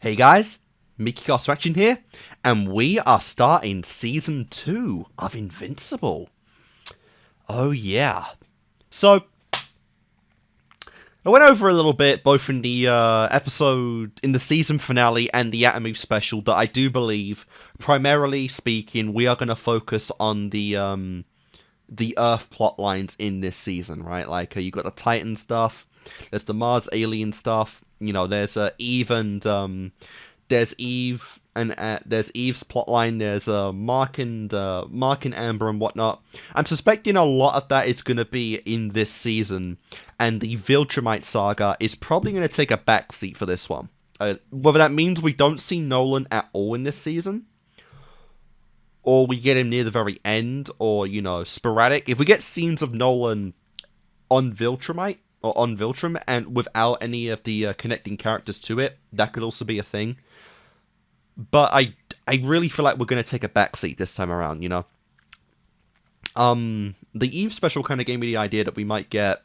Hey guys, Kickassreaction here, and we are starting Season 2 of Invincible. Oh yeah. So, I went over a little bit, both in the in the season finale and the Atomy special, that I do believe, primarily speaking, we are going to focus on the Earth plot lines in this season, right? Like, you got the Titan stuff, there's the Mars alien stuff, you know, there's Eve and, there's Eve and there's Eve's plotline. There's Mark and Amber and whatnot. I'm suspecting a lot of that is going to be in this season, and the Viltrumite saga is probably going to take a backseat for this one. Whether that means we don't see Nolan at all in this season, or we get him near the very end, or, you know, sporadic. If we get scenes of Nolan on Viltrumite or on Viltrum and without any of the connecting characters to it, that could also be a thing. But I really feel like we're going to take a backseat this time around, you know? The Eve special kind of gave me the idea that we might get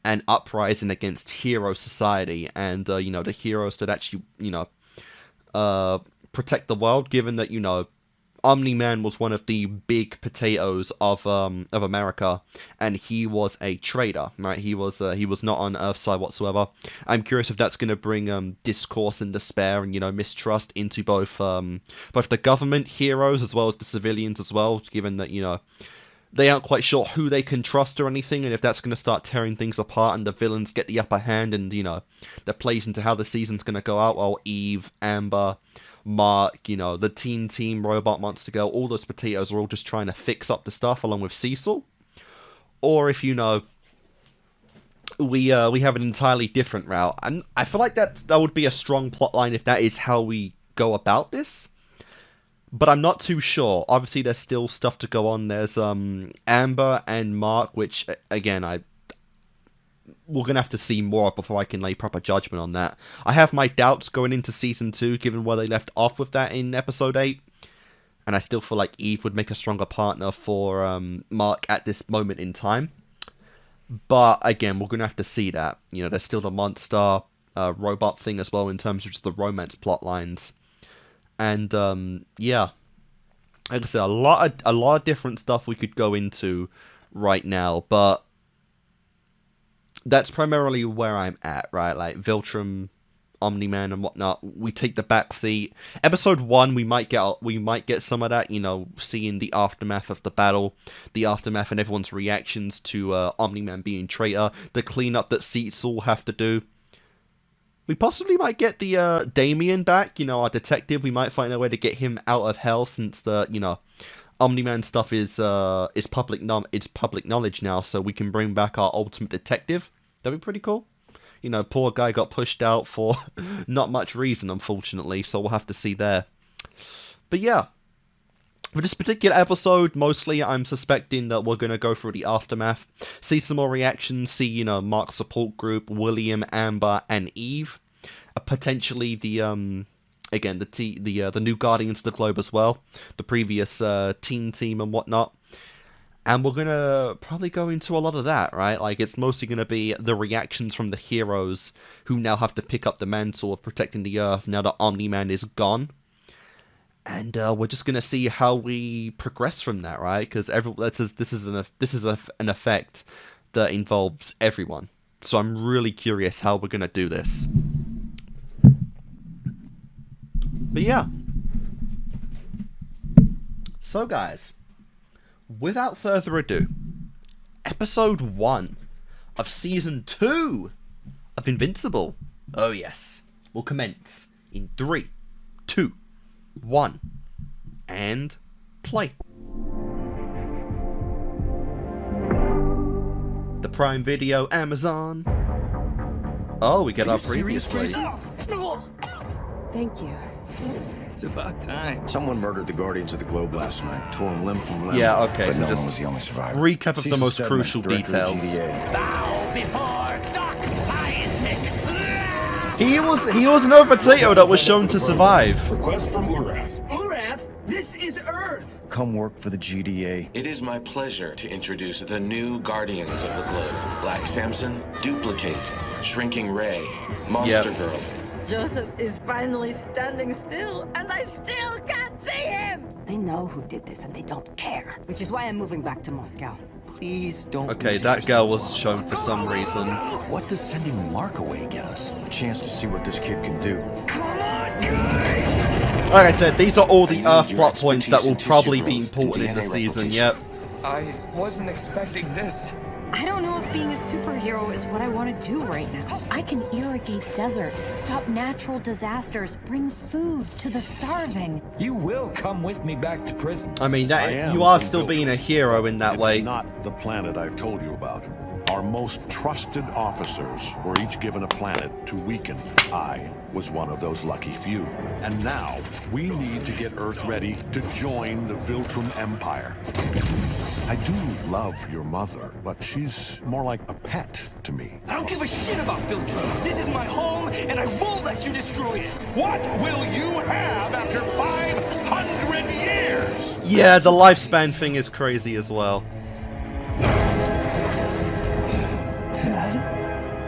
an uprising against hero society and, you know, the heroes that actually, you know, protect the world, given that, you know, Omni-Man was one of the big potatoes of America, and he was a traitor, right? He was not on Earthside whatsoever. I'm curious if that's going to bring discourse and despair and, you know, mistrust into both the government heroes as well as the civilians as well, given that, you know, they aren't quite sure who they can trust or anything, and if that's going to start tearing things apart and the villains get the upper hand, and, you know, that plays into how the season's going to go out. While Eve, Amber, Mark, you know, the Teen Team, Robot Monster Girl, all those potatoes are all just trying to fix up the stuff along with Cecil. Or if, you know, we have an entirely different route. And I feel like that would be a strong plotline if that is how we go about this. But I'm not too sure. Obviously, there's still stuff to go on. There's Amber and Mark, which, again, we're going to have to see more before I can lay proper judgment on that. I have my doubts going into Season 2, given where they left off with that in Episode 8. And I still feel like Eve would make a stronger partner for Mark at this moment in time. But, again, we're going to have to see that. You know, there's still the monster robot thing as well in terms of just the romance plot lines. And, yeah. Like I said, a lot of different stuff we could go into right now, but that's primarily where I'm at, right? Like, Viltrum, Omni-Man, and whatnot. We take the back seat. Episode 1, we might get some of that, you know, seeing the aftermath of the battle, the aftermath and everyone's reactions to Omni-Man being traitor, the cleanup that Cecil will have to do. We possibly might get the Damien back, you know, our detective. We might find a way to get him out of hell, since the, you know, Omni-Man stuff is public knowledge now, so we can bring back our ultimate detective. That'd be pretty cool. You know, poor guy got pushed out for not much reason, unfortunately, so we'll have to see there. But yeah, for this particular episode, mostly I'm suspecting that we're going to go through the aftermath, see some more reactions, see, you know, Mark's support group, William, Amber, and Eve. Potentially the, again, the new Guardians of the Globe as well, the previous Teen Team and whatnot. And we're going to probably go into a lot of that, right? Like, it's mostly going to be the reactions from the heroes who now have to pick up the mantle of protecting the Earth now that Omni-Man is gone. And we're just going to see how we progress from that, right? Because this is an effect that involves everyone. So I'm really curious how we're going to do this. But yeah. So guys, without further ado, Episode 1 of Season 2 of Invincible. Oh yes. Will commence in 3, 2, 1, and play. The Prime Video, Amazon. Oh, we get our previously. Thank you. It's about time. Someone murdered the Guardians of the Globe last night, tore him limb from limb. Yeah, okay, but so no just one was the only survivor. recap of the Cecil most Stedman, crucial director of details. GDA. Bow before dark seismic. He was another potato that was shown to survive. Request from Urath. Urath? This is Earth! Come work for the GDA. It is my pleasure to introduce the new Guardians of the Globe. Black Samson, Duplicate, Shrinking Ray, Monster Girl, Joseph is finally standing still, and I still can't see him! They know who did this, and they don't care. Which is why I'm moving back to Moscow. Please don't. Okay, that girl was shown for some reason. What does sending Mark away get us? A chance to see what this kid can do. Like I said, these are all the Earth plot points that will probably be important in the season, yep. I wasn't expecting this. I don't know if being a superhero is what I want to do right now. I can irrigate deserts, stop natural disasters, bring food to the starving. You will come with me back to prison. I mean, that you are still being a hero in that way. It's not the planet I've told you about. Our most trusted officers were each given a planet to weaken. I was one of those lucky few. And now, we need to get Earth ready to join the Viltrum Empire. I do love your mother, but she's more like a pet to me. I don't give a shit about Viltrum. This is my home, and I won't let you destroy it. What will you have after 500 years? Yeah, the lifespan thing is crazy as well.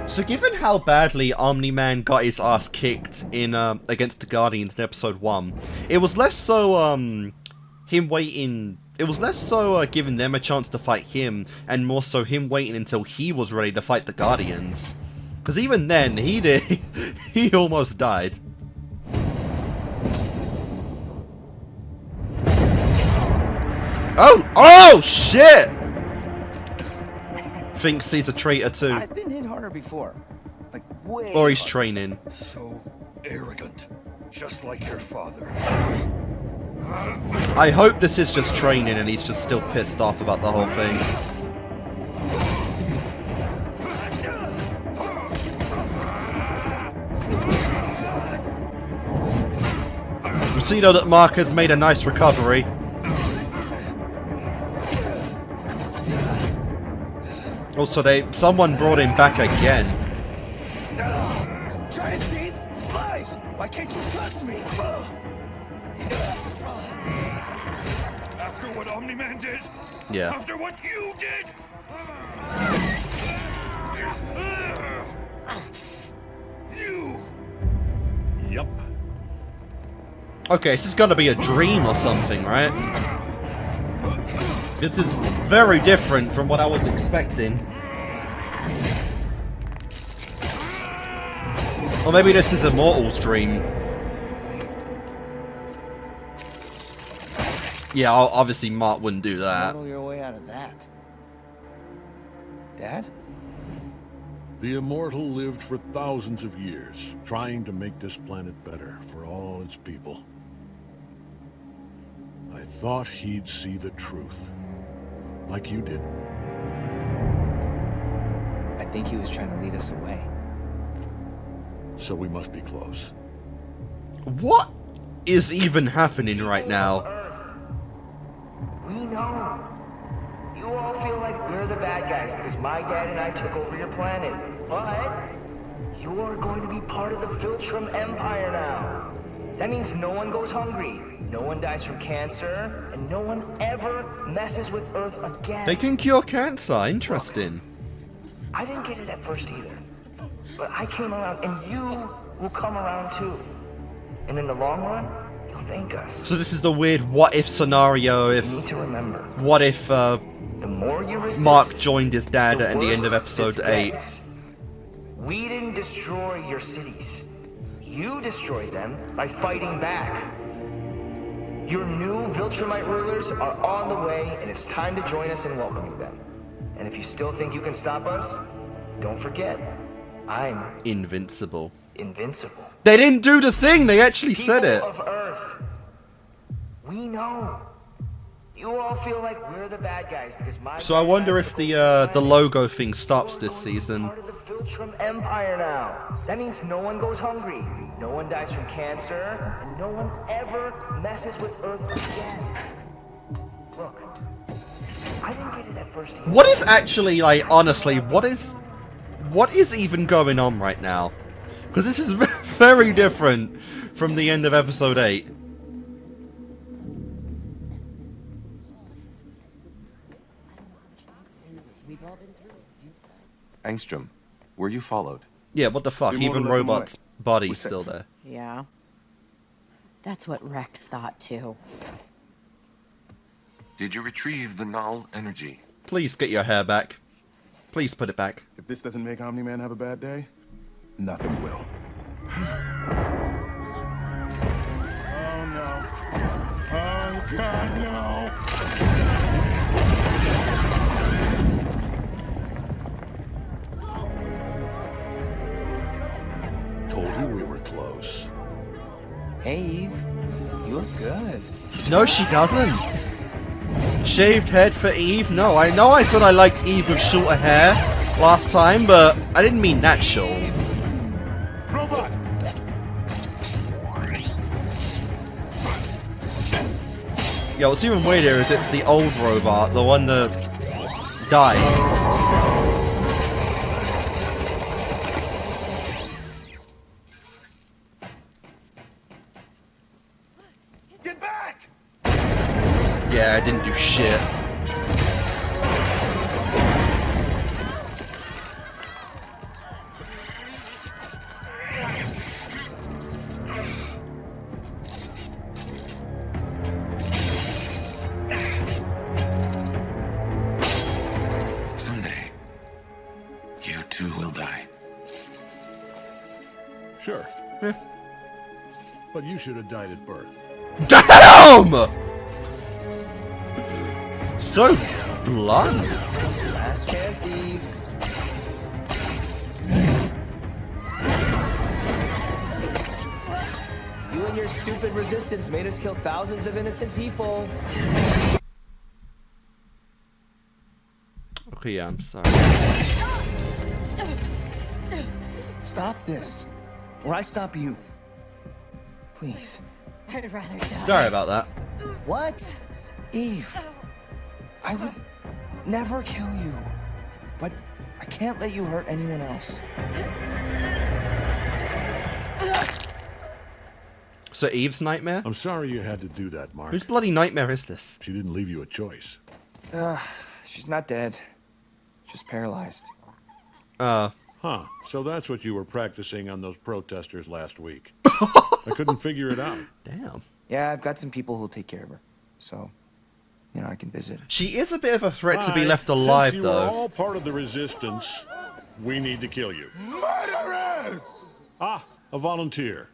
So given how badly Omni-Man got his ass kicked in against the Guardians in episode 1, it was less so him waiting. It was less so giving them a chance to fight him, and more so him waiting until he was ready to fight the Guardians. Because even then, he almost died. Oh shit! Thinks he's a traitor too. I've been hit harder before. Like, way Or he's harder. training. So arrogant, just like your father. I hope this is just training and he's just still pissed off about the whole thing. We see though that Mark has made a nice recovery. Also, someone brought him back again. Try and see? Lies! Why can't you trust me? After what Omni-Man did? Yeah. After what you did? You! Yup. Okay, this is gonna be a dream or something, right? This is very different from what I was expecting. Or maybe this is Immortal's dream. Yeah, obviously Mark wouldn't do that. Model your way out of that. Dad? The Immortal lived for thousands of years, trying to make this planet better for all its people. I thought he'd see the truth. Like you did. I think he was trying to lead us away. So we must be close. What is even happening right now? We know. You all feel like we're the bad guys because my dad and I took over your planet. But you're going to be part of the Viltrum Empire now. That means no one goes hungry, no one dies from cancer, and no one ever messes with Earth again. They can cure cancer. Interesting. I didn't get it at first either. But I came around, and you will come around too. And in the long run, you'll thank us. So this is the weird what-if scenario. If You need to remember, what if the more you resist, Mark joined his dad the at the end of worse episode this 8? gets. We didn't destroy your cities. You destroyed them by fighting back. Your new Viltrumite rulers are on the way, and it's time to join us in welcoming them. And if you still think you can stop us, don't forget, I'm Invincible. invincible. They didn't do the thing. They actually said it. People of Earth, we know. You all feel like we're the bad guys because my So I wonder if the logo thing stops this season. Part of the Viltrum Empire now. That means no one goes hungry, no one dies from cancer, and no one ever messes with Earth again. Look, I didn't get it at first either. What is actually, like, honestly, what is even going on right now? Because this is very different from the end of episode 8. Angstrom, were you followed? Yeah, what the fuck? Even robots body's still there. Yeah. That's what Rex thought too. Did you retrieve the null energy? Please get your hair back. Please put it back. If this doesn't make Omni-Man have a bad day, nothing will. Oh no. Oh God, no! Told you we were close. Hey, Eve. You look good. No, she doesn't. Shaved head for Eve? No, I know I said I liked Eve with shorter hair last time, but I didn't mean that short. Robot! Yeah, what's even weirder is it's the old robot, the one that died. Get back! Yeah, I didn't do shit. Someday, you too will die. Sure. But you should have died at birth. Damn! So blunt. Last chance, Eve. You and your stupid resistance made us kill thousands of innocent people. Okay, yeah, I'm sorry. Stop this, or I stop you. Please. I'd rather die. Sorry about that. What? Eve. I would never kill you. But I can't let you hurt anyone else. So Eve's nightmare? I'm sorry you had to do that, Mark. Whose bloody nightmare is this? She didn't leave you a choice. She's not dead. Just paralyzed. Huh. So that's what you were practicing on those protesters last week. I couldn't figure it out. Damn. Yeah, I've got some people who'll take care of her. So, you know, I can visit. She is a bit of a threat to be Hi. left alive, Since you though. were all part of the resistance, we need to kill you. Murderers! Ah, a volunteer.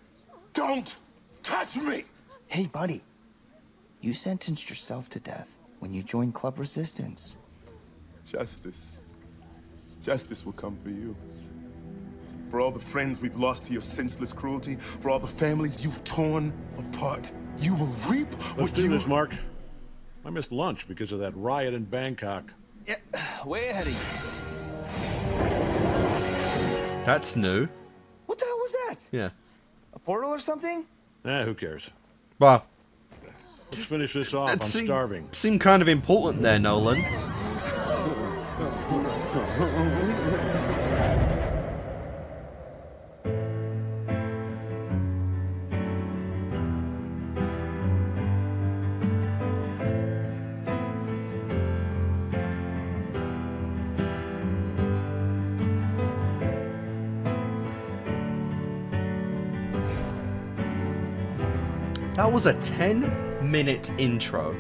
Don't touch me! Hey, buddy. You sentenced yourself to death when you joined Club Resistance. Justice. Justice will come for you. For all the friends we've lost to your senseless cruelty, for all the families you've torn apart, you will reap Let's what do you... this, Mark. I missed lunch because of that riot in Bangkok. Yeah, way ahead of you. That's new. What the hell was that? Yeah. A portal or something? Who cares? Well, Let's finish this off. I'm starving. Seemed kind of important there, Nolan. That was a 10-minute intro.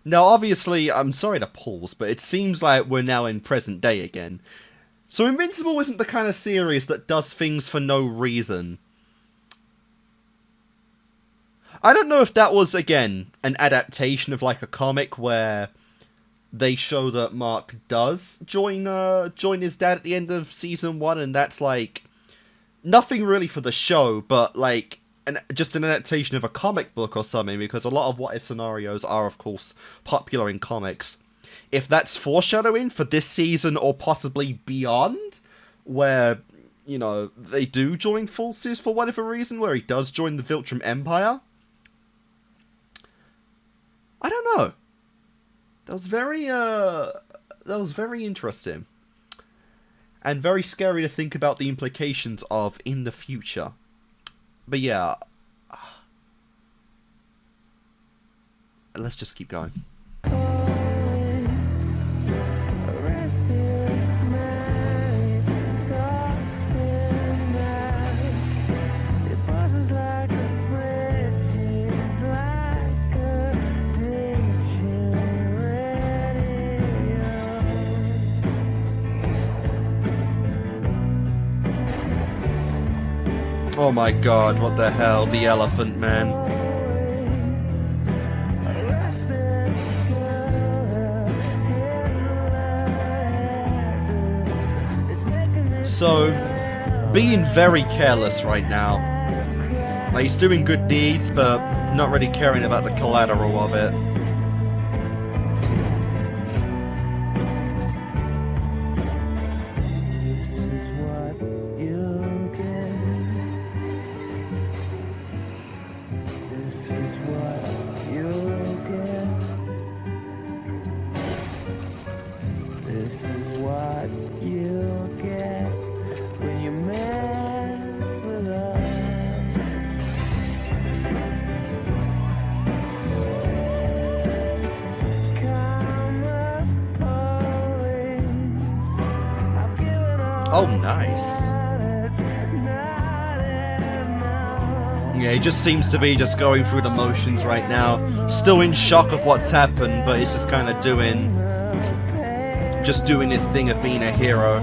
Now, obviously, I'm sorry to pause, but it seems like we're now in present day again. So Invincible isn't the kind of series that does things for no reason. I don't know if that was, again, an adaptation of like a comic where they show that Mark does join his dad at the end of season 1, and that's like nothing really for the show, but like just an adaptation of a comic book or something, because a lot of what if scenarios are of course popular in comics. If that's foreshadowing for this season or possibly beyond, where, you know, they do join forces for whatever reason, where he does join the Viltrum Empire, I don't know. That was very interesting. And very scary to think about the implications of in the future. But yeah. Let's just keep going. Oh my god, what the hell? The elephant man. So, being very careless right now. Like, he's doing good deeds, but not really caring about the collateral of it. Oh, nice. Yeah, he just seems to be just going through the motions right now. Still in shock of what's happened, but he's just kind of doing his thing of being a hero.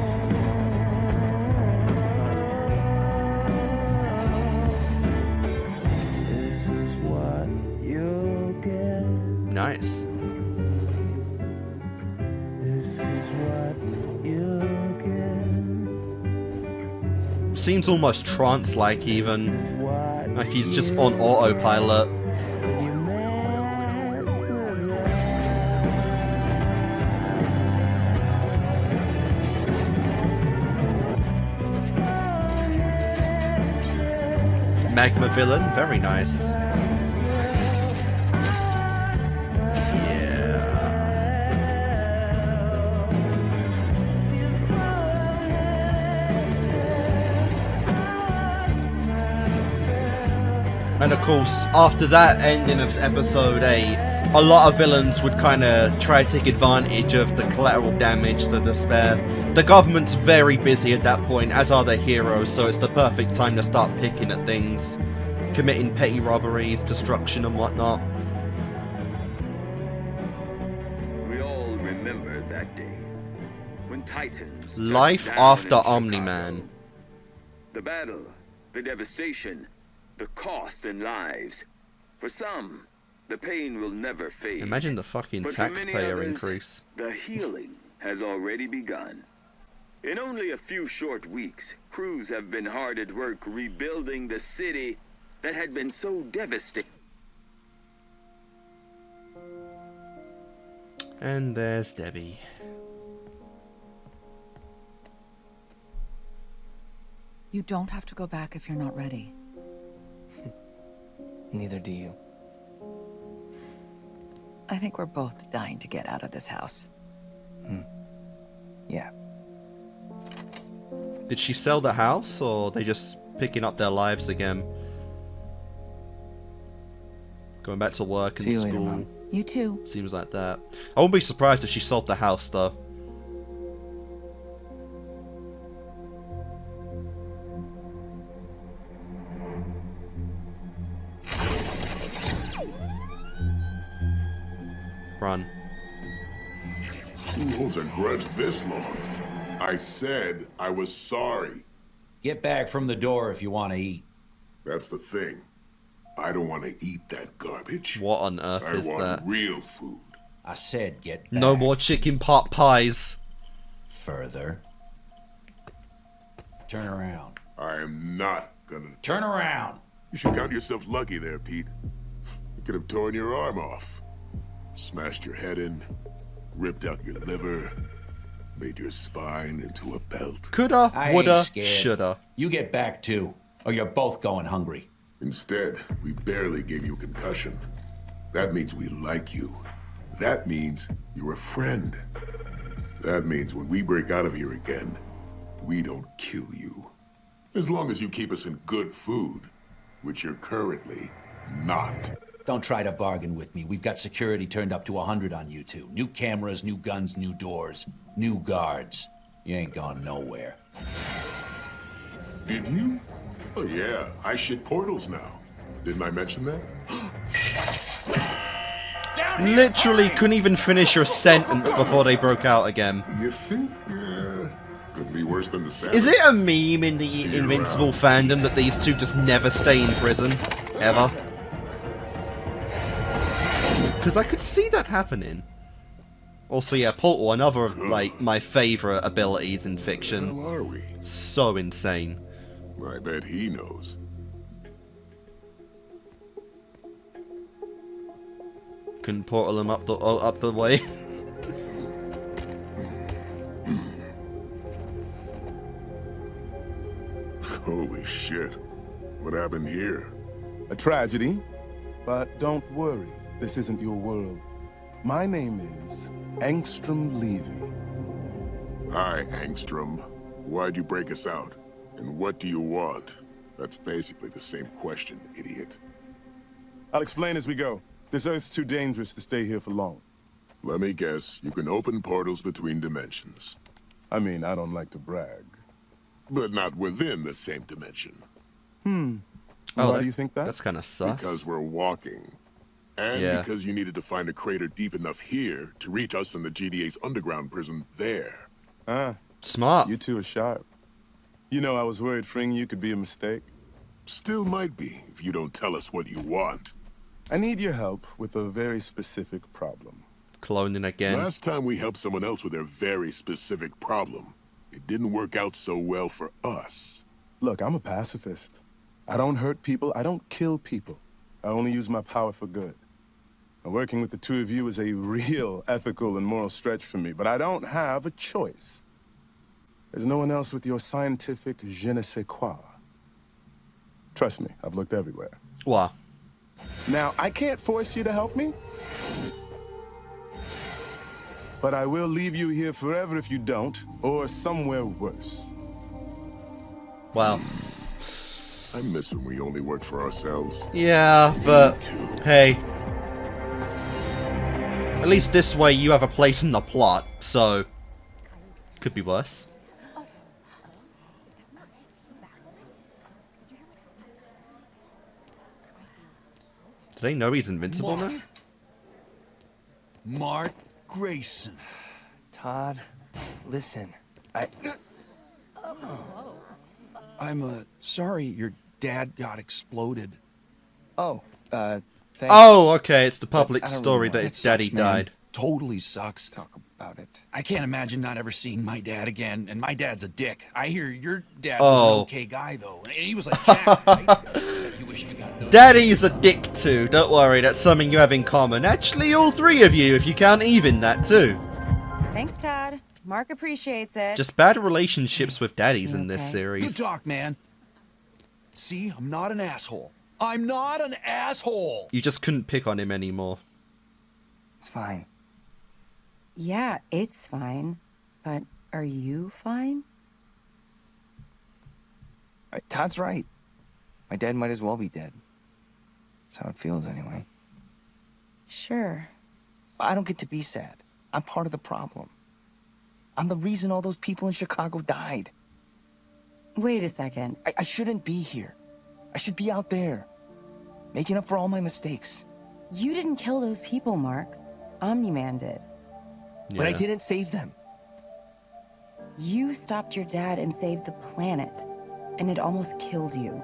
Nice. Seems almost trance-like even. Like he's just on autopilot. Magma villain, very nice. And of course, after that ending of episode 8, a lot of villains would kind of try to take advantage of the collateral damage, the despair. The government's very busy at that point, as are the heroes, so it's the perfect time to start picking at things. Committing petty robberies, destruction and whatnot. We all remember that day, when Titans... Life after Omni-Man. The battle, the devastation... the cost in lives. For some, the pain will never fade. Imagine the fucking but taxpayer others, increase. The healing has already begun. In only a few short weeks, crews have been hard at work rebuilding the city that had been so devastated. And there's Debbie. You don't have to go back if you're not ready. Neither do you. I think we're both dying to get out of this house. Yeah. Did she sell the house, or are they just picking up their lives again? Going back to work and See you later, school. Mom. You too. Seems like that. I wouldn't be surprised if she sold the house, though. Run. Who holds a grudge this long? I said I was sorry. Get back from the door if you want to eat. That's the thing. I don't want to eat that garbage. What on earth is I that? want real food. I said get back. No more chicken pot pies. Further. Turn around. I am not gonna... Turn around! You should count yourself lucky there, Pete. You could have torn your arm off. Smashed your head in, ripped out your liver, made your spine into a belt. Coulda, I ain't woulda, scared. shoulda. You get back too, or you're both going hungry. Instead, we barely gave you a concussion. That means we like you. That means you're a friend. That means when we break out of here again, we don't kill you. As long as you keep us in good food, which you're currently not. Don't try to bargain with me. We've got security turned up to 100 on you two. New cameras, new guns, new doors, new guards. You ain't gone nowhere. Did you? Oh yeah, I shit portals now. Didn't I mention that? Literally couldn't even finish your sentence before they broke out again. You think? Could be worse than the Savage. Is it a meme in the Invincible fandom that these two just never stay in prison? Ever? Because I could see that happening. Also, yeah, Portal, another of, like, my favourite abilities in fiction. Where are we? So insane. I bet he knows. Couldn't portal him up the way. Holy shit. What happened here? A tragedy, but don't worry. This isn't your world. My name is Angstrom Levy. Hi, Angstrom. Why'd you break us out? And what do you want? That's basically the same question, idiot. I'll explain as we go. This Earth's too dangerous to stay here for long. Let me guess, you can open portals between dimensions. I mean, I don't like to brag. But not within the same dimension. Why do you think that? That's kind of sus. Because we're walking. And because you needed to find a crater deep enough here to reach us in the GDA's underground prison there. Smart. You two are sharp. You know, I was worried freeing you could be a mistake. Still might be, if you don't tell us what you want. I need your help with a very specific problem. Cloning again. Last time we helped someone else with their very specific problem, it didn't work out so well for us. Look, I'm a pacifist. I don't hurt people, I don't kill people. I only use my power for good. Now, working with the two of you is a real ethical and moral stretch for me, but I don't have a choice. There's no one else with your scientific je ne sais quoi. Trust me, I've looked everywhere. What? Now, I can't force you to help me, but I will leave you here forever if you don't, or somewhere worse. Wow. I miss when we only worked for ourselves. Yeah, but hey. At least this way you have a place in the plot, so could be worse. Do they know he's invincible now? Mark Grayson. Todd, listen, I'm sorry your dad got exploded. Oh, thanks. Oh, okay, it's the public I don't story really that want his daddy died. Totally sucks. Talk about it. I can't imagine not ever seeing my dad again, and my dad's a dick. I hear your dad Oh. was an okay guy, though. And he was like Jack, right? You wish you got those. Daddy's a dick too, don't worry, that's something you have in common. Actually, all three of you, if you count even that too. Thanks, Todd. Mark appreciates it. Just bad relationships with daddies in this series. Good talk, man. See, I'm not an asshole. I'm not an asshole! You just couldn't pick on him anymore. It's fine. Yeah, it's fine. But are you fine? Todd's right. My dad might as well be dead. That's how it feels anyway. Sure. I don't get to be sad. I'm part of the problem. I'm the reason all those people in Chicago died. Wait a second. I shouldn't be here. I should be out there, making up for all my mistakes. You didn't kill those people, Mark. Omni-Man did. But I didn't save them. You stopped your dad and saved the planet, and it almost killed you.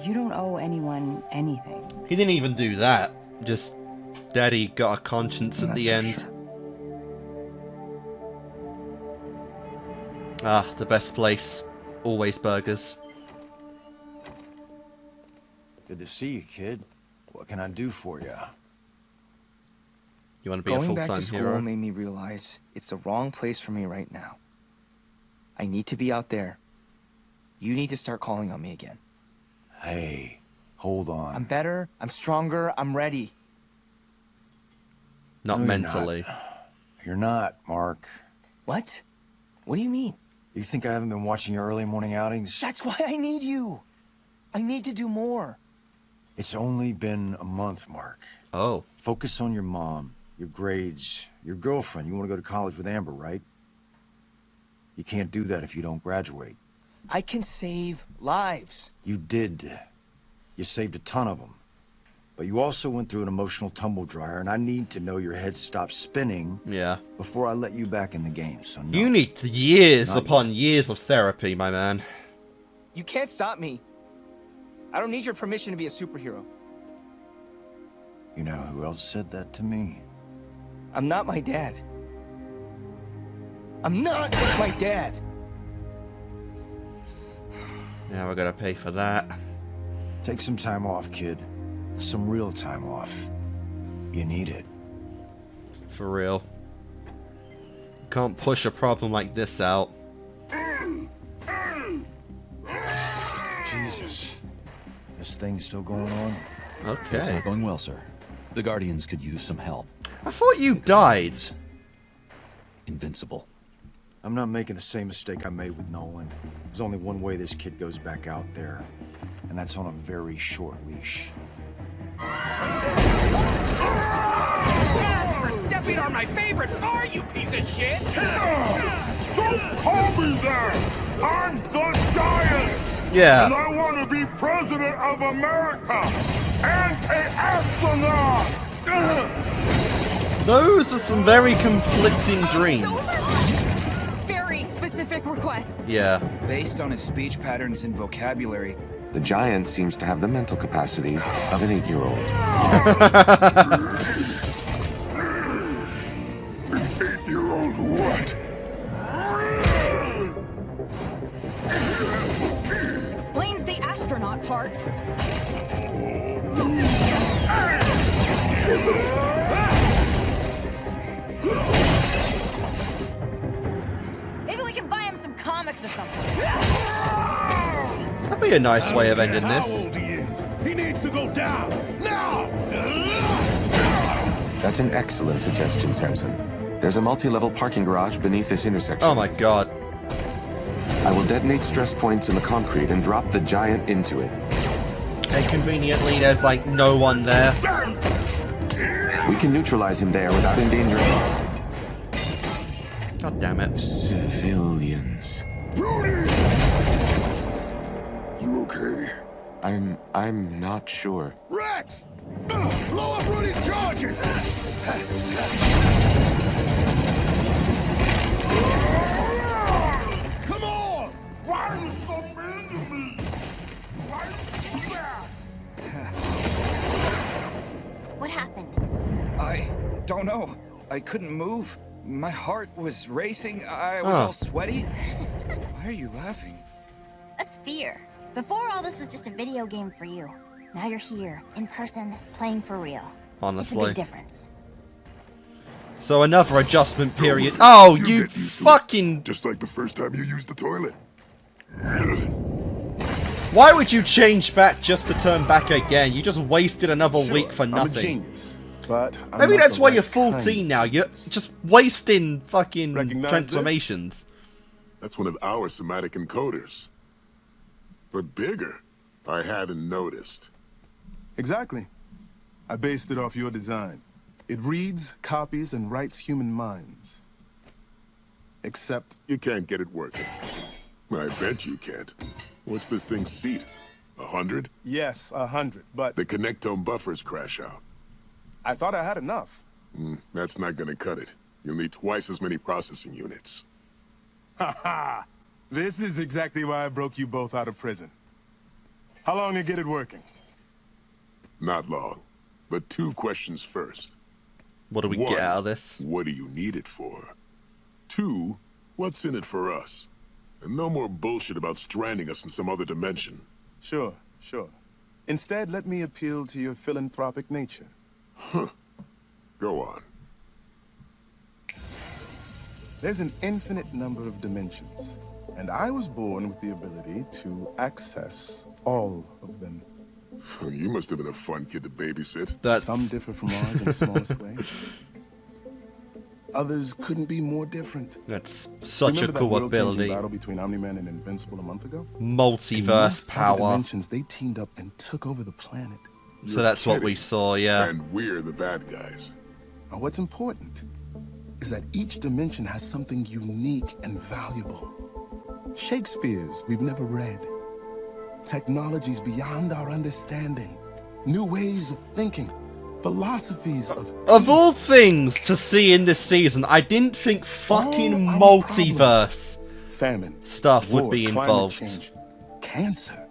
You don't owe anyone anything. He didn't even do that. Just, Daddy got a conscience at the end. Ah, the best place. Always burgers. Good to see you, kid. What can I do for you? You want to be a Going back full-time to school hero? made me realize it's the wrong place for me right now. I need to be out there. You need to start calling on me again. Hey, hold on. I'm better, I'm stronger, I'm ready. Not No, you're mentally. You're not, Mark. What? What do you mean? You think I haven't been watching your early morning outings? That's why I need you. I need to do more. It's only been a month, Mark. Oh. Focus on your mom, your grades, your girlfriend. You want to go to college with Amber, right? You can't do that if you don't graduate. I can save lives. You did. You saved a ton of them. But you also went through an emotional tumble dryer, and I need to know your head stops spinning before I let you back in the game, so no. You need years upon years of therapy, my man. You can't stop me. I don't need your permission to be a superhero. You know who else said that to me? I'm not my dad. I'm not my dad. Now we're gonna pay for that. Take some time off, kid. Some real time off. You need it. For real. Can't push a problem like this out. Jesus. This thing's still going on? Okay. It's not going well, sir. The Guardians could use some help. I thought you died. Invincible. I'm not making the same mistake I made with Nolan. There's only one way this kid goes back out there, and that's on a very short leash. Thanks for stepping on my favorite car, you piece of shit! Don't call me that! I'm the Giant! Yeah. And I want to be president of America! And an astronaut! Those are some very conflicting dreams. Very specific requests. Yeah. Based on his speech patterns and vocabulary, The Giant seems to have the mental capacity of an 8-year-old. 8-year-old what? Explains the astronaut part. Maybe we can buy him some comics or something. That'd be a nice way of ending this. How old he is. He needs to go down now. That's an excellent suggestion, Samson. There's a multi-level parking garage beneath this intersection. Oh my god. I will detonate stress points in the concrete and drop the Giant into it. And conveniently, there's like no one there. We can neutralize him there without endangering God damn it. civilians. Rudy! You okay? I'm not sure. Rex! Blow up Rudy's charges! Come on! Why are you so mean to me? Why are you so bad? What happened? I don't know. I couldn't move. My heart was racing. I was all sweaty. Why are you laughing? That's fear. Before, all this was just a video game for you. Now you're here, in person, playing for real. Honestly. It's a big difference. So another adjustment period. Oh, you fucking... Just like the first time you used the toilet. Why would you change back just to turn back again? You just wasted another week for I'm a nothing. genius, but I'm Maybe not that's the why right you're 14 now. You're just wasting fucking Recognize transformations. That's one of our somatic encoders. But bigger. I hadn't noticed. Exactly. I based it off your design. It reads, copies, and writes human minds. Except... You can't get it working. I bet you can't. What's this thing's seat? 100? Yes, 100, but... The connectome buffers crash out. I thought I had enough. That's not gonna cut it. You'll need twice as many processing units. Haha! This is exactly why I broke you both out of prison. How long to get it working? Not long. But 2 questions first. What do we get out of this? What do you need it for? 2, what's in it for us? And no more bullshit about stranding us in some other dimension. Sure, sure. Instead, let me appeal to your philanthropic nature. Huh. Go on. There's an infinite number of dimensions, and I was born with the ability to access all of them. You must have been a fun kid to babysit. Some differ from ours in the smallest way. Others couldn't be more different. That's such Remember a cool that world-changing ability. battle between Omni-Man and Invincible a month ago? Multiverse power. Dimensions, they teamed up and took over the planet. So that's what we saw, yeah. And we're the bad guys. Now, what's important is that each dimension has something unique and valuable. Shakespeare's we've never read. Technologies beyond our understanding. new ways of thinking, philosophies of... Of all things to see in this season, I didn't think fucking multiverse famine, stuff war, would be climate involved. change, cancer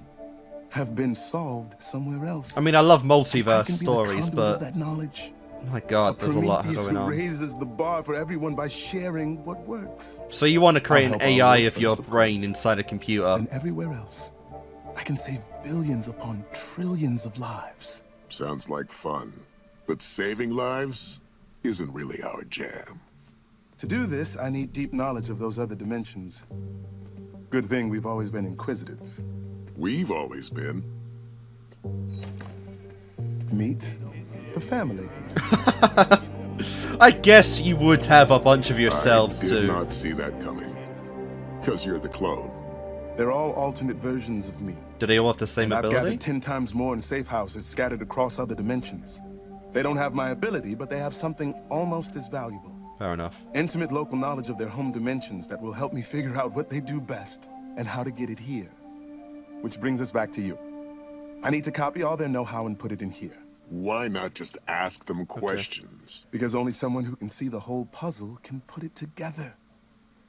have been solved somewhere else. I mean, I love And I multiverse can be the stories, conduit but of that knowledge. my god, there's a lot Prometheus going who on. raises the bar for everyone by sharing what works. So you want to create an I'll help our AI world of your first, of brain inside a computer? And everywhere else, I can save billions upon trillions of lives. Sounds like fun. But saving lives isn't really our jam. To do this, I need deep knowledge of those other dimensions. Good thing we've always been inquisitive. We've always been. Meet the family. I guess you would have a bunch of yourselves I did too. not see that coming. Because you're the clone. They're all alternate versions of me. Do they all have the same and ability? I've gathered 10 times more in safe houses scattered across other dimensions. They don't have my ability, but they have something almost as valuable. Fair enough. Intimate local knowledge of their home dimensions that will help me figure out what they do best and how to get it here. Which brings us back to you. I need to copy all their know-how and put it in here. Why not just ask them questions? Because only someone who can see the whole puzzle can put it together.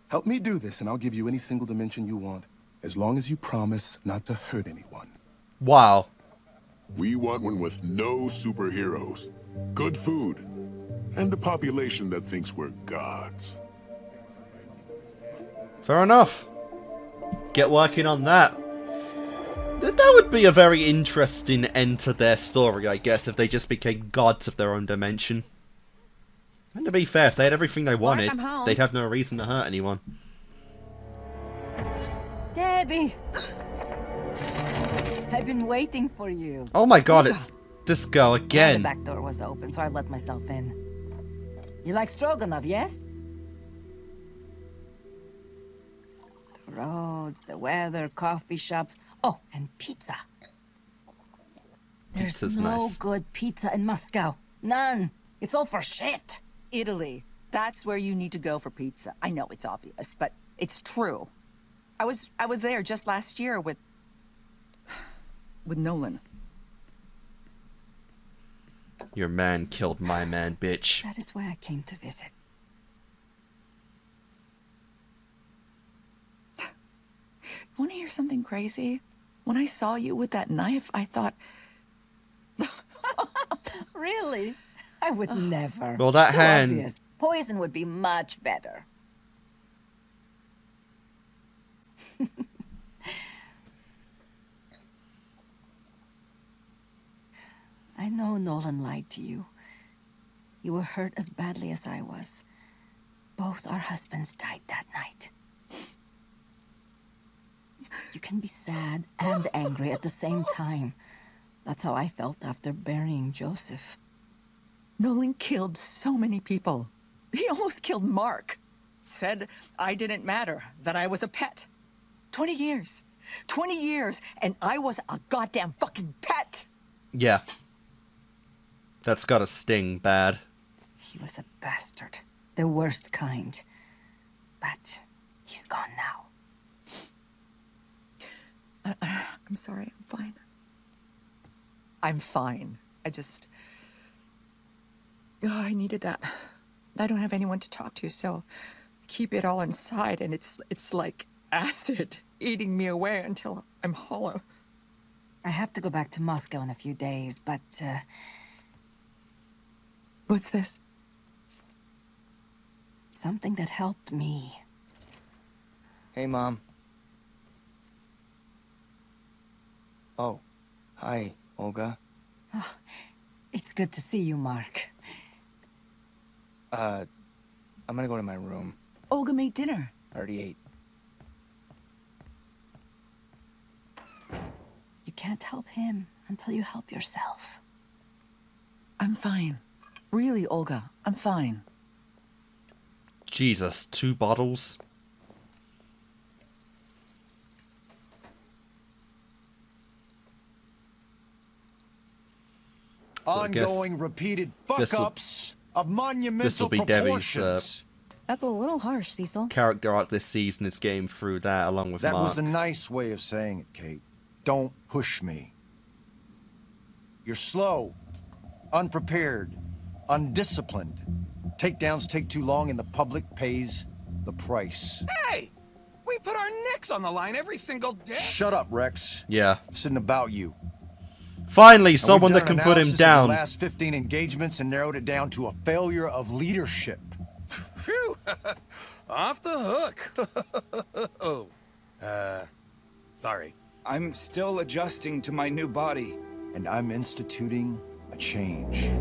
Help me do this and I'll give you any single dimension you want, as long as you promise not to hurt anyone. Wow. We want one with no superheroes, good food, and a population that thinks we're gods. Fair enough. Get working on that. That would be a very interesting end to their story, I guess, if they just became gods of their own dimension. And to be fair, if they had everything they wanted, I'm home. they'd have no reason to hurt anyone. Debbie! I've been waiting for you. Oh my god, it's this girl The again. back door was open, so I let myself in. You like stroganoff, yes? The roads, the weather, coffee shops. Oh, and pizza. There's Pizza's no nice. good pizza in Moscow. None. It's all for shit. Italy. That's where you need to go for pizza. I know it's obvious, but it's true. I was there just last year with Nolan. Your man killed my man, bitch. That is why I came to visit. Want to hear something crazy? When I saw you with that knife, I thought... Really? I would never. Well, that Too hand- obvious. Poison would be much better. I know Nolan lied to you. You were hurt as badly as I was. Both our husbands died that night. You can be sad and angry at the same time. That's how I felt after burying Joseph. Nolan killed so many people. He almost killed Mark. Said I didn't matter, that I was a pet. 20 years. 20 years, and I was a goddamn fucking pet. Yeah. That's gotta sting bad. He was a bastard. The worst kind. But he's gone now. I'm sorry, I'm fine. I'm fine. I needed that. I don't have anyone to talk to, so I keep it all inside, and it's like acid eating me away until I'm hollow. I have to go back to Moscow in a few days, but, What's this? something that helped me. Hey, Mom. Oh, hi, Olga. Oh, it's good to see you, Mark. I'm gonna go to my room. Olga made dinner. I already ate. You can't help him until you help yourself. I'm fine. Really, Olga, I'm fine. Jesus, 2 bottles? So I guess Ongoing repeated this'll- fuck-ups of monumental be Debbie's, proportions. That's a little harsh, Cecil. character arc this season is getting through that along with That Mark. was a nice way of saying it, Kate. Don't push me. You're slow, unprepared, undisciplined. Takedowns take too long and the public pays the price. Hey! We put our necks on the line every single day. Shut up, Rex. Yeah. This isn't about you. Finally, someone that can put him down. The last 15 engagements and narrowed it down to a failure of leadership. Phew! Off the hook. Oh. Sorry. I'm still adjusting to my new body. And I'm instituting a change.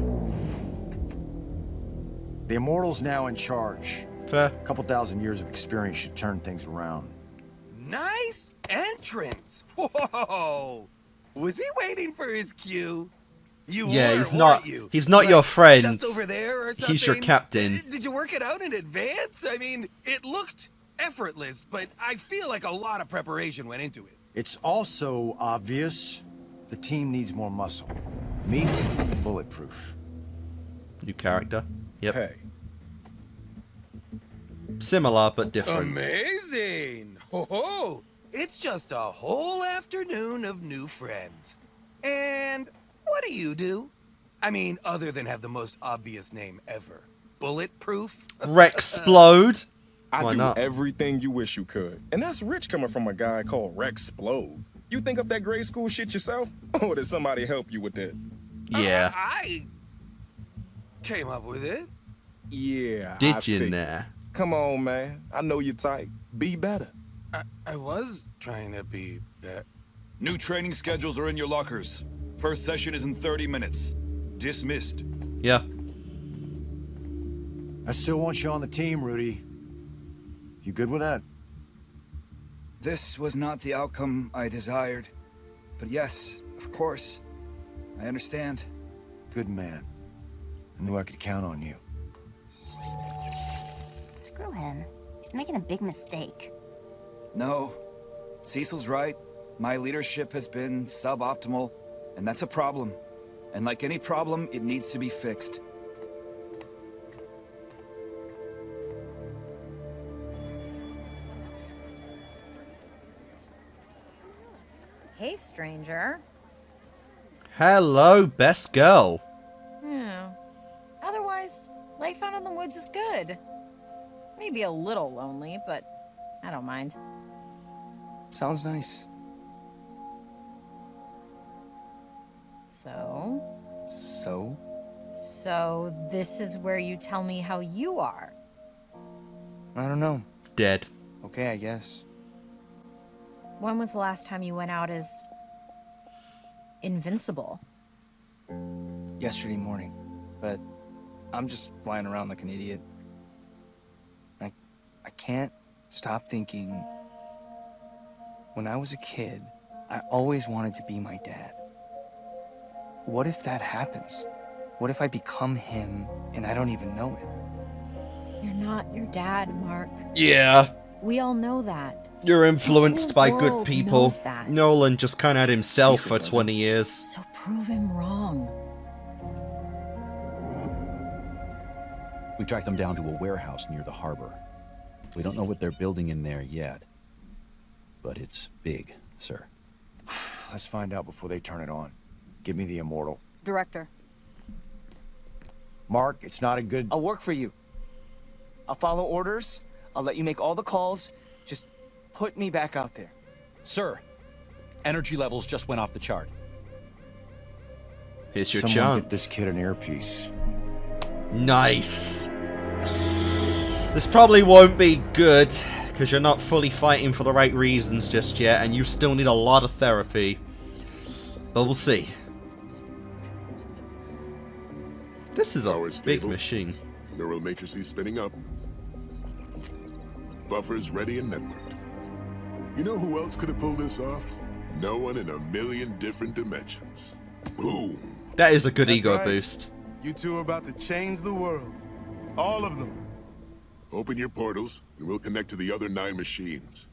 The Immortal's now in charge. Fair. A couple thousand years of experience should turn things around. Nice entrance. Whoa! Was he waiting for his cue? You yeah, were, he's not. You? He's not Like, your friend. Just over there or something? He's your captain. Did you work it out in advance? I mean, it looked effortless, but I feel like a lot of preparation went into it. It's also obvious the team needs more muscle. Meat, bulletproof. New character. Yep. Hey. Similar but different. Amazing! Ho ho! It's just a whole afternoon of new friends. And what do? I mean, other than have the most obvious name ever. Bulletproof? Rexplode? I Why do not? everything you wish you could. And that's rich coming from a guy called Rexplode. You think up that grade school shit yourself? Or did somebody help you with that? Yeah. I came up with it. Yeah. Did you now? Come on, man. I know you're tight. Be better. I was trying to be that. New training schedules are in your lockers. First session is in 30 minutes. Dismissed. Yeah. I still want you on the team, Rudy. You good with that? This was not the outcome I desired. But yes, of course. I understand. Good man. I knew I could count on you. Screw him. He's making a big mistake. No. Cecil's right. My leadership has been suboptimal, and that's a problem. And like any problem, it needs to be fixed. Hey, stranger. Hello, best girl. Otherwise, life out in the woods is good. Maybe a little lonely, but I don't mind. Sounds nice. So? So? So, this is where you tell me how you are. I don't know. Dead. Okay, I guess. When was the last time you went out as Invincible? Yesterday morning. But I'm just flying around like an idiot. I can't stop thinking. When I was a kid, I always wanted to be my dad. What if that happens? What if I become him and I don't even know it? You're not your dad, Mark. Yeah. We all know that. You're influenced by good world people. knows that. Nolan just kind of had himself for 20 years. So prove him wrong. We tracked them down to a warehouse near the harbor. We don't know what they're building in there yet. But it's big, sir. Let's find out before they turn it on. Give me the Immortal. Director. Mark, it's not a good... I'll work for you. I'll follow orders. I'll let you make all the calls. Just put me back out there. Sir, energy levels just went off the chart. Here's your Someone chance. Get this kid an earpiece. Nice. This probably won't be good, because you're not fully fighting for the right reasons just yet, and you still need a lot of therapy. But we'll see. This is a Power big stable. machine. Neural matrices spinning up. Buffers ready and networked. You know who else could have pulled this off? No one in a million different dimensions. Boom. That is a good That's ego right. boost. You two are about to change the world. All of them. Open your portals, and we'll connect to the other 9 machines.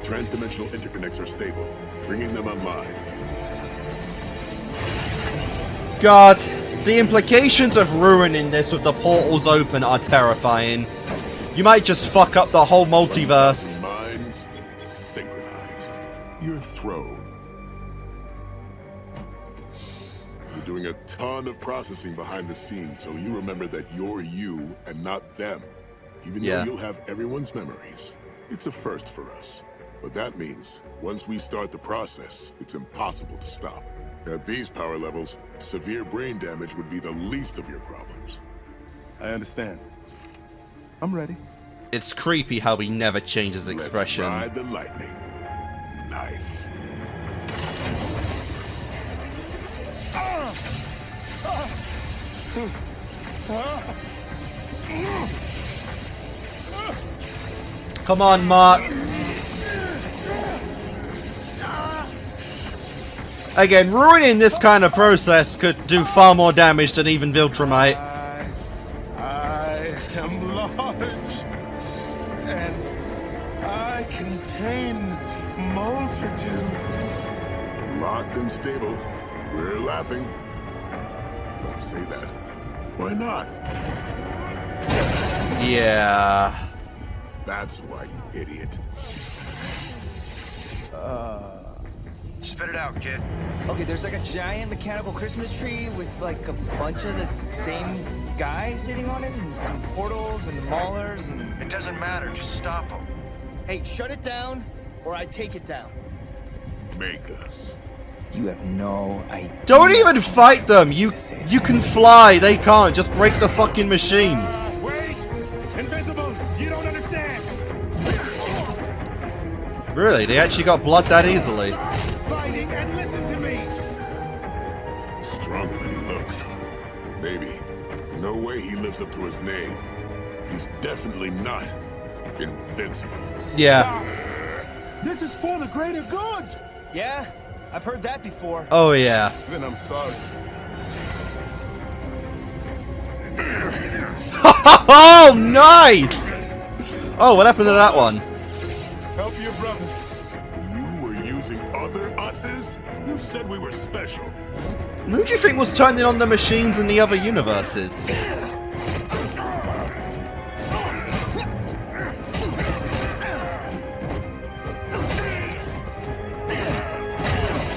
Transdimensional interconnects are stable, bringing them online. God, the implications of ruining this with the portals open are terrifying. You might just fuck up the whole multiverse. Minds synchronized. your throne. We're doing a ton of processing behind the scenes, so you remember that you're you and not them. Even though you'll have everyone's memories. It's a first for us. But that means, once we start the process, it's impossible to stop. At these power levels, severe brain damage would be the least of your problems. I understand. I'm ready. It's creepy how he never changes expression. Let's ride the lightning. Nice. Come on, Mark. Again, ruining this kind of process could do far more damage than even Viltrumite. I am large, and I contain multitude. Locked and stable. We're laughing. Don't say that. Why not? Yeah. That's why, you idiot. Spit it out, kid. Okay, there's like a giant mechanical Christmas tree with like a bunch of the same guys sitting on it, and some portals and maulers, and... It doesn't matter, just stop them. Hey, shut it down, or I take it down. Make us. You have no idea. Don't even fight them! You can fly, they can't. Just break the fucking machine. Wait! Invincible! You don't understand! Really? They actually got blood that easily? Fighting and listen to me! He's stronger than he looks. Maybe. No way he lives up to his name. He's definitely not invincible. Yeah. This is for the greater good! Yeah, I've heard that before. Oh, yeah. Then I'm sorry. Oh, nice! Oh, what happened to that one? Help your brothers. You were using other us's? You said we were special. Who do you think was turning on the machines in the other universes?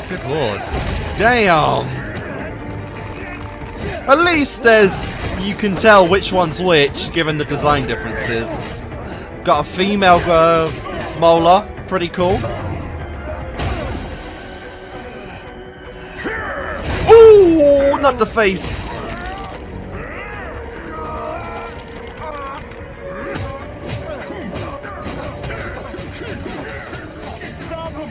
Good lord. Damn! At least you can tell which one's which, given the design differences. Got a female molar, pretty cool. Ooh, not the face. Stop him!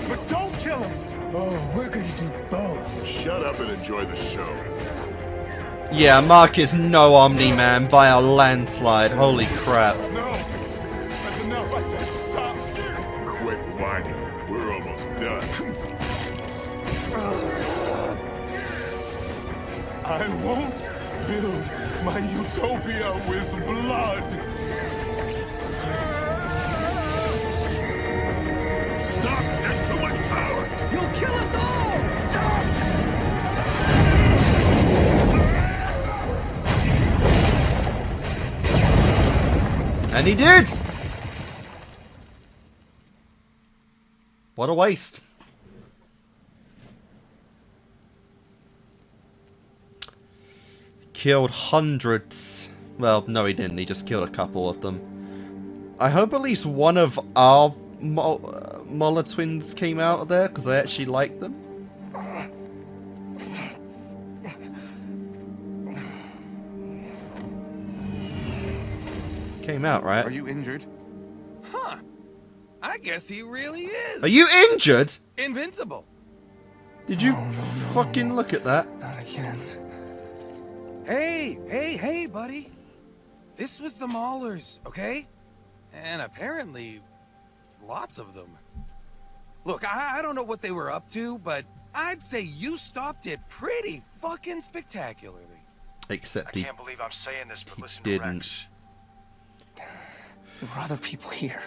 But don't kill him! Oh, we're gonna do both. Shut up and enjoy the show. Yeah, Mark is no Omni-Man by a landslide. Holy crap. No! That's enough, I said stop! Quit whining. We're almost done. I won't build my utopia with blood! Stop! There's too much power! You'll kill us all! And he did! What a waste. Killed hundreds. Well, no he didn't. He just killed a couple of them. I hope at least one of our Moller twins came out of there, because I actually like them. Came out, right? Are you injured? Huh. I guess he really is. Are you injured? Invincible. Did you fucking look at that? Not again. Hey, buddy. This was the Maulers, okay? And apparently, lots of them. Look, I don't know what they were up to, but I'd say you stopped it pretty fucking spectacularly. Except I can't believe I'm saying this, but listen didn't. to Rex. There were other people here.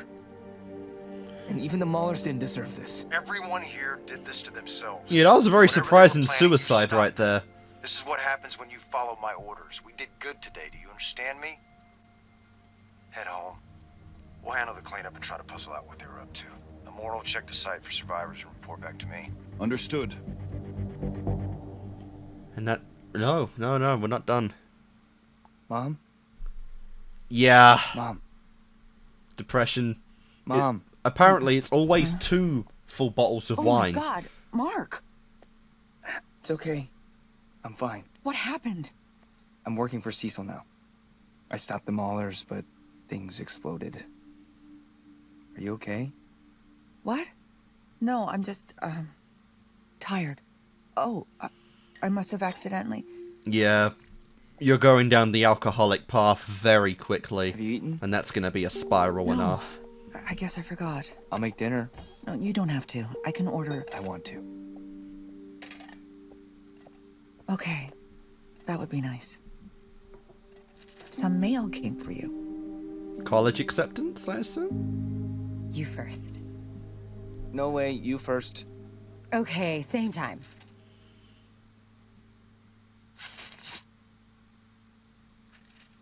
And even the Maulers didn't deserve this. Everyone here did this to themselves. Yeah, that was a very Whatever they were surprising planning, you suicide stopped right there. This is what happens when you follow my orders. We did good today. Do you understand me? Head home. We'll handle the cleanup and try to puzzle out what they were up to. Immortal will check the site for survivors and report back to me. Understood. And that... No, we're not done. Mom? Yeah. Mom. Depression. Mom. Apparently, it's always 2 full bottles of wine. Oh my God, Mark. It's okay. I'm fine. What happened? I'm working for Cecil now. I stopped the Maulers, but things exploded. Are you okay? What? No, I'm just, tired. Oh, I must have accidentally... Yeah. You're going down the alcoholic path very quickly. Have you eaten? And that's gonna be a spiral and No. off. I guess I forgot. I'll make dinner. No, you don't have to. I can order... I want to. Okay. That would be nice. Some mail came for you. College acceptance, I assume? You first. No way, you first. Okay, same time.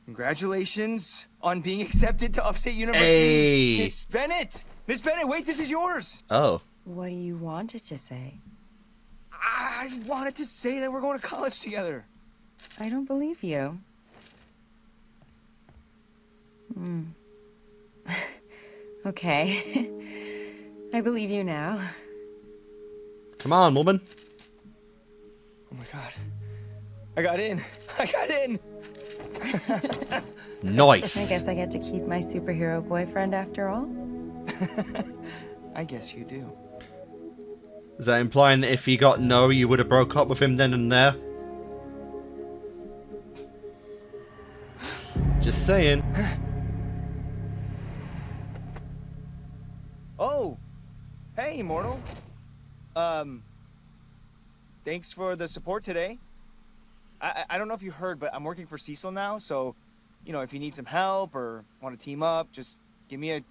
Congratulations on being accepted to Upstate University. Hey. Miss Bennett! Miss Bennett, wait, this is yours! Oh. What do you want it to say? I wanted to say that we're going to college together. I don't believe you. Okay. I believe you now. Come on, woman. Oh my god. I got in. I got in! Nice. I guess I get to keep my superhero boyfriend after all. I guess you do. Is that implying that if he got no, you would have broke up with him then and there? Just saying. Oh! Hey, Immortal. Thanks for the support today. I don't know if you heard, but I'm working for Cecil now, so, you know, if you need some help or want to team up, just give me a...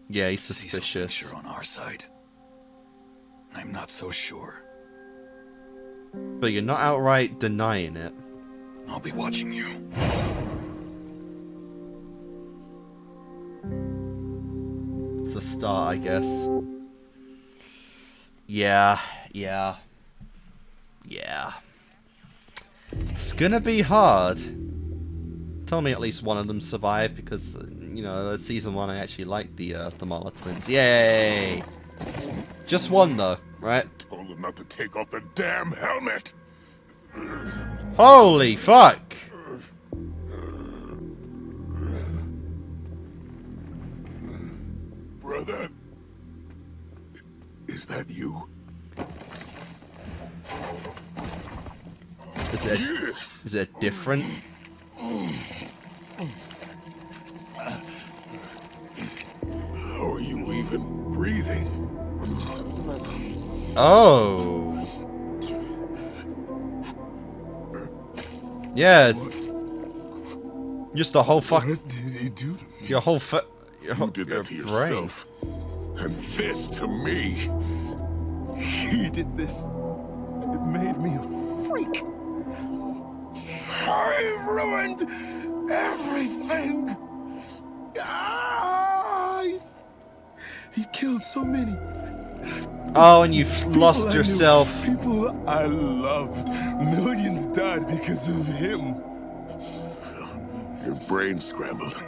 Yeah, he's suspicious. Cecil on our side. I'm not so sure. But you're not outright denying it. I'll be watching you. It's a start, I guess. Yeah. It's gonna be hard. Tell me at least one of them survived, because, you know, season 1 I actually liked the Marla twins. Yay! Just one though, right? Told him not to take off the damn helmet. Holy fuck! Brother, is that you? Is it different? How are you even breathing? Oh. Yeah, it's just a whole fuck. What did he do to me? Your whole You did that to yourself. And this to me. He did this. It made me a freak. I ruined everything. He killed so many. Oh, and you've lost yourself. People I loved. Millions died because of him. Your brain's scrambled.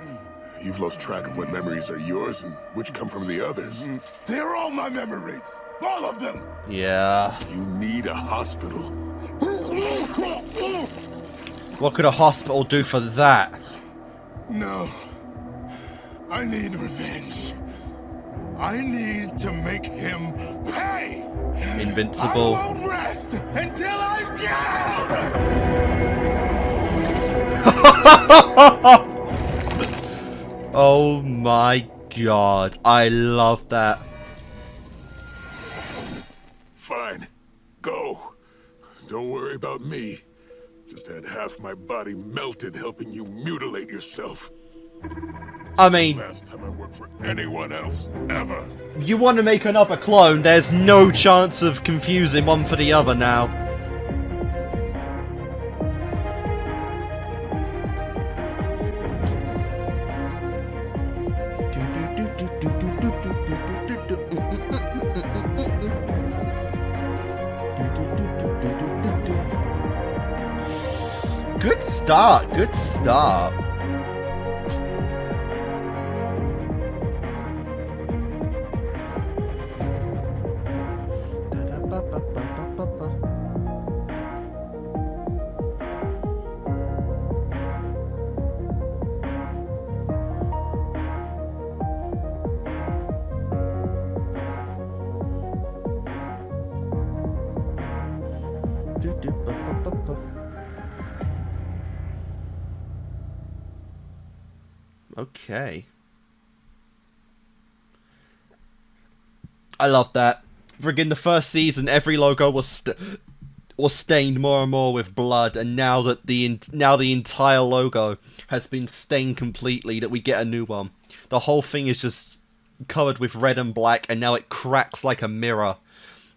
You've lost track of what memories are yours and which come from the others. They're all my memories. All of them. Yeah. You need a hospital. What could a hospital do for that? No. I need revenge. I need to make him pay. Invincible. I won't rest until I Oh my god. I love that. Fine. Go. Don't worry about me. Just had half my body melted helping you mutilate yourself. I mean, Last time I worked for anyone else, ever. you want to make another clone, there's no chance of confusing one for the other now. Good start. Good start. Okay. I love that. Friggin' the first season, every logo was stained more and more with blood, and now that the entire logo has been stained completely, that we get a new one. The whole thing is just covered with red and black, and now it cracks like a mirror,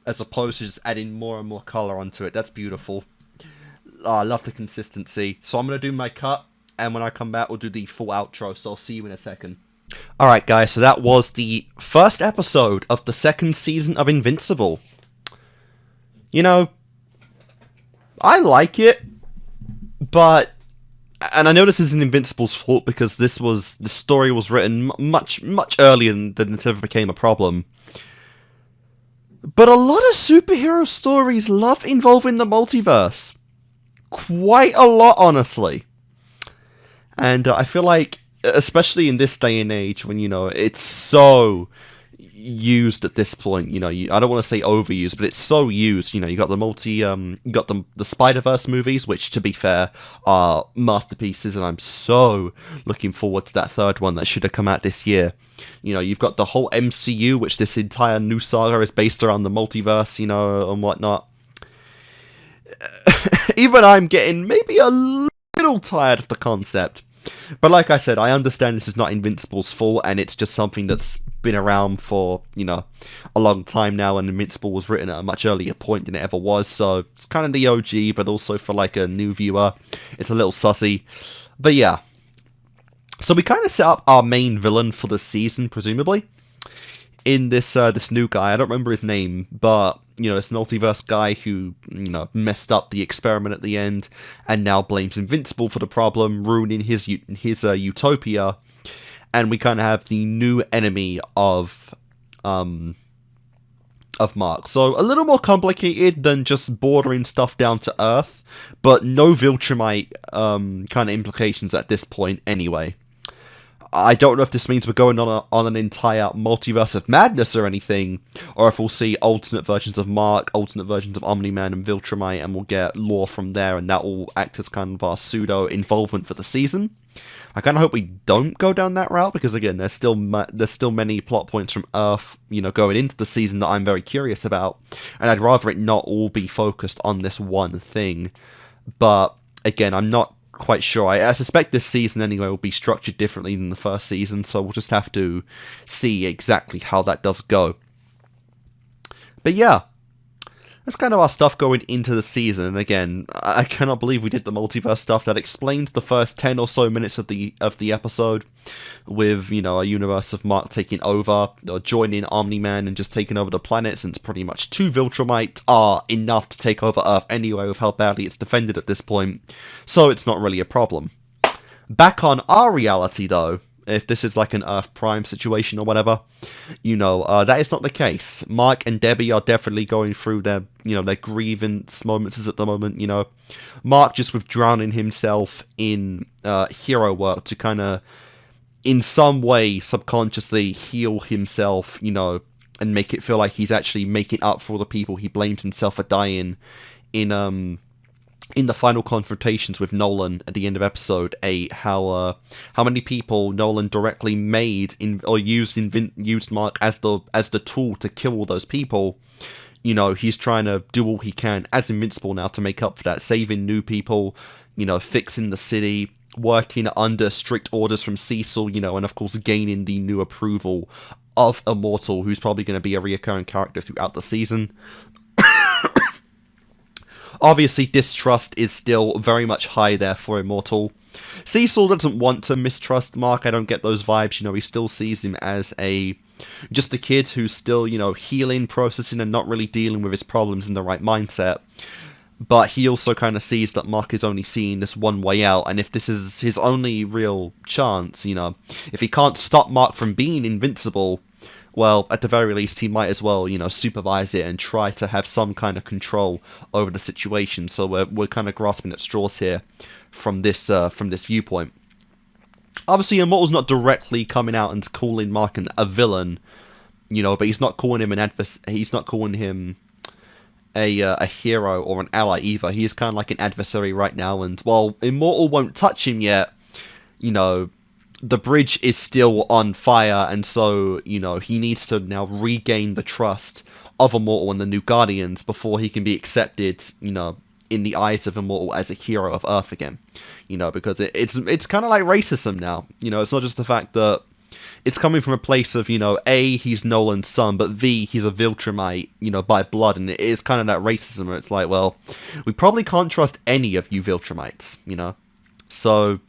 as opposed to just adding more and more color onto it. That's beautiful. I love the consistency. So I'm gonna do my cut, and when I come back, we'll do the full outro. So I'll see you in a second. Alright guys, so that was the first episode of the second season of Invincible. You know, I like it, but, and I know this isn't Invincible's fault because the story was written much earlier than it ever became a problem. But a lot of superhero stories love involving the multiverse. Quite a lot, honestly. And I feel like, especially in this day and age, when, you know, it's so used at this point, you know, I don't want to say overused, but it's so used, you know, you got the you got the Spider-Verse movies, which, to be fair, are masterpieces, and I'm so looking forward to that third one that should have come out this year. You know, you've got the whole MCU, which this entire new saga is based around the multiverse, you know, and whatnot. Even I'm getting maybe a little tired of the concept. But like I said, I understand this is not Invincible's fault, and it's just something that's been around for, you know, a long time now, and Invincible was written at a much earlier point than it ever was, so it's kind of the OG, but also for, like, a new viewer, it's a little sussy. But yeah. So we kind of set up our main villain for the season, presumably, in this new guy. I don't remember his name, but, you know, this multiverse guy who, you know, messed up the experiment at the end and now blames Invincible for the problem, ruining his utopia. And we kind of have the new enemy of Mark. So a little more complicated than just bordering stuff down to Earth, but no Viltrumite kind of implications at this point anyway. I don't know if this means we're going on an entire multiverse of madness or anything, or if we'll see alternate versions of Mark, alternate versions of Omni-Man and Viltrumite, and we'll get lore from there, and that will act as kind of our pseudo-involvement for the season. I kind of hope we don't go down that route, because again, there's still many plot points from Earth, you know, going into the season that I'm very curious about, and I'd rather it not all be focused on this one thing. But again, I'm not quite sure. I suspect this season anyway will be structured differently than the first season, so we'll just have to see exactly how that does go. But yeah, that's kind of our stuff going into the season, and again, I cannot believe we did the multiverse stuff. That explains the first 10 or so minutes of the episode, with, you know, a universe of Mark taking over, or joining Omni-Man and just taking over the planet, since pretty much 2 Viltrumites are enough to take over Earth anyway, with how badly it's defended at this point, so it's not really a problem. Back on our reality, though, if this is like an Earth Prime situation or whatever, you know, that is not the case. Mark and Debbie are definitely going through their, you know, their grievance moments at the moment, you know. Mark just with drowning himself in hero work to kind of, in some way, subconsciously heal himself, you know, and make it feel like he's actually making up for all the people he blamed himself for dying in the final confrontations with Nolan at the end of episode 8, how many people Nolan directly made or used Mark as the tool to kill all those people. You know, he's trying to do all he can as Invincible now to make up for that, saving new people, you know, fixing the city, working under strict orders from Cecil, you know, and of course gaining the new approval of Immortal, who's probably going to be a reoccurring character throughout the season. Obviously, distrust is still very much high there for Immortal. Cecil doesn't want to mistrust Mark. I don't get those vibes. You know, he still sees him as just a kid who's still, you know, healing, processing, and not really dealing with his problems in the right mindset. but he also kind of sees that Mark is only seeing this one way out, and if this is his only real chance, you know, if he can't stop Mark from being invincible, well, at the very least, he might as well, you know, supervise it and try to have some kind of control over the situation. So we're kind of grasping at straws here from this viewpoint. Obviously, Immortal's not directly coming out and calling Mark a villain, you know, but he's not calling him he's not calling him a hero or an ally either. He is kind of like an adversary right now, and while Immortal won't touch him yet, you know, the bridge is still on fire, and so, you know, he needs to now regain the trust of Immortal and the New Guardians before he can be accepted, you know, in the eyes of Immortal as a hero of Earth again. You know, because it's kind of like racism now. You know, it's not just the fact that it's coming from a place of, you know, A, he's Nolan's son, but V, he's a Viltrumite, you know, by blood, and it is kind of that racism where it's like, well, we probably can't trust any of you Viltrumites, you know? So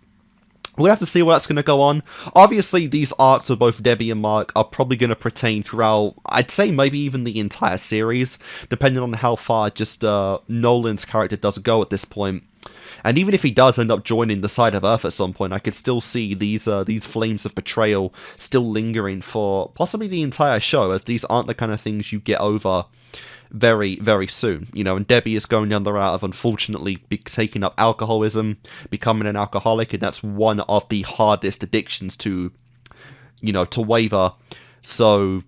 we'll have to see where that's going to go on. Obviously, these arcs of both Debbie and Mark are probably going to pertain throughout, I'd say maybe even the entire series, depending on how far just Nolan's character does go at this point. And even if he does end up joining the side of Earth at some point, I could still see these flames of betrayal still lingering for possibly the entire show, as these aren't the kind of things you get over very, very soon. You know, and Debbie is going down the route of, unfortunately, taking up alcoholism, becoming an alcoholic, and that's one of the hardest addictions to, you know, to waver. So,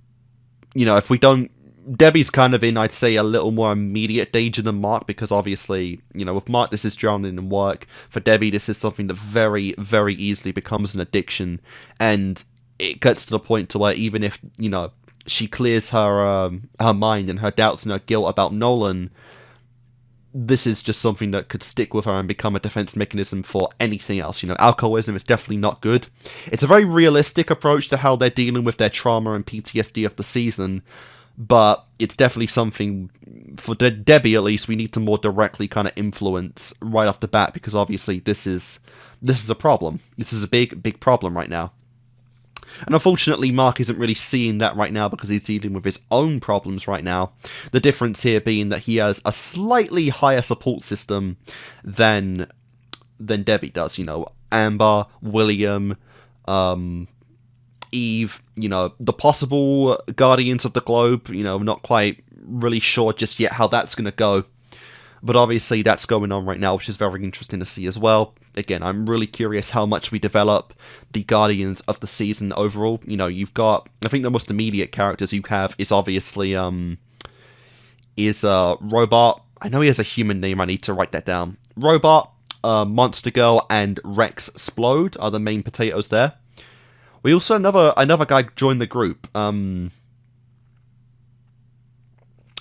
you know, if we don't... Debbie's kind of in, I'd say, a little more immediate danger than Mark, because obviously, you know, with Mark, this is drowning in work. For Debbie, this is something that very, very easily becomes an addiction, and it gets to the point to where even if, you know, she clears her mind and her doubts and her guilt about Nolan, this is just something that could stick with her and become a defense mechanism for anything else. You know, alcoholism is definitely not good. It's a very realistic approach to how they're dealing with their trauma and PTSD of the season, but it's definitely something, for Debbie at least, we need to more directly kind of influence right off the bat, because obviously this is a problem. This is a big problem right now. And unfortunately, Mark isn't really seeing that right now because he's dealing with his own problems right now. The difference here being that he has a slightly higher support system than Debbie does. You know, Amber, William, Eve, you know, the possible Guardians of the Globe, you know, not quite really sure just yet how that's going to go. But obviously that's going on right now, which is very interesting to see as well. Again, I'm really curious how much we develop the Guardians of the season overall. You know, you've got, I think the most immediate characters you have is obviously, Robot. I know he has a human name, I need to write that down. Robot, Monster Girl, and Rex Splode are the main potatoes there. We also, another guy joined the group.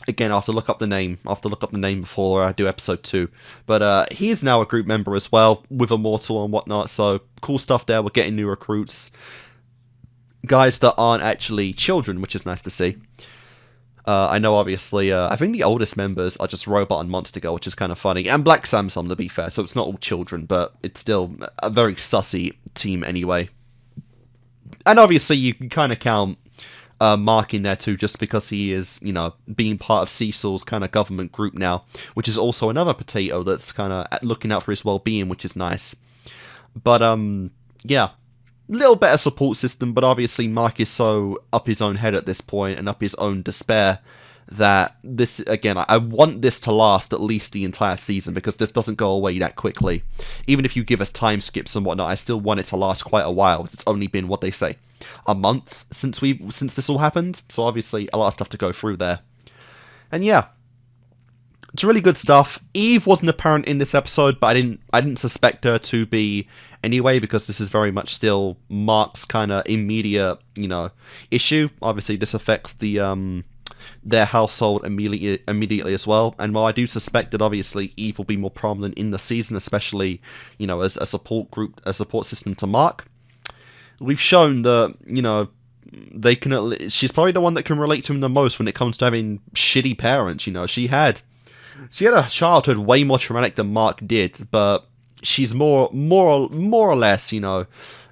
Again, I'll have to look up the name. I'll have to look up the name before I do episode 2. But he is now a group member as well, with Immortal and whatnot. So, cool stuff there. We're getting new recruits. Guys that aren't actually children, which is nice to see. I know, obviously, I think the oldest members are just Robot and Monster Girl, which is kind of funny. And Black Samsung, to be fair. So, it's not all children, but it's still a very sussy team anyway. And obviously, you can kind of count Mark in there too, just because he is, you know, being part of Cecil's kind of government group now, which is also another potato that's kind of looking out for his well-being, which is nice. But, yeah, little better support system, but obviously Mark is so up his own head at this point and up his own despair that this, again, I want this to last at least the entire season, because this doesn't go away that quickly. Even if you give us time skips and whatnot, I still want it to last quite a while. It's only been, what they say, a month since this all happened, so obviously a lot of stuff to go through there. And yeah, it's really good stuff. Eve wasn't apparent in this episode, but I didn't suspect her to be anyway, because this is very much still Mark's kind of immediate, you know, issue. Obviously this affects the their household immediately as well. And while I do suspect that obviously Eve will be more prominent in the season, especially, you know, as a support group, a support system to Mark, we've shown that, you know, they can. She's probably the one that can relate to him the most when it comes to having shitty parents. You know, she had a childhood way more traumatic than Mark did, but she's more or less, you know,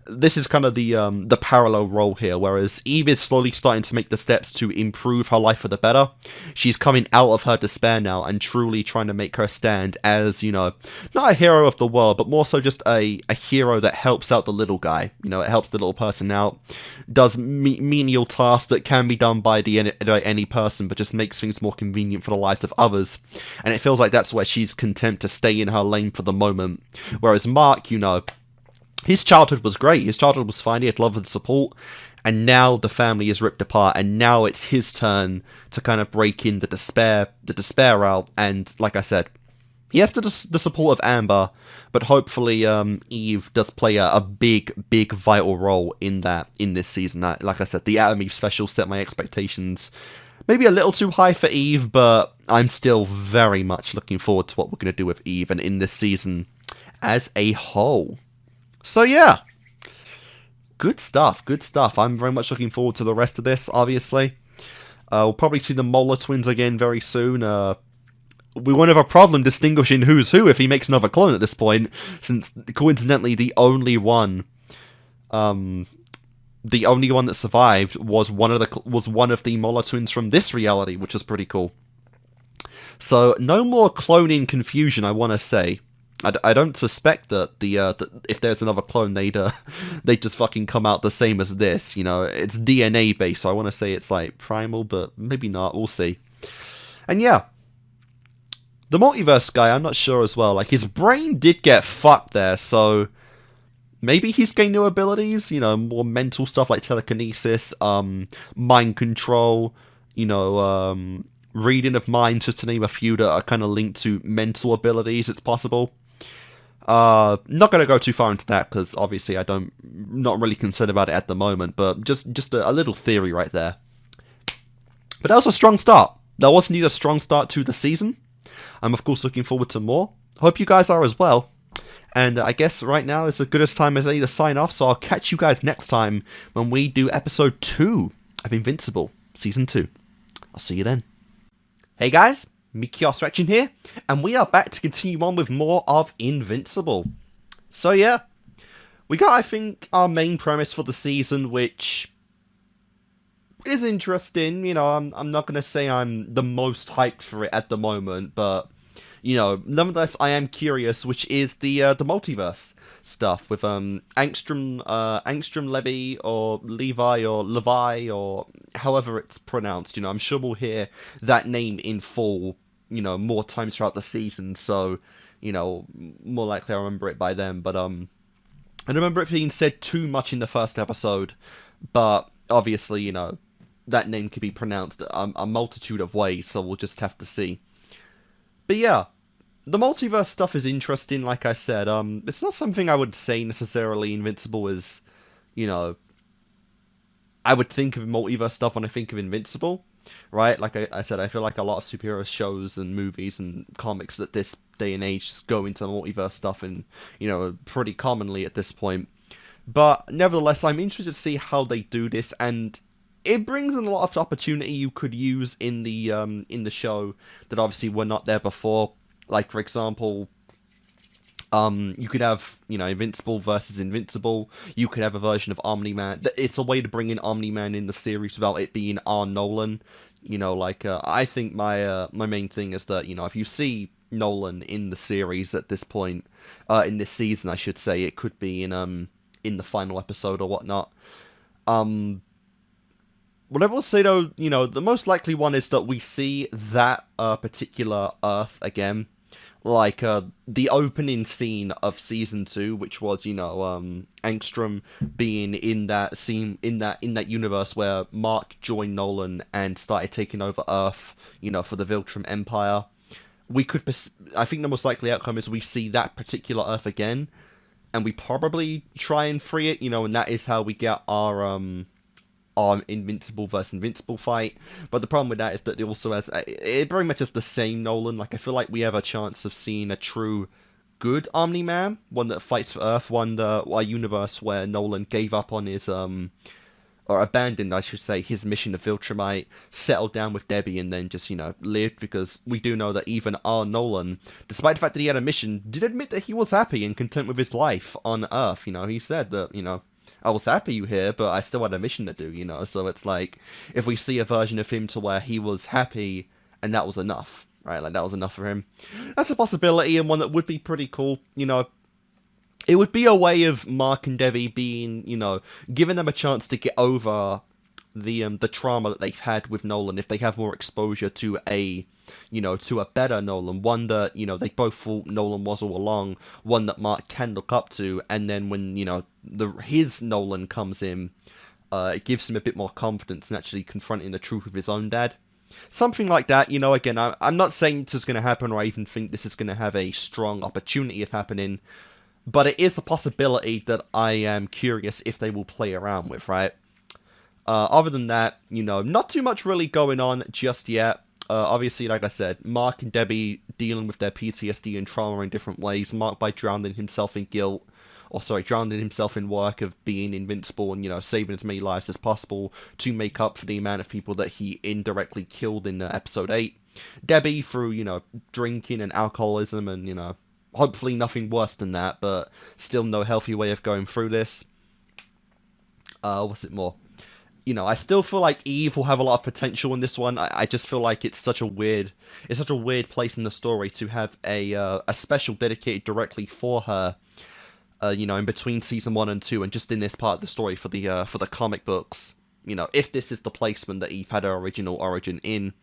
this is kind of the parallel role here, whereas Eve is slowly starting to make the steps to improve her life for the better. She's coming out of her despair now and truly trying to make her stand as, you know, not a hero of the world, but more so just a hero that helps out the little guy. You know, it helps the little person out, does menial tasks that can be done by any person, but just makes things more convenient for the lives of others. And it feels like that's where she's content to stay in her lane for the moment. Whereas Mark, you know, his childhood was great. His childhood was fine. He had love and support. And now the family is ripped apart. And now it's his turn to kind of break in the despair out. And like I said, he has the support of Amber. But hopefully Eve does play a big vital role in this season. Like I said, the Atom Eve special set my expectations maybe a little too high for Eve. But I'm still very much looking forward to what we're going to do with Eve and in this season as a whole. So yeah, good stuff. I'm very much looking forward to the rest of this, obviously. We'll probably see the Molar twins again very soon. We won't have a problem distinguishing who's who if he makes another clone at this point, since coincidentally the only one that survived was one of the Molar twins from this reality, which is pretty cool. So no more cloning confusion, I want to say. I don't suspect that if there's another clone, they'd just fucking come out the same as this. You know, it's DNA based, so I want to say it's like primal, but maybe not. We'll see. And yeah, the multiverse guy, I'm not sure as well. Like, his brain did get fucked there, so maybe he's gained new abilities. You know, more mental stuff like telekinesis, mind control. You know, reading of minds, just to name a few that are kind of linked to mental abilities. It's possible. Not going to go too far into that because obviously not really concerned about it at the moment, but just a little theory right there. But that was a strong start. That was indeed a strong start to the season. I'm of course looking forward to more. Hope you guys are as well. And I guess right now is as good a time as any to sign off, so I'll catch you guys next time when we do episode 2 of Invincible, season 2. I'll see you then. Hey guys, Kickassreaction here, and we are back to continue on with more of Invincible. So yeah, we got, I think, our main premise for the season, which is interesting. You know, I'm not going to say I'm the most hyped for it at the moment, but, you know, nonetheless, I am curious, which is the multiverse stuff with Angstrom, Levy, or Levi, or Levi, or however it's pronounced. You know, I'm sure we'll hear that name in full, you know, more times throughout the season, so, you know, more likely I'll remember it by then. But I don't remember it being said too much in the first episode, but obviously, you know, that name could be pronounced a multitude of ways, so we'll just have to see. But yeah, the multiverse stuff is interesting, like I said. It's not something I would say necessarily Invincible is, you know, I would think of multiverse stuff when I think of Invincible, right? Like I said, I feel like a lot of superhero shows and movies and comics that this day and age just go into multiverse stuff, and, you know, pretty commonly at this point. But nevertheless, I'm interested to see how they do this, and it brings in a lot of opportunity you could use in the show that obviously were not there before. Like, for example, you could have, you know, Invincible versus Invincible. You could have a version of Omni-Man. It's a way to bring in Omni-Man in the series without it being R. Nolan. You know, like, I think my main thing is that, you know, if you see Nolan in the series at this point, in this season, I should say, it could be in the final episode or whatnot. What I will say, though, you know, the most likely one is that we see that particular Earth again. Like, the opening scene of season 2, which was, you know, Angstrom being in that scene, in that universe where Mark joined Nolan and started taking over Earth, you know, for the Viltrum Empire. We could, I think the most likely outcome is we see that particular Earth again, and we probably try and free it, you know, and that is how we get our Invincible versus Invincible fight. But the problem with that is that it also has, it very much is the same Nolan. Like, I feel like we have a chance of seeing a true good Omni-Man, one that fights for Earth, a universe where Nolan gave up on his, or abandoned, I should say, his mission to Viltrumite, settled down with Debbie, and then just, you know, lived, because we do know that even R. Nolan, despite the fact that he had a mission, did admit that he was happy and content with his life on Earth. You know, he said that, you know, I was happy you here, but I still had a mission to do, you know? So it's like, if we see a version of him to where he was happy, and that was enough, right? Like, that was enough for him. That's a possibility, and one that would be pretty cool, you know? It would be a way of Mark and Debbie being, you know, giving them a chance to get over the trauma that they've had with Nolan, if they have more exposure to a, you know, to a better Nolan, one that, you know, they both thought Nolan was all along, one that Mark can look up to, and then when, you know, his Nolan comes in, it gives him a bit more confidence in actually confronting the truth of his own dad. Something like that, you know. Again, I'm not saying this is going to happen, or I even think this is going to have a strong opportunity of happening, but it is a possibility that I am curious if they will play around with, right? Other than that, you know, not too much really going on just yet. Obviously, like I said, Mark and Debbie dealing with their PTSD and trauma in different ways. Mark by drowning himself in guilt, or sorry, drowning himself in work of being invincible and, you know, saving as many lives as possible to make up for the amount of people that he indirectly killed in episode 8. Debbie through, you know, drinking and alcoholism and, you know, hopefully nothing worse than that, but still no healthy way of going through this. What's it more? You know, I still feel like Eve will have a lot of potential in this one. I just feel like it's such a weird place in the story to have a special dedicated directly for her. You know, in between season 1 and 2, and just in this part of the story for the comic books. You know, if this is the placement that Eve had her original origin in,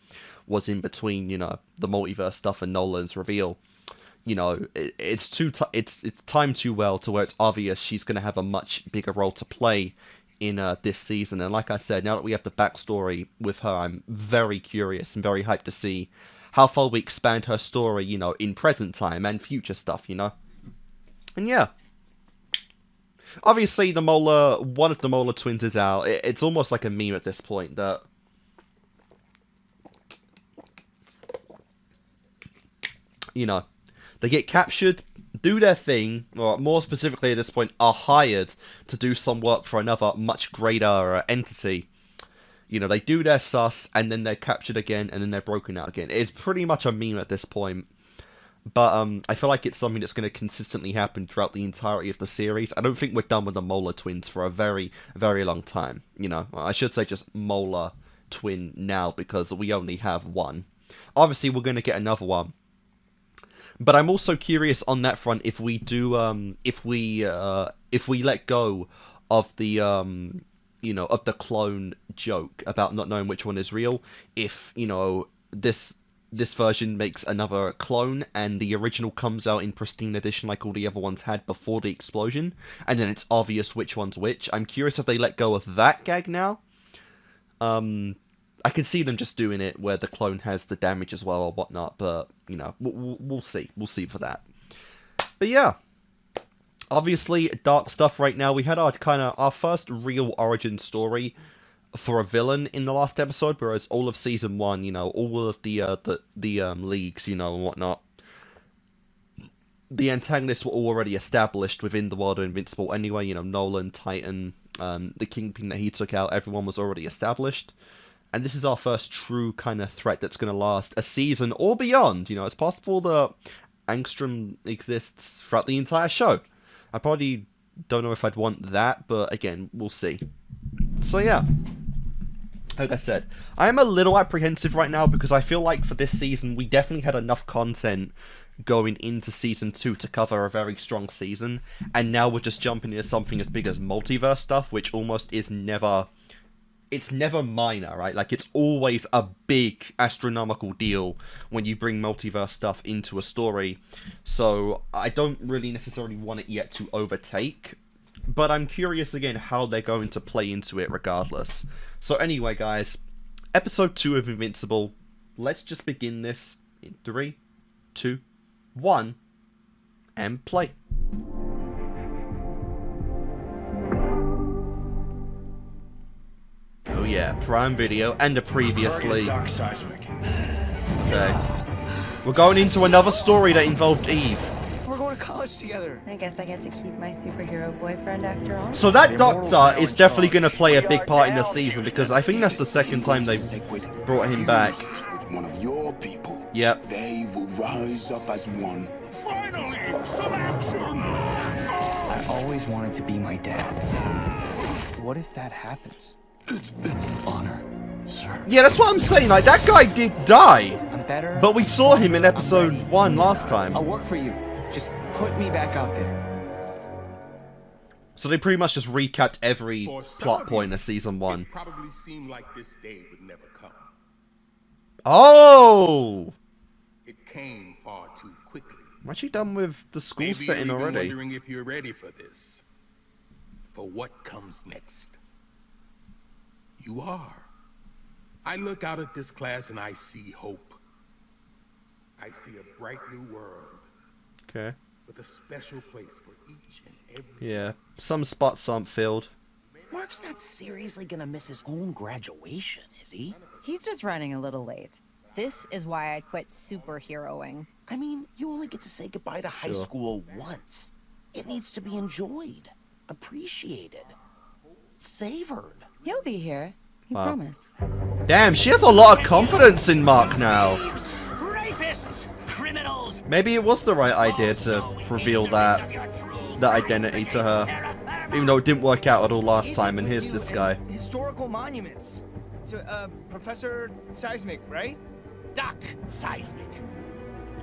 was in between, you know, the multiverse stuff and Nolan's reveal. You know, it's timed too well to where it's obvious she's going to have a much bigger role to play in this season. And like I said, now that we have the backstory with her, I'm very curious and very hyped to see how far we expand her story, you know, in present time and future stuff, you know. And yeah, obviously one of the Molar twins is out. It's almost like a meme at this point that, you know, they get captured, do their thing, or more specifically at this point, are hired to do some work for another much greater entity. You know, they do their sus, and then they're captured again, and then they're broken out again. It's pretty much a meme at this point. But I feel like it's something that's going to consistently happen throughout the entirety of the series. I don't think we're done with the Molar twins for a very, very long time. You know, I should say just Molar twin now, because we only have one. Obviously, we're going to get another one. But I'm also curious on that front if we do, if we let go of the, you know, of the clone joke about not knowing which one is real. If, you know, this version makes another clone and the original comes out in pristine edition like all the other ones had before the explosion, and then it's obvious which one's which. I'm curious if they let go of that gag now. I can see them just doing it where the clone has the damage as well or whatnot, but, you know, we'll see. We'll see for that. But yeah, obviously, dark stuff right now. We had our first real origin story for a villain in the last episode, whereas all of season 1, you know, all of the leagues, you know, and whatnot, the antagonists were already established within the world of Invincible anyway. You know, Nolan, Titan, the Kingpin that he took out, everyone was already established. And this is our first true kind of threat that's going to last a season or beyond. You know, it's possible that Angstrom exists throughout the entire show. I probably don't know if I'd want that, but again, we'll see. So yeah, like I said, I am a little apprehensive right now because I feel like for this season, we definitely had enough content going into season 2 to cover a very strong season. And now we're just jumping into something as big as multiverse stuff, which almost is never... It's never minor, right? Like, it's always a big astronomical deal when you bring multiverse stuff into a story. So, I don't really necessarily want it yet to overtake. But I'm curious, again, how they're going to play into it regardless. So, anyway, guys. Episode 2 of Invincible. Let's just begin this in 3, 2, 1. And play. Oh yeah, Prime Video and a previously. Okay. We're going into another story that involved Eve. We're going to college together. I guess I get to keep my superhero boyfriend after all. So that doctor is definitely going to play a big part in the season because I think that's the second time they've brought him back. One of your people. Yep. They will rise up as one. Finally, some action! I always wanted to be my dad. What if that happens? It's been an honor, sir. Yeah, that's what I'm saying. Like, that guy did die. I'm better. But we saw him in episode 1 last time. I'll work for you. Just put me back out there. So they pretty much just recapped every plot point of season 1. It probably seemed like this day would never come. Oh! It came far too quickly. What you done with the school Maybe setting you're even already? wondering if you're ready for this. For what comes next. You are. I look out at this class and I see hope. I see a bright new world. Okay. With a special place for each and every. Yeah. Some spots aren't filled. Mark's not seriously gonna miss his own graduation, is he? He's just running a little late. This is why I quit superheroing. I mean, you only get to say goodbye to high school once. It needs to be enjoyed, appreciated, savored. He'll be here. You Wow. promise. Damn, she has a lot of confidence in Mark now. Rapists, criminals. Maybe it was the right idea to reveal that identity to her. Even though it didn't work out at all last time, and here's this guy. Historical monuments. To, Professor Seismic, right? Doc Seismic.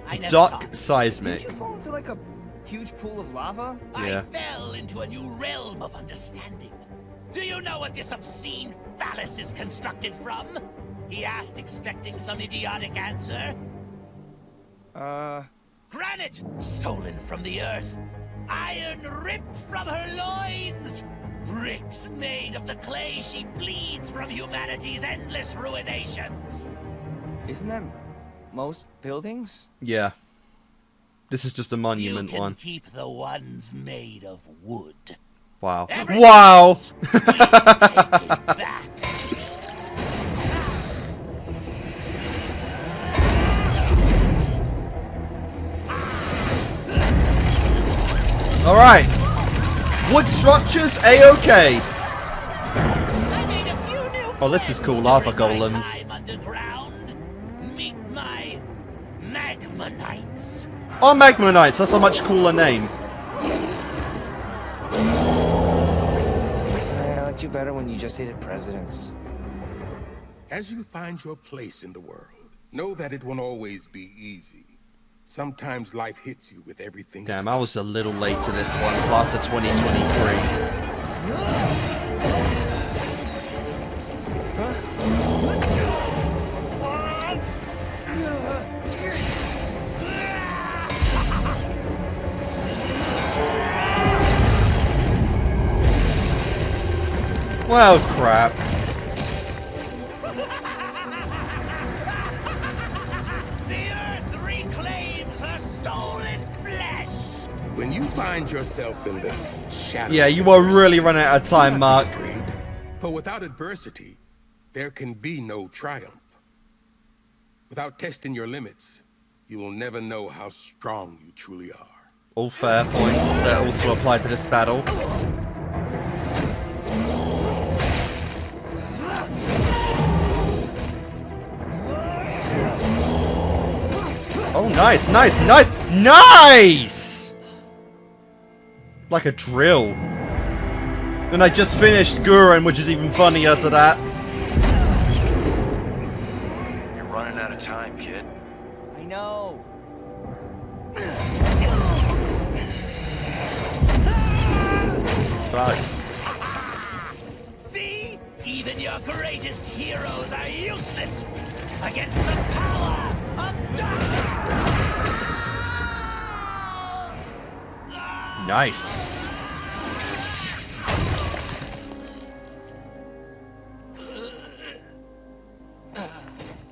I never Doc talked. Seismic. Did you fall into like a huge pool of lava? Yeah. I fell into a new realm of understanding. Do you know what this obscene phallus is constructed from? He asked, expecting some idiotic answer. Granite stolen from the earth. Iron ripped from her loins. Bricks made of the clay she bleeds from humanity's endless ruinations. Isn't that most buildings? Yeah. This is just a monument You can one. keep the ones made of wood. Wow. Everything Wow! else, we take it back. Alright. Wood structures, A-OK. Oh, this is cool. Lava golems. Meet my Magma Knights. Oh, Magma Knights. That's a much cooler name. I liked you better when you just hated presidents. As you find your place in the world, know that it won't always be easy. Sometimes life hits you with everything. Damn, I was a little late to this one. Class of 2023. Well, crap. The earth reclaims her stolen flesh. When you find yourself in the shadow. Yeah, you are really running out of time, Mark. For without adversity, there can be no triumph. Without testing your limits, you will never know how strong you truly are. All fair points that also apply to this battle. Oh, nice, nice, nice, nice! Like a drill. And I just finished Gurren, which is even funnier to that. You're running out of time, kid. I know. Right. See? Even your greatest heroes are useless against the power of Nice.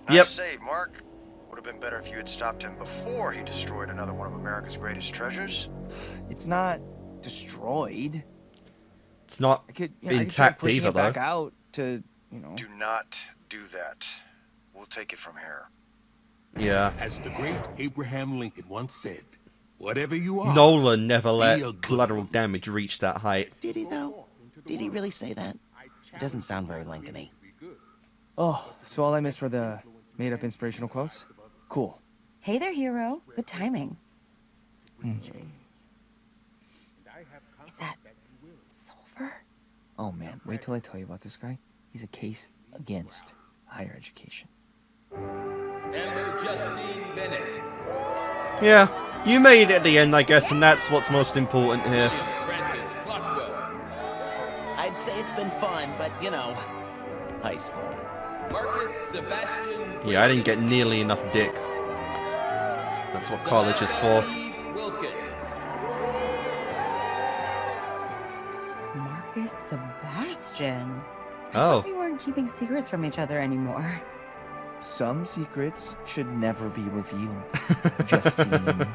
Nice save, Mark. Would have been better if you had stopped him before he destroyed another one of America's greatest treasures. It's not destroyed. It's not I could try intact pushing either, it back though. out to, Do not do that. We'll take it from here. Yeah. As the great Abraham Lincoln once said, whatever you are. Nolan never be a let good collateral damage reach that height. Did he, though? Did he really say that? It doesn't sound very Lincoln-y. Oh, so all I missed were the made-up inspirational quotes? Cool. Hey there, hero. Good timing. Is that silver? Oh man, wait till I tell you about this guy. He's a case against higher education. Amber Justine Bennett. Yeah, you made it at the end, I guess, and that's what's most important here. Francis Clockwell. I'd say it's been fun, but you know, high school. Marcus Sebastian. Yeah, I didn't get nearly enough dick. That's what college is for. Wilkins. Marcus Sebastian. I Oh. thought we weren't keeping secrets from each other anymore. Some secrets should never be revealed. Justine.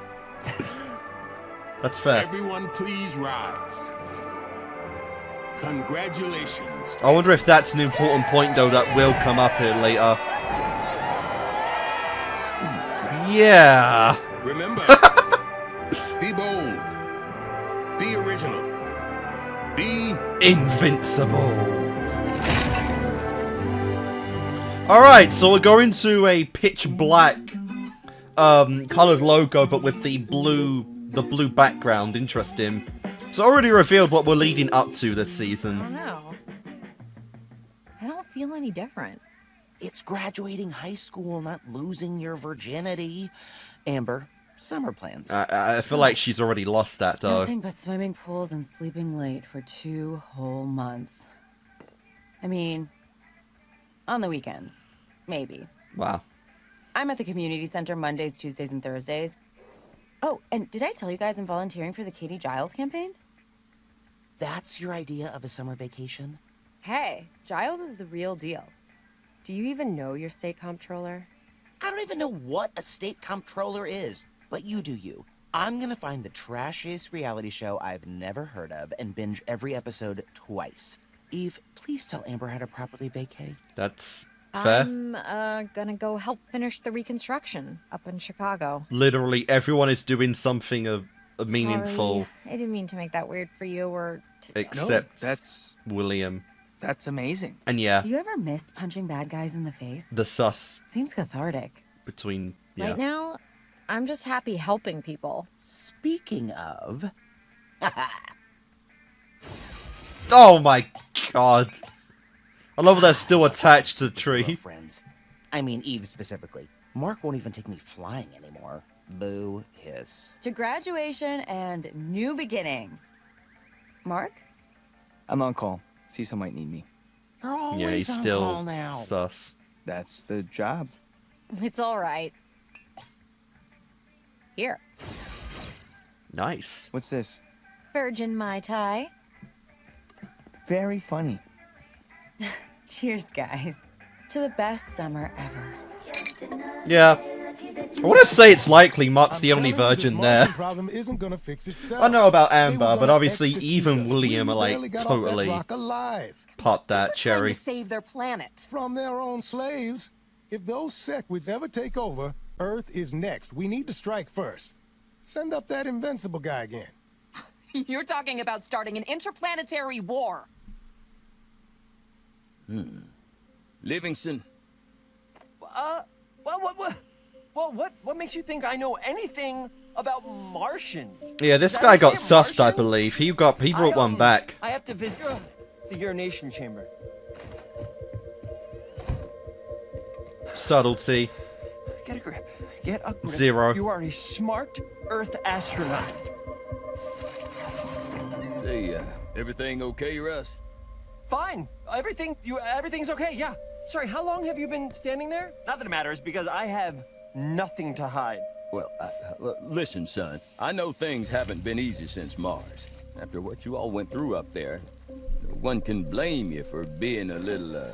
That's fair. Everyone please rise. Congratulations. I wonder if that's an important point, though, that will come up here later. Yeah. Remember, be bold, be original, be invincible. Alright, so we're going to a pitch black coloured logo, but with the blue background. Interesting. So already revealed what we're leading up to this season. I don't know. I don't feel any different. It's graduating high school, not losing your virginity. Amber, summer plans. I feel like she's already lost that, though. Nothing but swimming pools and sleeping late for 2 whole months. I mean, on the weekends, maybe. Wow. I'm at the community center Mondays, Tuesdays, and Thursdays. Oh, and did I tell you guys I'm volunteering for the Katie Giles campaign? That's your idea of a summer vacation? Hey, Giles is the real deal. Do you even know your state comptroller? I don't even know what a state comptroller is, but you do you. I'm gonna find the trashiest reality show I've never heard of and binge every episode twice. Eve, please tell Amber how to properly vacay. That's fair. I'm gonna go help finish the reconstruction up in Chicago. Literally everyone is doing something of meaningful. Sorry. I didn't mean to make that weird for you or Except No, that's William. That's amazing. And yeah, Do you ever miss punching bad guys in the face? the sus Seems cathartic. between, yeah. Right now, I'm just happy helping people. Speaking of... Oh my god. I love they're still attached to the tree. Friends. I mean, Eve specifically. Mark won't even take me flying anymore. Boo hiss. To graduation and new beginnings. Mark? I'm on call. Cecil might need me. You're always Yeah, he's on still call now. sus. That's the job. It's all right. Here. Nice. What's this? Virgin Mai Tai. Very funny. Cheers, guys. To the best summer ever. Yeah. I want to say it's likely Mark's the only virgin there. Problem isn't gonna fix itself. I know about They were Amber, but gonna obviously execute Eve and us. William We are barely like got off that totally rock alive. pop that cherry. save their planet from their own slaves. If those Sequids ever take over, Earth is next. We need to strike first. Send up that Invincible guy again. You're talking about starting an interplanetary war. Livingston. What makes you think I know anything about Martians? Yeah, this Did guy I got say sussed, I Martians? believe. He brought one back. I have to visit the urination chamber. Subtlety. Get a grip. Get a grip. 0. You are a smart Earth astronaut. Hey, everything okay, Russ? Fine. Everything's okay. Yeah. Sorry. How long have you been standing there? Not that it matters, because I have nothing to hide. Well, listen, son. I know things haven't been easy since Mars. After what you all went through up there, no one can blame you for being a little,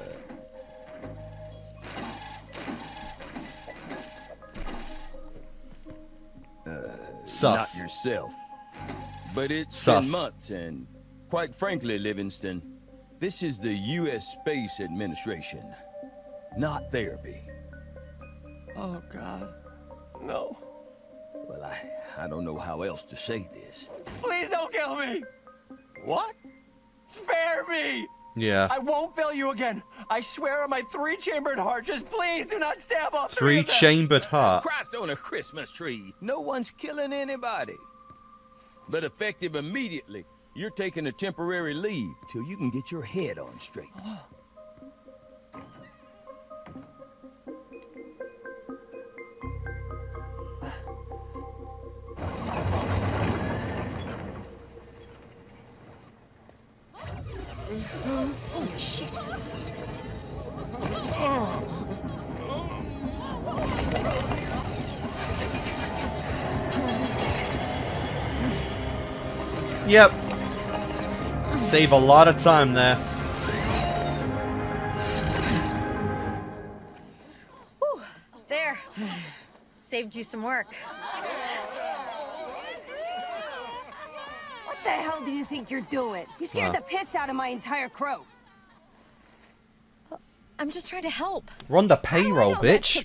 Sus. not yourself. But it's Sus. been months, and quite frankly, Livingston, this is the U.S. Space Administration, not therapy. Oh, God. No. Well, I don't know how else to say this. Please don't kill me. What? Spare me. Yeah. I won't fail you again. I swear on my 3-chambered heart. Just please do not stab all 3 of them. 3-chambered heart. Christ on a Christmas tree. No one's killing anybody. But effective immediately, You're taking a temporary leave till you can get your head on straight. Holy shit. Yep. Save a lot of time there. Whew. There. Saved you some work. What the hell do you think you're doing? You scared the piss out of my entire crew. I'm just trying to help. We're on the payroll, bitch.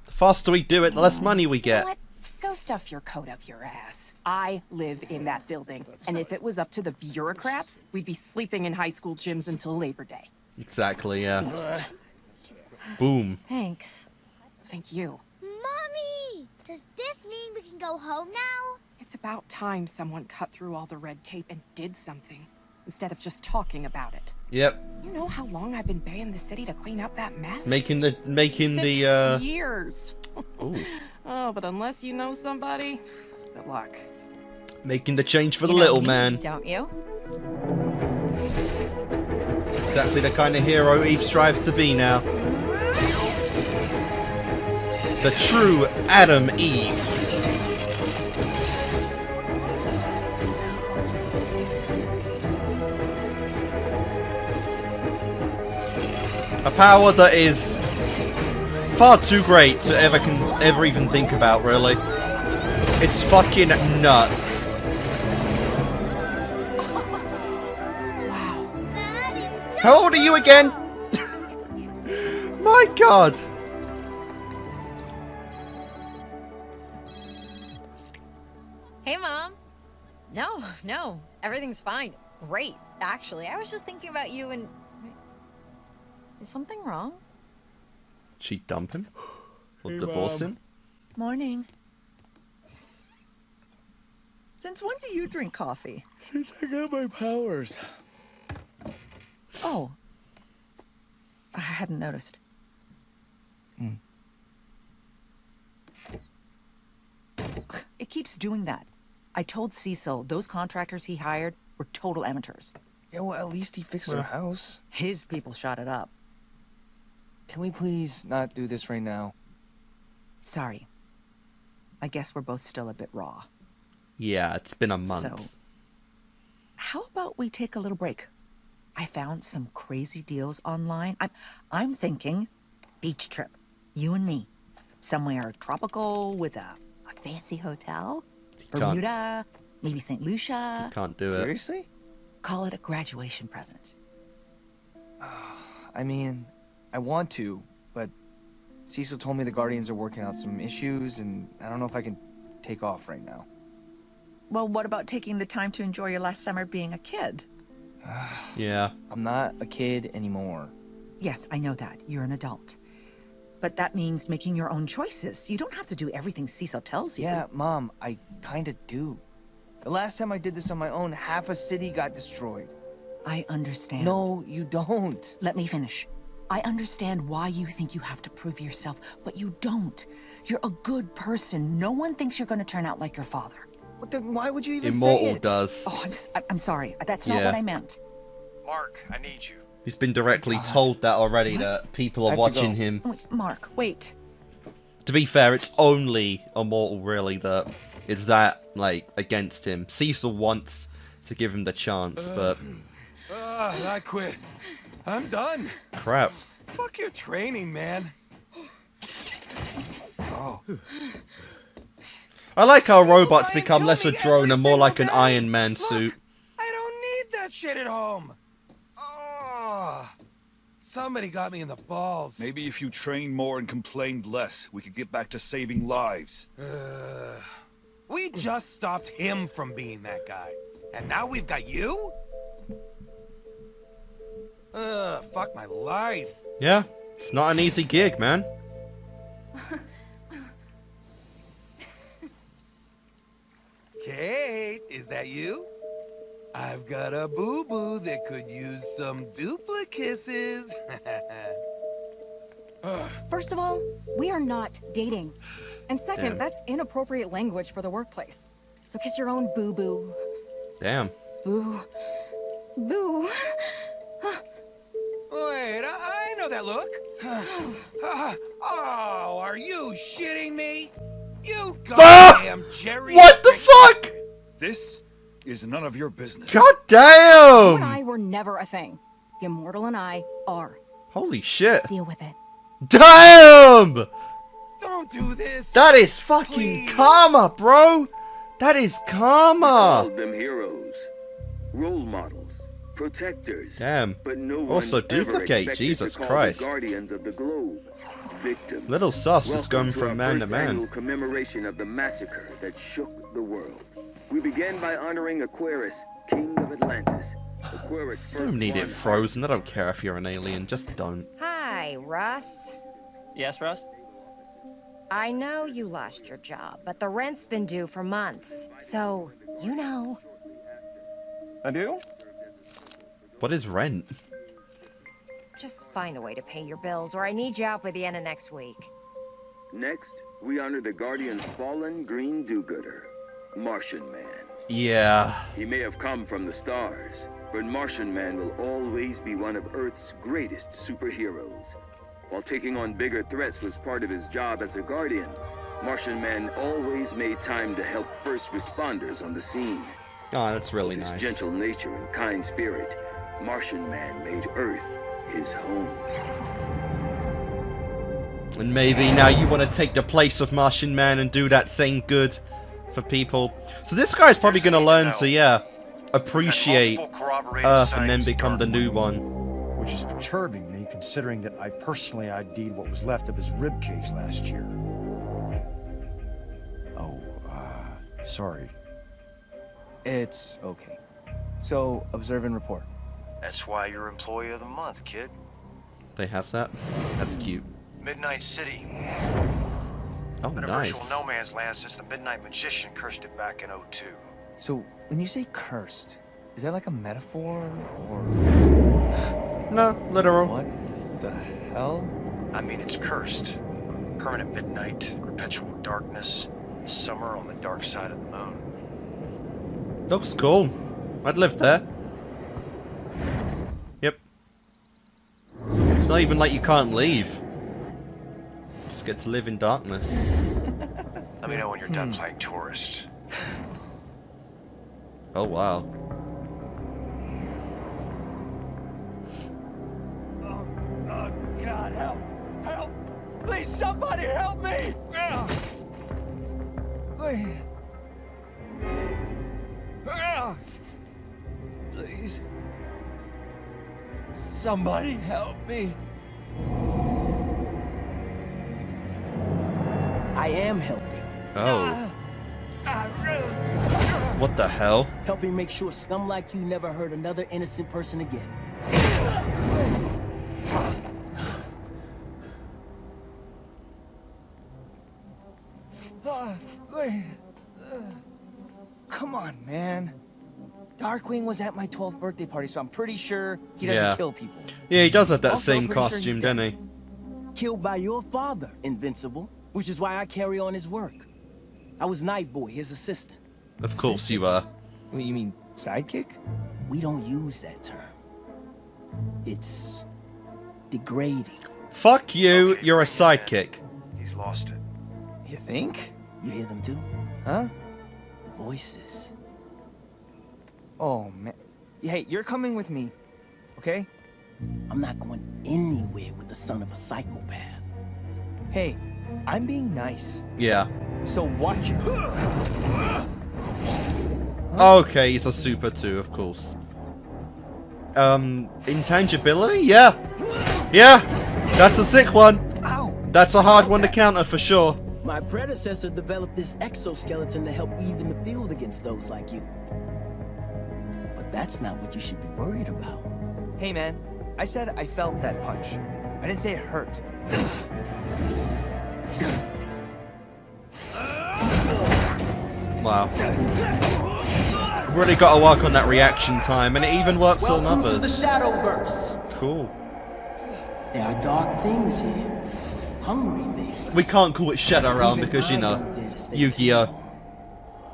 The faster we do it, the less money we get. What? Go stuff your coat up your ass. I live in that building, and if it was up to the bureaucrats, we'd be sleeping in high school gyms until Labor Day. Exactly, yeah. Boom. Thanks. Thank you. Mommy! Does this mean we can go home now? It's about time someone cut through all the red tape and did something, instead of just talking about it. Yep. You know how long I've been baying the city to clean up that mess? 6 years. Ooh. Oh, but unless you know somebody, good luck. Making the change for the little man. Don't you? Exactly the kind of hero Eve strives to be now. The true Adam Eve. A power that is far too great to ever even think about, really. It's fucking nuts. How old are you again? My god. Hey, Mom. No. Everything's fine. Great, actually. I was just thinking about you and... Is something wrong? She dump him? Or Hey, divorce Mom. him? Morning. Since when do you drink coffee? Since I got my powers. Oh. I hadn't noticed. It keeps doing that. I told Cecil those contractors he hired were total amateurs. Yeah, well, at least he fixed our house. His people shot it up. Can we please not do this right now? Sorry. I guess we're both still a bit raw. Yeah, it's been a month. So, how about we take a little break? I found some crazy deals online. I'm thinking beach trip. You and me. Somewhere tropical with a fancy hotel. Bermuda, maybe St. Lucia. Can't do it. Seriously? Call it a graduation present. I mean, I want to, but Cecil told me the Guardians are working out some issues, and I don't know if I can take off right now. Well, what about taking the time to enjoy your last summer being a kid? Yeah. I'm not a kid anymore. Yes, I know that. You're an adult. But that means making your own choices. You don't have to do everything Cecil tells you. Yeah, Mom, I kinda do. The last time I did this on my own, half a city got destroyed. I understand. No, you don't. Let me finish. I understand why you think you have to prove yourself, but you don't. You're a good person. No one thinks you're going to turn out like your father. But then why would you even Immortal say it? does. Oh, I'm sorry. That's not Yeah. what I meant. Mark, I need you. He's been directly told that already, that people are watching him. Wait, Mark, wait. To be fair, it's only Immortal, really, that is that, like, against him. Cecil wants to give him the chance, but... I quit. I'm done. Crap. Fuck your training, man. Oh. I like how robots become less a drone and more like an Iron Man suit. I don't need that shit at home. Oh, somebody got me in the balls. Maybe if you trained more and complained less, we could get back to saving lives. We just stopped him from being that guy. And now we've got you? Fuck my life. Yeah, it's not an easy gig, man. Kate, is that you? I've got a boo-boo that could use some duplicisses. First of all, we are not dating. And second, Damn. that's inappropriate language for the workplace. So kiss your own boo-boo. Damn. Boo. Boo. Wait, I know that look. Oh, are you shitting me? You goddamn Jerry. What the fuck? This is none of your business. God You and damn! I were never a thing. Immortal and I are. Holy shit. Deal with it. Damn! Don't do this. That is fucking karma, bro. That is karma. Called them heroes, role models, protectors. Damn. But no Also one ever duplicate, expected Jesus to call Christ. The guardians of the globe, victims. Little sus just Welcome going from our man to first man. annual commemoration of the massacre that shook the world. We began by honoring Aquarius, king of Atlantis. Aquarius I first don't need it won frozen. I don't care if you're an alien. Just don't. Hi, Russ. Yes, Russ? I know you lost your job, but the rent's been due for months. So, you know. I do? What is rent? Just find a way to pay your bills, or I need you out by the end of next week. Next, we honor the Guardian's fallen green do-gooder, Martian Man. Yeah. He may have come from the stars, but Martian Man will always be one of Earth's greatest superheroes. While taking on bigger threats was part of his job as a Guardian, Martian Man always made time to help first responders on the scene. Oh, that's really With his nice. gentle nature and kind spirit, Martian Man made Earth his home. And maybe now you want to take the place of Martian Man and do that same good for people. So this guy's probably going to learn to, yeah, appreciate Earth and then become the new one. Which is perturbing me, considering that I personally ID'd what was left of his ribcage last year. Oh, sorry. It's okay. So, observe and report. That's why you're Employee of the Month, kid. They have that? That's cute. Midnight City. Oh, Been a nice. virtual no man's land since the Midnight Magician cursed it back in '02. So, when you say cursed, is that like a metaphor, or...? No, literal. What the hell? I mean, it's cursed. Permanent midnight, perpetual darkness, summer on the dark side of the moon. Looks cool. I'd live there. Yep. It's not even like you can't leave. Just get to live in darkness. Let me know when you're done playing tourist. Oh, wow. Oh, God, help! Help! Please, somebody help me! Please. Please. Somebody help me. I am helping. Oh. What the hell? Helping make sure scum like you never hurt another innocent person again. Come on, man. Darkwing was at my 12th birthday party, so I'm pretty sure he doesn't kill people. Yeah, he does have that Also, same pretty sure costume, he's doesn't he? Killed by your father, Invincible, which is why I carry on his work. I was Nightboy, his assistant. Of course you are. What, you mean sidekick? We don't use that term. It's degrading. Fuck you, you're a sidekick. He's lost it. You think? You hear them too? Huh? The voices. Oh, man. Hey, you're coming with me, okay? I'm not going anywhere with the son of a psychopath. Hey, I'm being nice. Yeah. So watch it. Okay, he's a super too, of course. Intangibility? Yeah. Yeah. That's a sick one. Ow. That's a hard one to counter for sure. My predecessor developed this exoskeleton to help even the field against those like you. But that's not what you should be worried about. Hey, man. I said I felt that punch. I didn't say it hurt. Wow. Really got to work on that reaction time, and it even works on Welcome to the others. Shadowverse. Cool. There are dark things here. Hungry things. We can't call it Shadow Realm because, you know, Yu-Gi-Oh!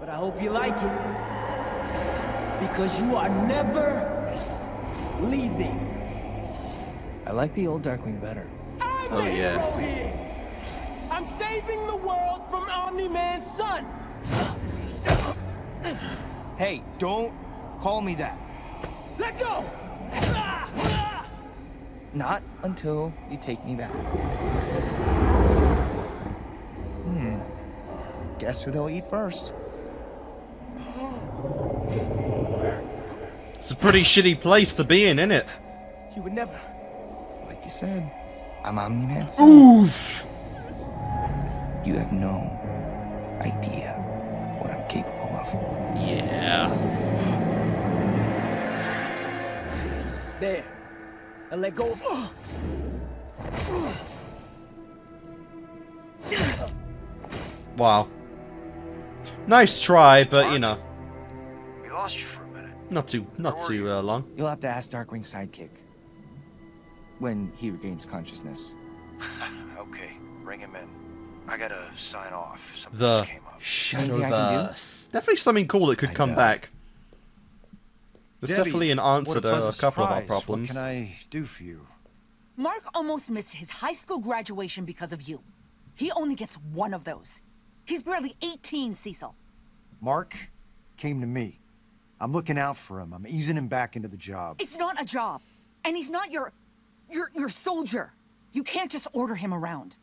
But I hope you like it. Because you are never leaving. I like the old Darkwing better. Oh, yeah. I'm saving the world from Omni-Man's son. Hey, don't call me that. Let go! Not until you take me back. Guess who they'll eat first? It's a pretty shitty place to be in, isn't it? You would never. Like you said, I'm Omni-Man's son. Oof! You have no idea what I'm capable of. Yeah. There. And let go of... Wow. Nice try, but you know, We lost you for a minute. not too long. You'll have to ask Darkwing's sidekick when he regains consciousness. Okay, bring him in. I gotta sign off. Something The just came up. Shadowverse. Definitely something cool that could come back. There's Debbie, definitely an answer what to a pleasant couple of our surprise. problems. What can I do for you? Mark almost missed his high school graduation because of you. He only gets one of those. He's barely 18, Cecil. Mark came to me. I'm looking out for him. I'm easing him back into the job. It's not a job. And he's not your soldier. You can't just order him around.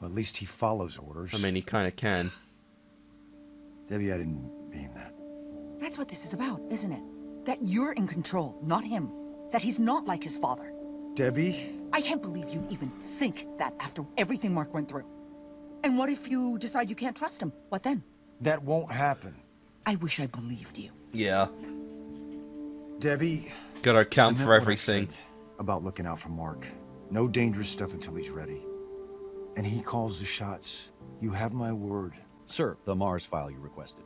Well, at least he follows orders. I mean, he kind of can. Debbie, I didn't mean that. That's what this is about, isn't it? That you're in control, not him. That he's not like his father. Debbie? I can't believe you even think that after everything Mark went through. And what if you decide you can't trust him? What then? That won't happen. I wish I believed you. Yeah. Debbie... Gotta account I meant for what I everything. said about looking out for Mark. No dangerous stuff until he's ready. And he calls the shots. You have my word. Sir, the Mars file you requested.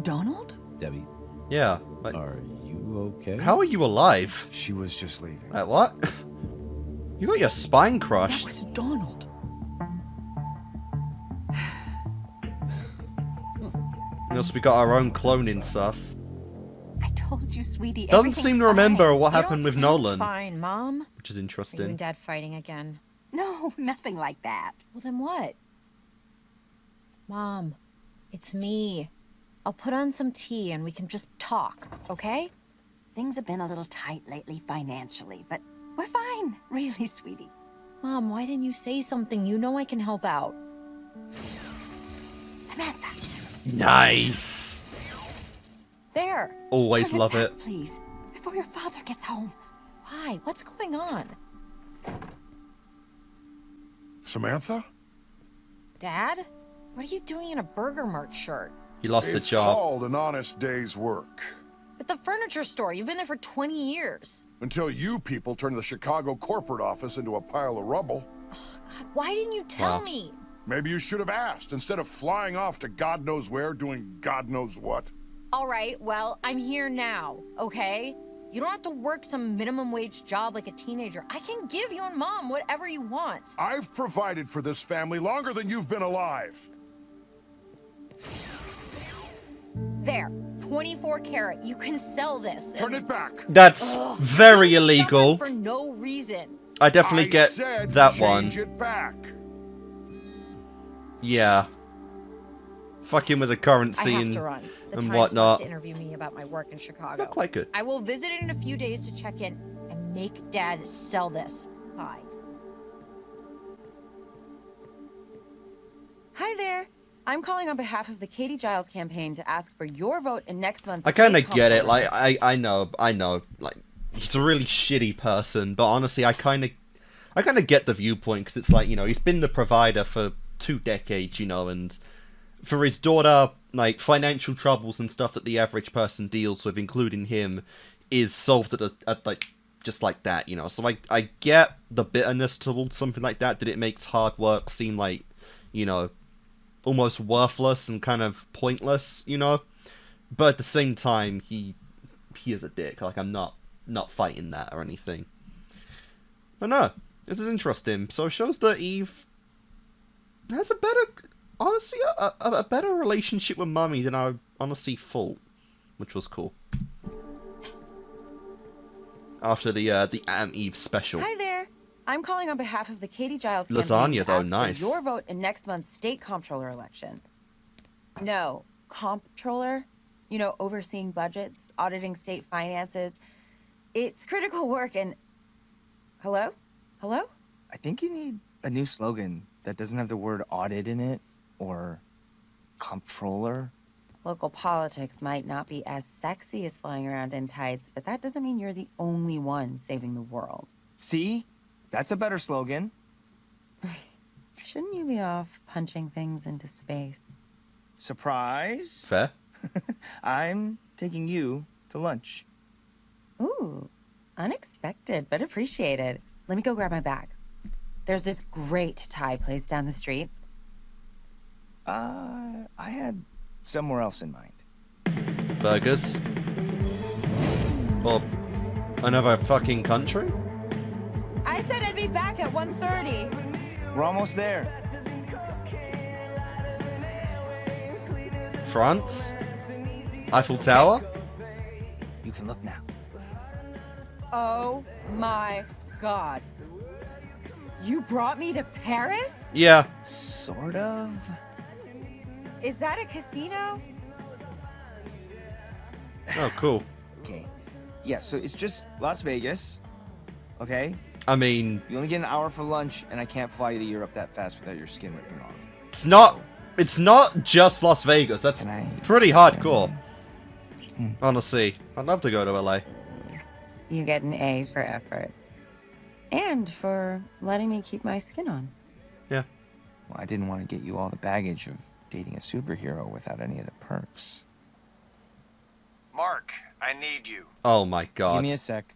Donald? Debbie? Yeah. Are you okay? How are you alive? She was just leaving. What? You got your spine crushed. That was Donald. Else we got our own clone in sus. I told you, sweetie. Doesn't seem to remember what You happened don't with seem Nolan, Fine, Mom. which is Are you interesting. and Dad fighting again? No, nothing like that. Well, then what? Mom, it's me. I'll put on some tea and we can just talk, okay? Things have been a little tight lately financially, but we're fine, really, sweetie. Mom, why didn't you say something? You know I can help out. Samantha. Nice. There. Always love it. Please, before your father gets home. Why? What's going on? Samantha? Dad? What are you doing in a Burger Mart shirt? He lost the It's job. called an honest day's work. At the furniture store. You've been there for 20 years. Until you people turn the Chicago corporate office into a pile of rubble. God, why didn't you tell me? Maybe you should have asked, instead of flying off to God knows where doing God knows what. All right, well, I'm here now, okay? You don't have to work some minimum wage job like a teenager. I can give you and Mom whatever you want. I've provided for this family longer than you've been alive. There, 24 karat. You can sell this. Turn it back. That's Ugh, very you stuff it illegal. for no reason. I definitely get said that one. change it back. Yeah. Fucking with the currency I have and, to run. The and Times whatnot. wants to interview me about my work in Chicago. Not quite good. I will visit in a few days to check in and make Dad sell this. Bye. Hi there. I'm calling on behalf of the Katie Giles campaign to ask for your vote in next month's I kind of state get it. comptroller. Like I know. Like he's a really shitty person, but honestly, I kind of get the viewpoint because it's like, you know, he's been the provider for 2 decades, you know, and for his daughter, like financial troubles and stuff that the average person deals with, including him, is solved at like just like that, you know. So I get the bitterness towards something like that. That it makes hard work seem like, you know, almost worthless and kind of pointless, you know. But at the same time, he is a dick. Like, I'm not fighting that or anything. But no, this is interesting. So it shows that Eve has a better, honestly, a better relationship with Mummy than I honestly thought, which was cool. After the Adam Eve special. Hi there. I'm calling on behalf of the Katie Giles campaign Lasagna, to though, ask nice. for your vote in next month's state comptroller election. No, comptroller. You know, overseeing budgets, auditing state finances. It's critical work and... Hello? Hello? I think you need a new slogan that doesn't have the word audit in it, or comptroller. Local politics might not be as sexy as flying around in tights, but that doesn't mean you're the only one saving the world. See? That's a better slogan. Shouldn't you be off punching things into space? Surprise. Fair. I'm taking you to lunch. Ooh, unexpected, but appreciated. Let me go grab my bag. There's this great Thai place down the street. I had somewhere else in mind. Burgers. Well, another fucking country? I said I'd be back at 1:30. We're almost there. France? Eiffel Tower? You can look now. Oh my god. You brought me to Paris? Yeah. Sort of. Is that a casino? Oh, cool. Okay. Yeah, so it's just Las Vegas. Okay? I mean... You only get an hour for lunch, and I can't fly you to Europe that fast without your skin ripping off. It's not just Las Vegas. That's pretty hardcore. Honestly, I'd love to go to LA. You get an A for effort. And for letting me keep my skin on. Yeah. Well, I didn't want to get you all the baggage of dating a superhero without any of the perks. Mark, I need you. Oh my god. Give me a sec.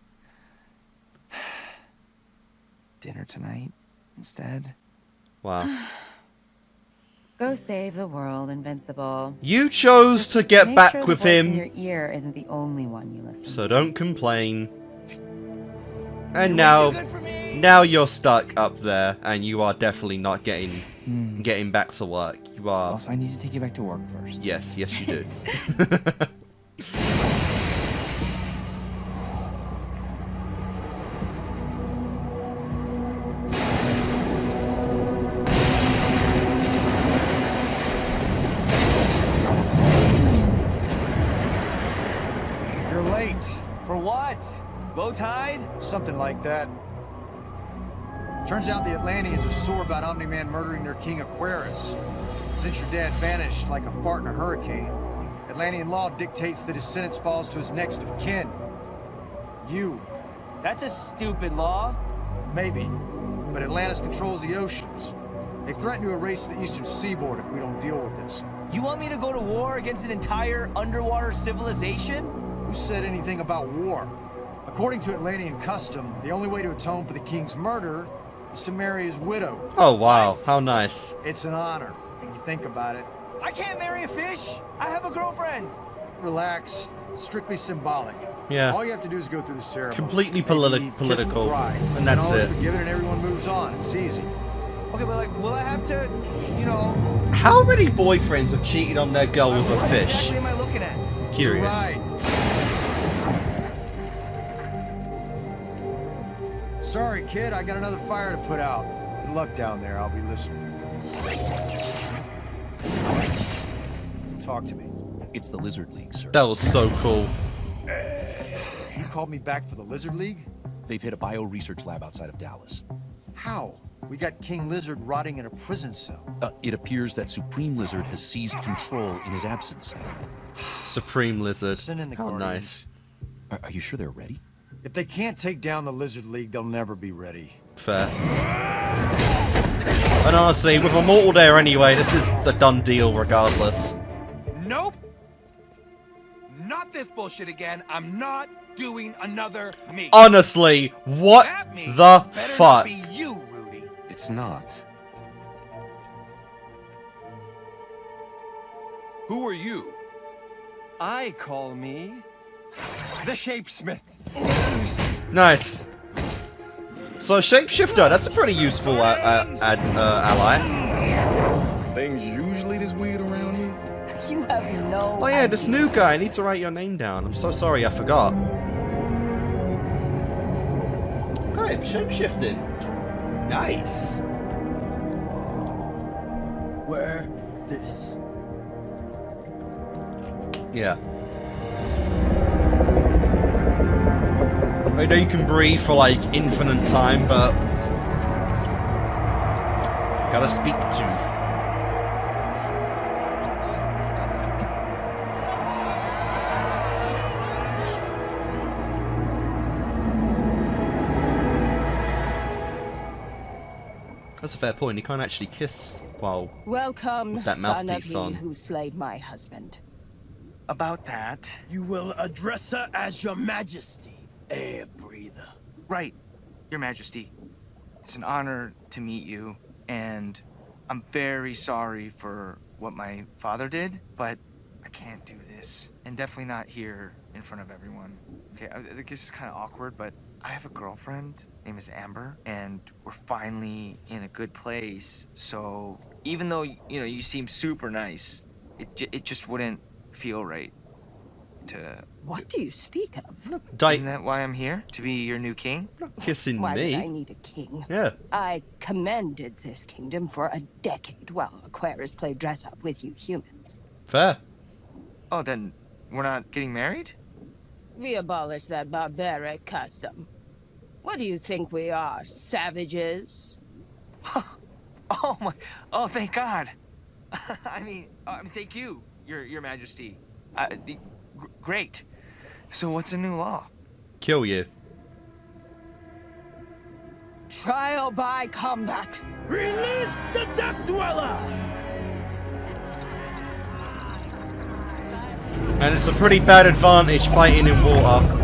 Dinner tonight instead? Wow. Go save the world, Invincible. You chose to get Make back sure with the voice in him. your ear isn't the only one you listen So to. don't complain. And now you're stuck up there, and you are definitely not getting back to work. You are. Also, I need to take you back to work first. Yes, yes, you do. You're late. For what? Low tide? Something like that. Turns out the Atlanteans are sore about Omni-Man murdering their king Aquarius. Since your dad vanished like a fart in a hurricane, Atlantean law dictates that his sentence falls to his next of kin. You. That's a stupid law. Maybe. But Atlantis controls the oceans. They've threatened to erase the eastern seaboard if we don't deal with this. You want me to go to war against an entire underwater civilization? Who said anything about war? According to Atlantean custom, the only way to atone for the king's murder is to marry his widow. Oh wow, how nice. It's an honor, when you think about it. I can't marry a fish! I have a girlfriend! Relax. Strictly symbolic. Yeah. All you have to do is go through the ceremony. Completely Maybe kiss political, the bride. and that's all is it. forgiven and everyone moves on. It's easy. Okay, but like, will I have to, you know... How many boyfriends have cheated on their girl with a What fish? exactly am I looking at? Curious. Right. Sorry, kid. I got another fire to put out. Good luck down there. I'll be listening. Talk to me. It's the Lizard League, sir. That was so cool. You called me back for the Lizard League? They've hit a bio-research lab outside of Dallas. How? We got King Lizard rotting in a prison cell. It appears that Supreme Lizard has seized control in his absence. Supreme Lizard. Send in the How Guardians. nice. Are you sure they're ready? If they can't take down the Lizard League, they'll never be ready. Fair. And honestly, with Immortal there anyway, this is the done deal regardless. Nope. Not this bullshit again. I'm not doing another me. Honestly, what the Better fuck? not be you, Rudy. It's not. Who are you? I call me the Shapesmith. Nice. So shapeshifter, that's a pretty useful ally. Things usually this weird around here. You have no Oh yeah, this new guy. I need to write your name down. I'm so sorry, I forgot. Okay, shapeshifting. Nice. Where this? Yeah. I know you can breathe for like infinite time, but gotta speak to. That's a fair point. He can't actually kiss while Welcome, with that son of mouthpiece he on. who slayed my husband. About that. You will address her as your majesty. Air breather. Right, Your Majesty. It's an honor to meet you, and I'm very sorry for what my father did, but I can't do this. And definitely not here in front of everyone. Okay, I think this is kind of awkward, but I have a girlfriend. Name is Amber, and we're finally in a good place. So even though, you know, you seem super nice, it just wouldn't feel right to... What do you speak of? Isn't that why I'm here? To be your new king? Kissing Why me. would I need a king? Yeah. I commended this kingdom for a decade while Aquarius played dress up with you humans. Fair. Oh, then we're not getting married? We abolished that barbaric custom. What do you think we are, savages? Oh my! Oh, thank God! I mean, thank you, Your Majesty. Great. So what's a new law? Kill you. Trial by combat. Release the Death Dweller! And it's a pretty bad advantage fighting in water.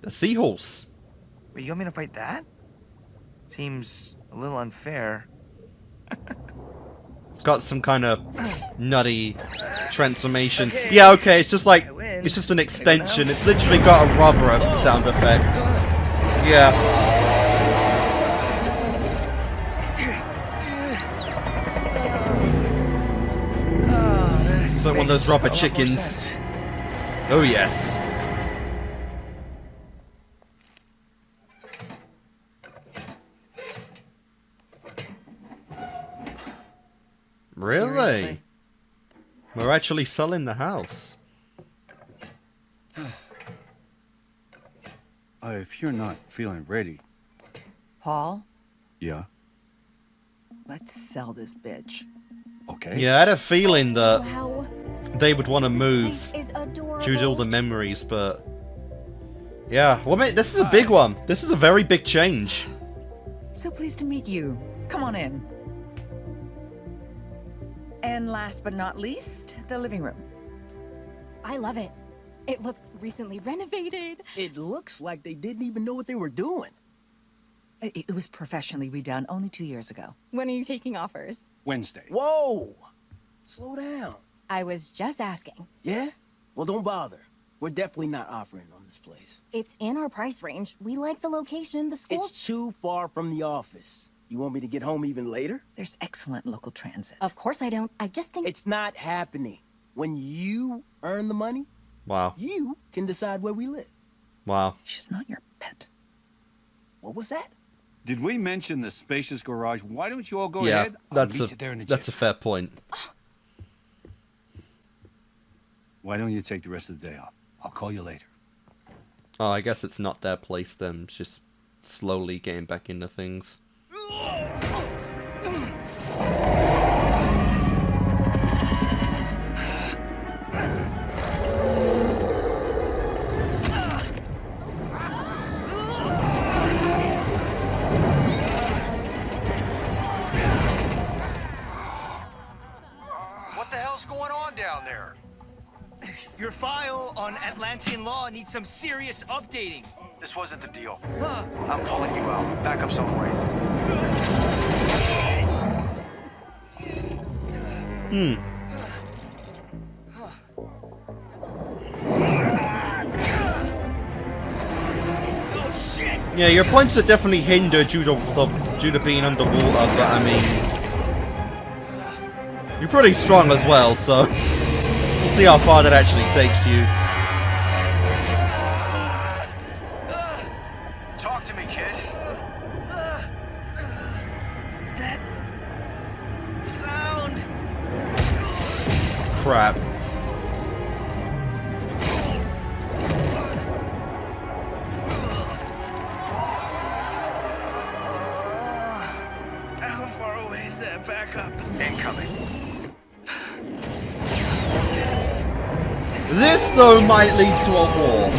The seahorse. Wait, you want me to fight that? Seems a little unfair. It's got some kind of nutty transformation. Yeah, okay, it's just like, it's just an extension. It's literally got a rubber sound effect. Yeah. It's like one of those rubber chickens. Oh, yes. Really? Seriously? We're actually selling the house. If you're not feeling ready. Paul, Yeah. let's sell this bitch. Okay. Yeah, I had a feeling that Wow. they would want to move Is adorable. due to all the memories, but yeah. Well, mate, this is a big one. This is a very big change. So pleased to meet you. Come on in. And last but not least, the living room. I love it. It looks recently renovated. It looks like they didn't even know what they were doing. It was professionally redone only 2 years ago. When are you taking offers? Wednesday. Whoa! Slow down. I was just asking. Yeah? Well, don't bother. We're definitely not offering on this place. It's in our price range. We like the location, the school. It's too far from the office. You want me to get home even later? There's excellent local transit. Of course I don't. I just think It's not happening. When you earn the money, Wow. you can decide where we live. Wow. She's not your pet. What was that? Did we mention the spacious garage? Why don't you all go Yeah, ahead? I'll that's meet you there in a a that's a jiff. fair point. Why don't you take the rest of the day off? I'll call you later. Oh, I guess it's not their place then. It's just slowly getting back into things. What the hell's going on down there? Your file on Atlantean law needs some serious updating. This wasn't the deal. Huh. I'm pulling you out. Backup's on the way. Yeah, your points are definitely hindered due to being underwater, but I mean, you're pretty strong as well, so we'll see how far that actually takes you. Talk to me, kid. That sound. Crap. How far away is that backup? Incoming. This, though, might lead to a war.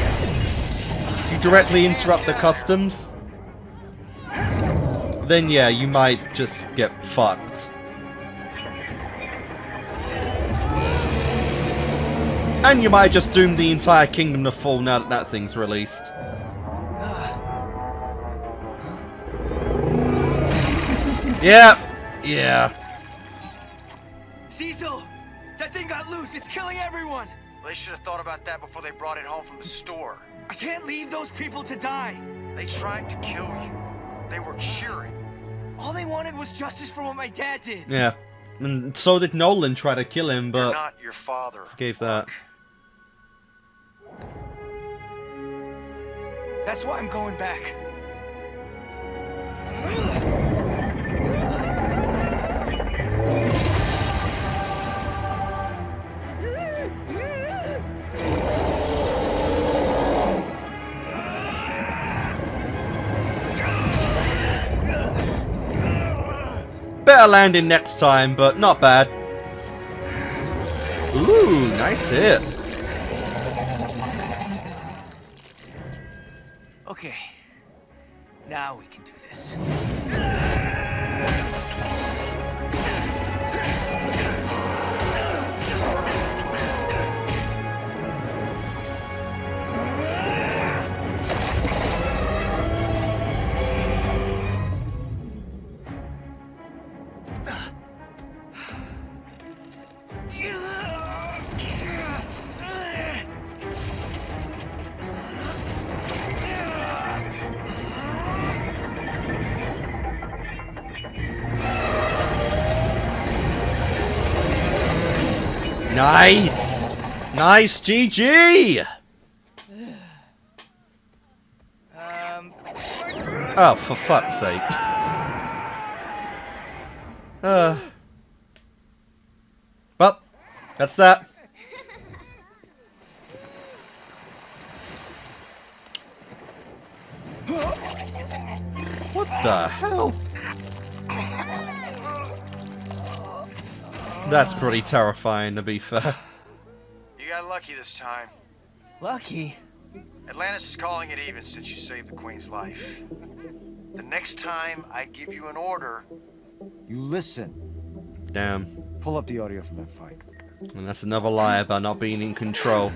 You directly interrupt the customs, then yeah, you might just get fucked. And you might just doom the entire kingdom to fall now that that thing's released. Yeah. Cecil, that thing got loose. It's killing everyone. They should have thought about that before they brought it home from the store. I can't leave those people to die. They tried to kill you. They were cheering. All they wanted was justice for what my dad did. Yeah. And so did Nolan try to kill him, but You're not your father. forgave that. That's why I'm going back. Better landing next time, but not bad. Ooh, nice hit. Okay. Now we can do this. Nice! Nice, GG! Oh, for fuck's sake. Well, that's that. What the hell? That's pretty terrifying, to be fair. You got lucky this time. Lucky? Atlantis is calling it even since you saved the Queen's life. The next time I give you an order, you listen. Damn. Pull up the audio from that fight. And that's another lie about not being in control.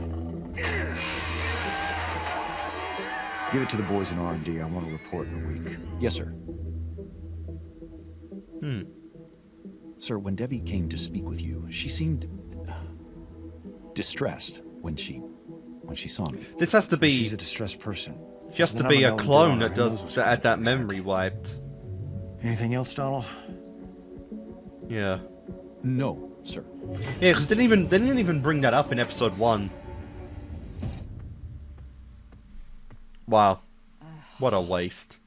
Give it to the boys in R&D. I want to report in a week. Yes, sir. Sir, when Debbie came to speak with you, she seemed distressed when she saw me. This has to be. She's a distressed person. She has to be a clone that does that had that memory wiped. Anything else, Donald? Yeah. No, sir. Yeah, because they didn't even bring that up in episode 1. Wow. What a waste.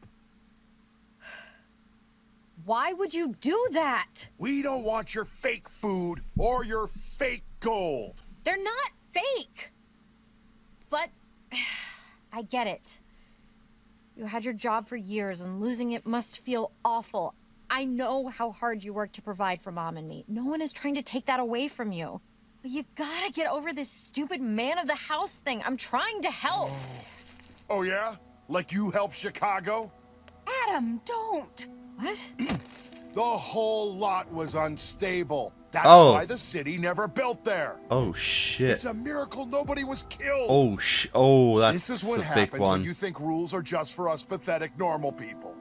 Why would you do that? We don't want your fake food or your fake gold. They're not fake. But I get it. You had your job for years and losing it must feel awful. I know how hard you work to provide for Mom and me. No one is trying to take that away from you. But you gotta get over this stupid man of the house thing. I'm trying to help. Oh yeah? Like you help Chicago? Adam, don't! What? The whole lot was unstable. That's Oh. why the city never built there. Oh shit. It's a miracle nobody was killed. Oh, that's This is what a big happens one. when you think rules are just for us pathetic normal people.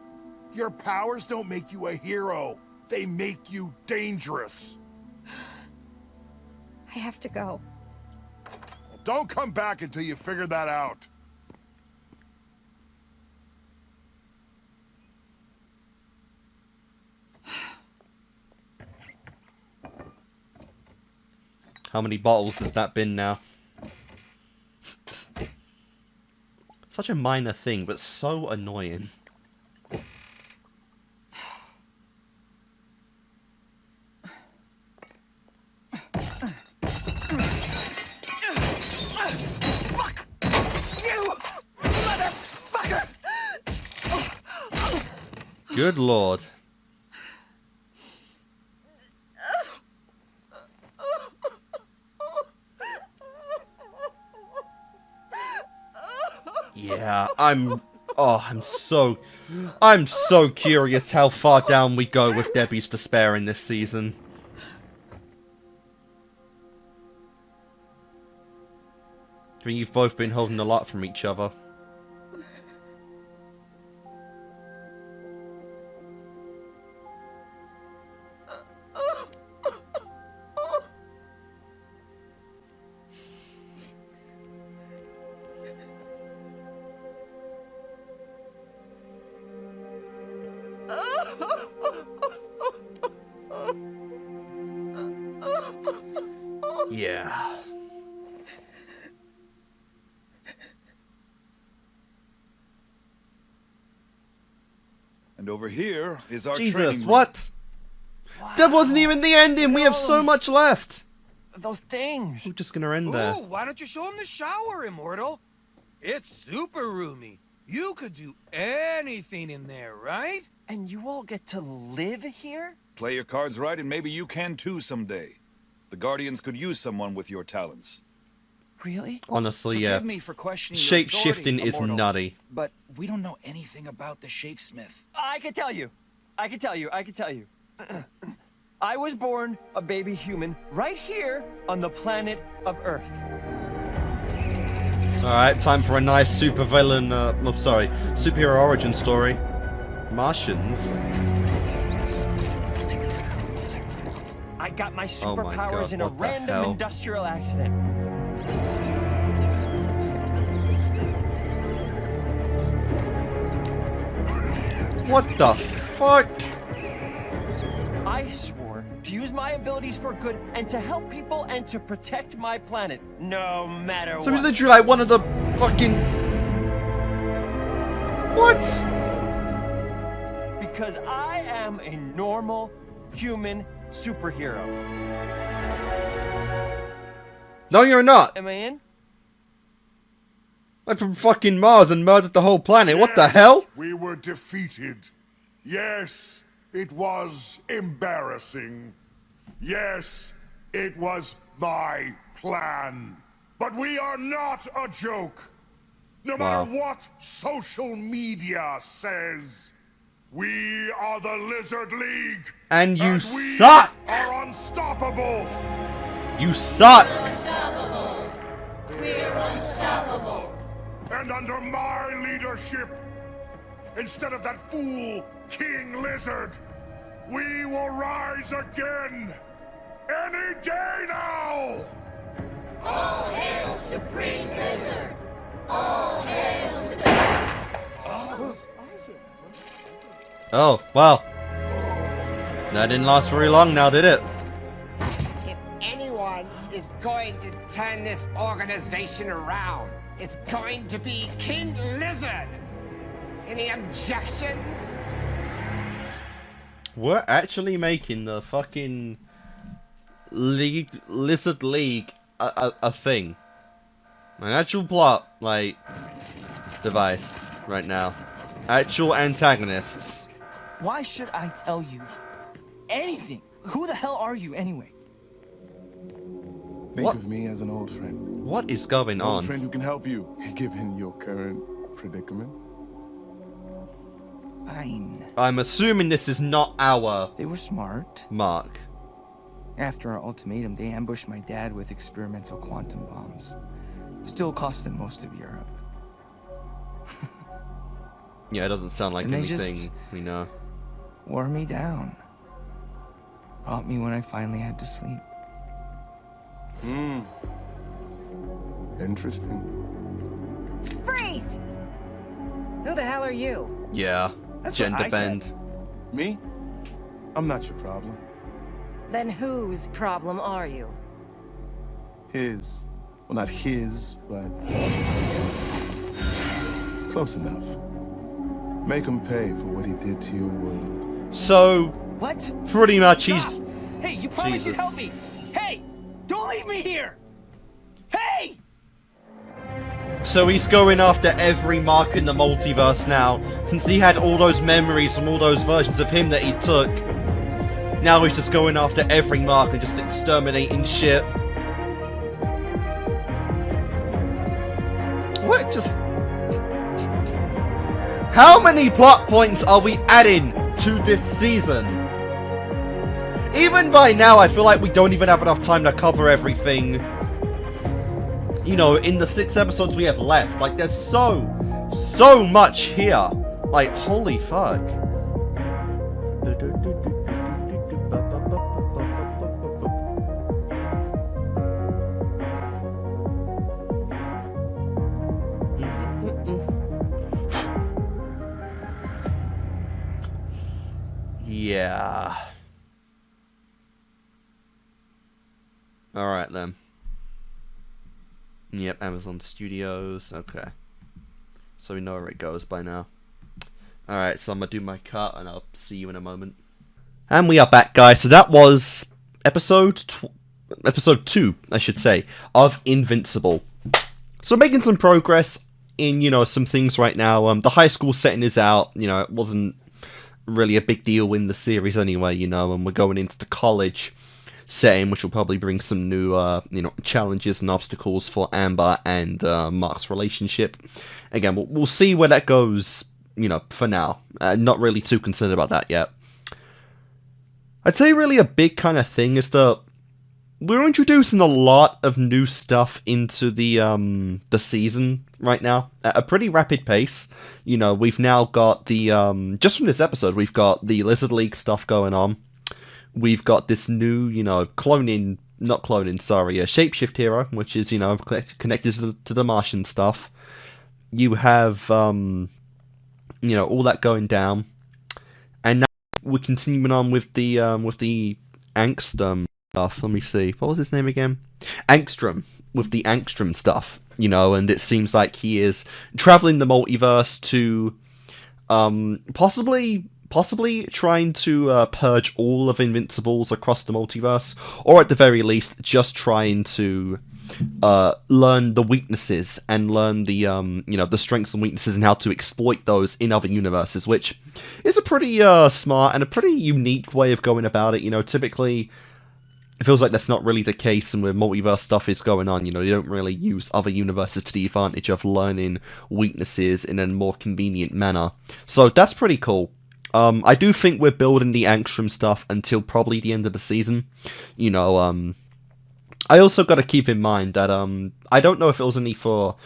Your powers don't make you a hero. They make you dangerous. I have to go. Don't come back until you figure that out. How many bottles has that been now? Such a minor thing, but so annoying. Fuck! You motherfucker! Good lord. Yeah, I'm so curious how far down we go with Debbie's despair in this season. I mean, you've both been holding a lot from each other. Yeah. And over here is our Jesus, training room. what? Wow. That wasn't even the ending. We have so much left. Those things. We're just gonna end there. Ooh, why don't you show him the shower, Immortal? It's super roomy. You could do anything in there, right? And you all get to live here? Play your cards right and maybe you can too someday. The Guardians could use someone with your talents. Really? Honestly, yeah. Forgive me for questioning your Shape-shifting authority, is Immortal, nutty. But we don't know anything about the Shapesmith. I can tell you. I can tell you. I was born a baby human right here on the planet of Earth. Alright, time for a nice superhero origin story. Martians. I got my Oh my superpowers God, in a what the random hell? industrial accident. What the fuck? I swore to use my abilities for good and to help people and to protect my planet, no matter what. So he's literally like one of the fucking... What? Because I am a normal human superhero. No, you're not. Am I in? I'm from fucking Mars and murdered the whole planet. What the hell? We were defeated. Yes, it was embarrassing. Yes, it was my plan. But we are not a joke. No matter what social media says, we are the Lizard League. And you we suck. are unstoppable. You suck. We're unstoppable. We're unstoppable. And under my leadership, instead of that fool, King Lizard, we will rise again. Any day now! All hail Supreme Lizard. All hail Supreme... Oh, well. That didn't last very long now, did it? If anyone is going to turn this organization around, it's going to be King Lizard. Any objections? We're actually making the fucking Lizard League a thing. An actual plot, like, device right now. Actual antagonists. Why should I tell you anything? Who the hell are you anyway? Think of me as an old friend. What is going An old on? friend who can help you, given your current predicament. fine. I'm assuming this is not our... They were smart. Mark. After our ultimatum, they ambushed my dad with experimental quantum bombs. Still cost them most of Europe. Yeah, it doesn't sound like And they anything just we know. wore me down. Caught me when I finally had to sleep. Interesting. Freeze! Who the hell are you? Yeah, That's gender what I bend. said. Me? I'm not your problem. Then whose problem are you? His. Well, not his, but... close enough. Make him pay for what he did to your world. So... What? Pretty much Stop! he's... Hey, you promised you'd help me! Hey! Don't leave me here! Hey! So he's going after every mark in the multiverse now, since he had all those memories from all those versions of him that he took. Now he's just going after every mark and just exterminating shit. What? Just... How many plot points are we adding to this season? Even by now, I feel like we don't even have enough time to cover everything. You know, in the 6 episodes we have left. Like, there's so much here. Like, holy fuck. Yeah. Alright then. Yep, Amazon Studios. Okay. So we know where it goes by now. Alright, so I'm gonna do my cut and I'll see you in a moment. And we are back, guys. So that was episode 2, I should say, of Invincible. So making some progress in, you know, some things right now. The high school setting is out. You know, it wasn't really a big deal in the series anyway, you know, and we're going into the college setting, which will probably bring some new, you know, challenges and obstacles for Amber and Mark's relationship. Again, we'll see where that goes, you know, for now. Not really too concerned about that yet. I'd say really a big kind of thing is that we're introducing a lot of new stuff into the season right now at a pretty rapid pace. You know, we've now got the, just from this episode, we've got the Lizard League stuff going on. We've got this new, you know, shapeshift hero, which is, you know, connected to the Martian stuff. You have, you know, all that going down. And now we're continuing on with the Angstrom stuff. Let me see. What was his name again? Angstrom. With the Angstrom stuff, you know, and it seems like he is traveling the multiverse to, possibly trying to purge all of Invincibles across the multiverse, or at the very least, just trying to learn the weaknesses and learn the you know, the strengths and weaknesses and how to exploit those in other universes, which is a pretty smart and a pretty unique way of going about it. You know, typically it feels like that's not really the case, and where multiverse stuff is going on, you know, you don't really use other universes to the advantage of learning weaknesses in a more convenient manner. So that's pretty cool. I do think we're building the Angstrom stuff until probably the end of the season. You know, I also got to keep in mind that I don't know if it was only for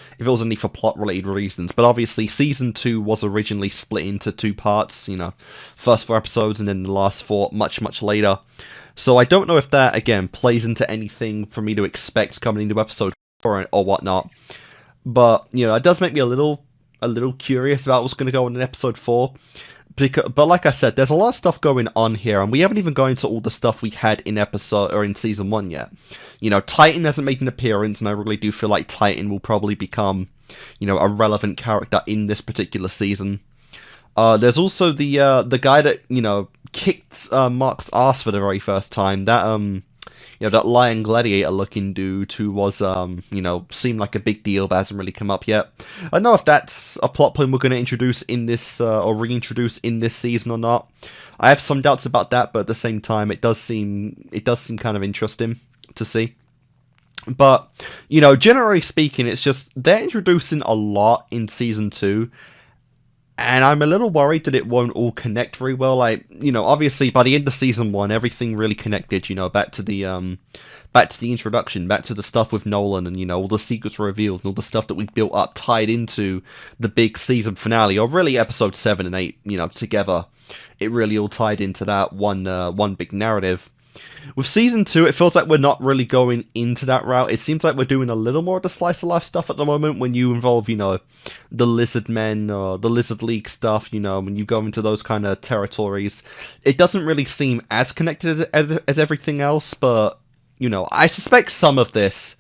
plot related reasons, but obviously season 2 was originally split into 2 parts. You know, first 4 episodes and then the last 4 much later. So I don't know if that again plays into anything for me to expect coming into episode 4 or whatnot. But you know, it does make me a little curious about what's going to go on in episode 4. But like I said, there's a lot of stuff going on here, and we haven't even gone into all the stuff we had in in season 1 yet. You know, Titan hasn't made an appearance, and I really do feel like Titan will probably become, you know, a relevant character in this particular season. There's also the guy that, you know, kicked Mark's ass for the very first time. That you know, that lion gladiator looking dude who was you know, seemed like a big deal but hasn't really come up yet. I don't know if that's a plot point we're going to introduce in this or reintroduce in this season or not. I have some doubts about that, but at the same time it does seem kind of interesting to see. But, you know, generally speaking, it's just they're introducing a lot in season 2. And I'm a little worried that it won't all connect very well. Like, you know, obviously by the end of season 1, everything really connected, you know, back to the introduction, back to the stuff with Nolan, and, you know, all the secrets were revealed, and all the stuff that we built up tied into the big season finale, or really episode 7 and 8, you know, together. It really all tied into that one big narrative. With season 2, it feels like we're not really going into that route. It seems like we're doing a little more of the slice of life stuff at the moment when you involve, you know, the Lizard Men or the Lizard League stuff, you know, when you go into those kind of territories. It doesn't really seem as connected as everything else, but, you know, I suspect some of this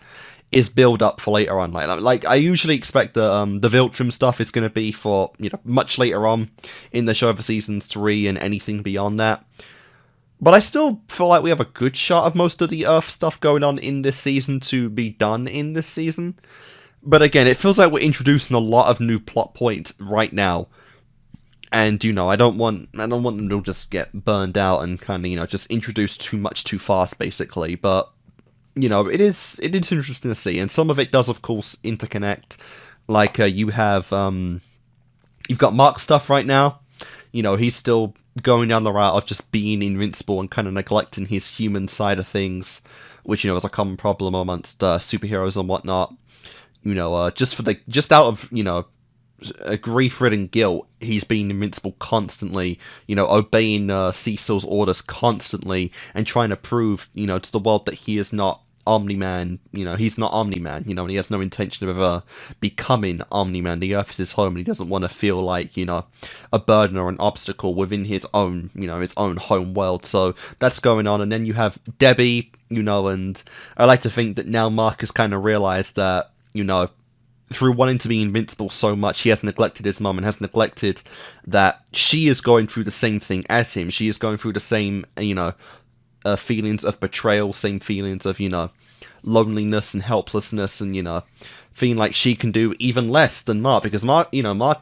is build up for later on. Like I usually expect the Viltrum stuff is going to be for, you know, much later on in the show for seasons 3 and anything beyond that. But I still feel like we have a good shot of most of the Earth stuff going on in this season to be done in this season. But again, it feels like we're introducing a lot of new plot points right now. And, you know, I don't want them to just get burned out and kind of, you know, just introduce too much too fast, basically. But, you know, it is interesting to see. And some of it does, of course, interconnect. Like, you've got Mark's stuff right now. You know, he's still going down the route of just being invincible and kind of neglecting his human side of things, which, you know, is a common problem amongst superheroes and whatnot. You know, just out of, you know, a grief-ridden guilt, he's being invincible constantly, you know, obeying Cecil's orders constantly and trying to prove, you know, to the world that he is not Omni-Man. You know, he's not Omni-Man, you know, and he has no intention of ever becoming Omni-Man. The Earth is his home, and he doesn't want to feel like, you know, a burden or an obstacle within his own, you know, his own home world. So that's going on. And then you have Debbie, you know, and I like to think that now Mark has kind of realized that, you know, through wanting to be invincible so much, he has neglected his mum and has neglected that she is going through the same thing as him. She is going through the same, you know, feelings of betrayal, same feelings of, you know, loneliness and helplessness, and, you know, feeling like she can do even less than Mark, because Mark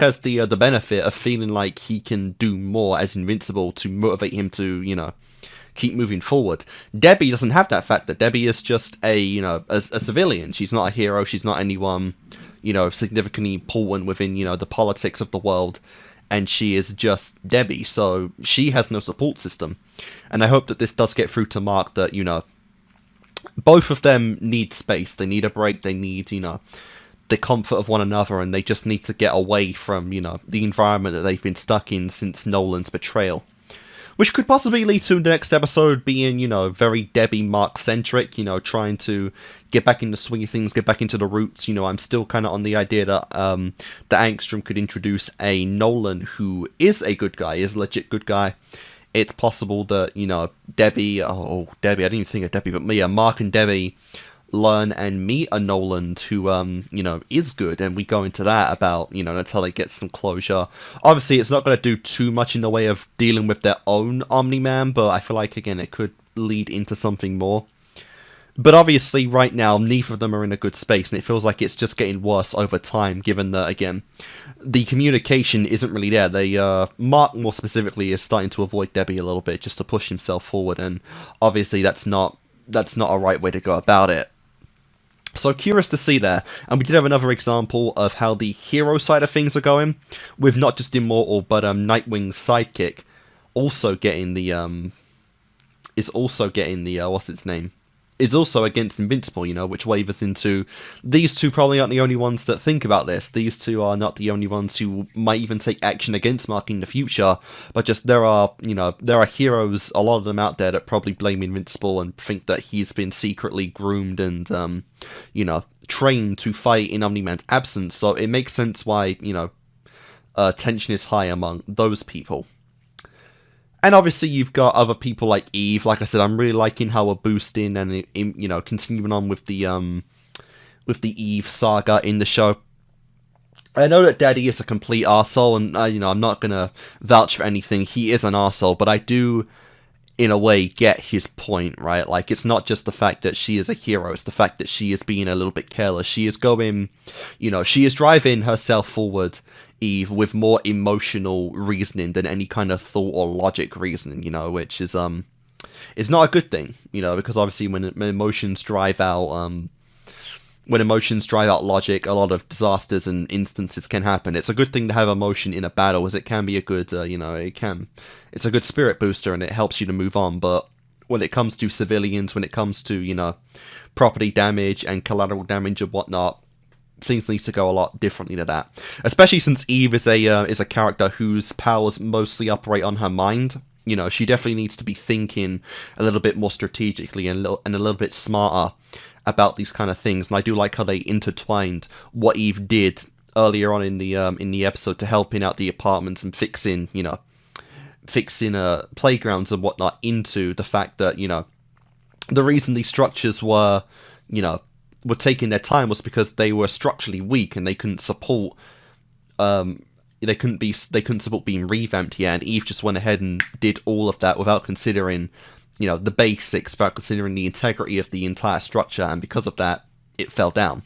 has the benefit of feeling like he can do more as invincible to motivate him to, you know, keep moving forward. Debbie doesn't have that factor. Debbie is just a civilian. She's not a hero. She's not anyone, you know, significantly important within, you know, the politics of the world. And she is just Debbie, so she has no support system. And I hope that this does get through to Mark that, you know, both of them need space. They need a break. They need, you know, the comfort of one another, and they just need to get away from, you know, the environment that they've been stuck in since Nolan's betrayal. Which could possibly lead to the next episode being, you know, very Debbie Mark-centric, you know, trying to get back into swing of things, get back into the roots. You know, I'm still kind of on the idea that Angstrom could introduce a Nolan who is a good guy, is a legit good guy. It's possible that, you know, Debbie, I didn't even think of Debbie, but Mark and Debbie learn and meet a Nolan who, you know, is good, and we go into that about, you know, until they get some closure. Obviously, it's not going to do too much in the way of dealing with their own Omni-Man, but I feel like, again, it could lead into something more. But obviously, right now, neither of them are in a good space, and it feels like it's just getting worse over time, given that, again, the communication isn't really there. Mark, more specifically, is starting to avoid Debbie a little bit, just to push himself forward, and obviously that's not a right way to go about it. So curious to see there, and we did have another example of how the hero side of things are going, with not just Immortal, but Nightwing's sidekick also getting the, what's its name? Is also against Invincible, you know, which wavers into these two probably aren't the only ones that think about this. These two are not the only ones who might even take action against Mark in the future, but just there are heroes, a lot of them out there, that probably blame Invincible and think that he's been secretly groomed and, you know, trained to fight in Omni-Man's absence. So it makes sense why, you know, tension is high among those people. And obviously you've got other people like Eve. Like I said, I'm really liking how we're boosting and, you know, continuing on with the Eve saga in the show. I know that Daddy is a complete arsehole, and, you know, I'm not going to vouch for anything. He is an arsehole, but I do, in a way, get his point, right? Like, it's not just the fact that she is a hero, it's the fact that she is being a little bit careless. She is going, you know, she is driving herself forward, Eve, with more emotional reasoning than any kind of thought or logic reasoning, you know, which is not a good thing, you know, because obviously when emotions drive out when emotions drive out logic, a lot of disasters and instances can happen. It's a good thing to have emotion in a battle, as it can be a good, it's a good spirit booster and it helps you to move on. But when it comes to civilians, when it comes to, property damage and collateral damage and whatnot, things need to go a lot differently to that. Especially since Eve is a character whose powers mostly operate on her mind. She definitely needs to be thinking a little bit more strategically and a little bit smarter about these kind of things. And I do like how they intertwined what Eve did earlier on in the episode to helping out the apartments and fixing playgrounds and whatnot into the fact that, the reason these structures were taking their time was because they were structurally weak and they couldn't support they couldn't support being revamped yet, and Eve just went ahead and did all of that without considering the basics, without considering the integrity of the entire structure, and because of that it fell down.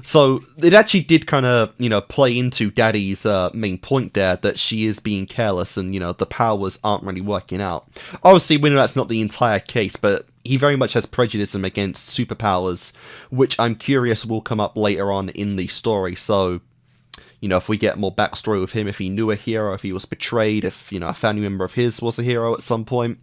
So it actually did kind of play into Daddy's main point there, that she is being careless and the powers aren't really working out. Obviously we know that's not the entire case, but he very much has prejudice against superpowers, which I'm curious will come up later on in the story. So, if we get more backstory with him, if he knew a hero, if he was betrayed, if, a family member of his was a hero at some point,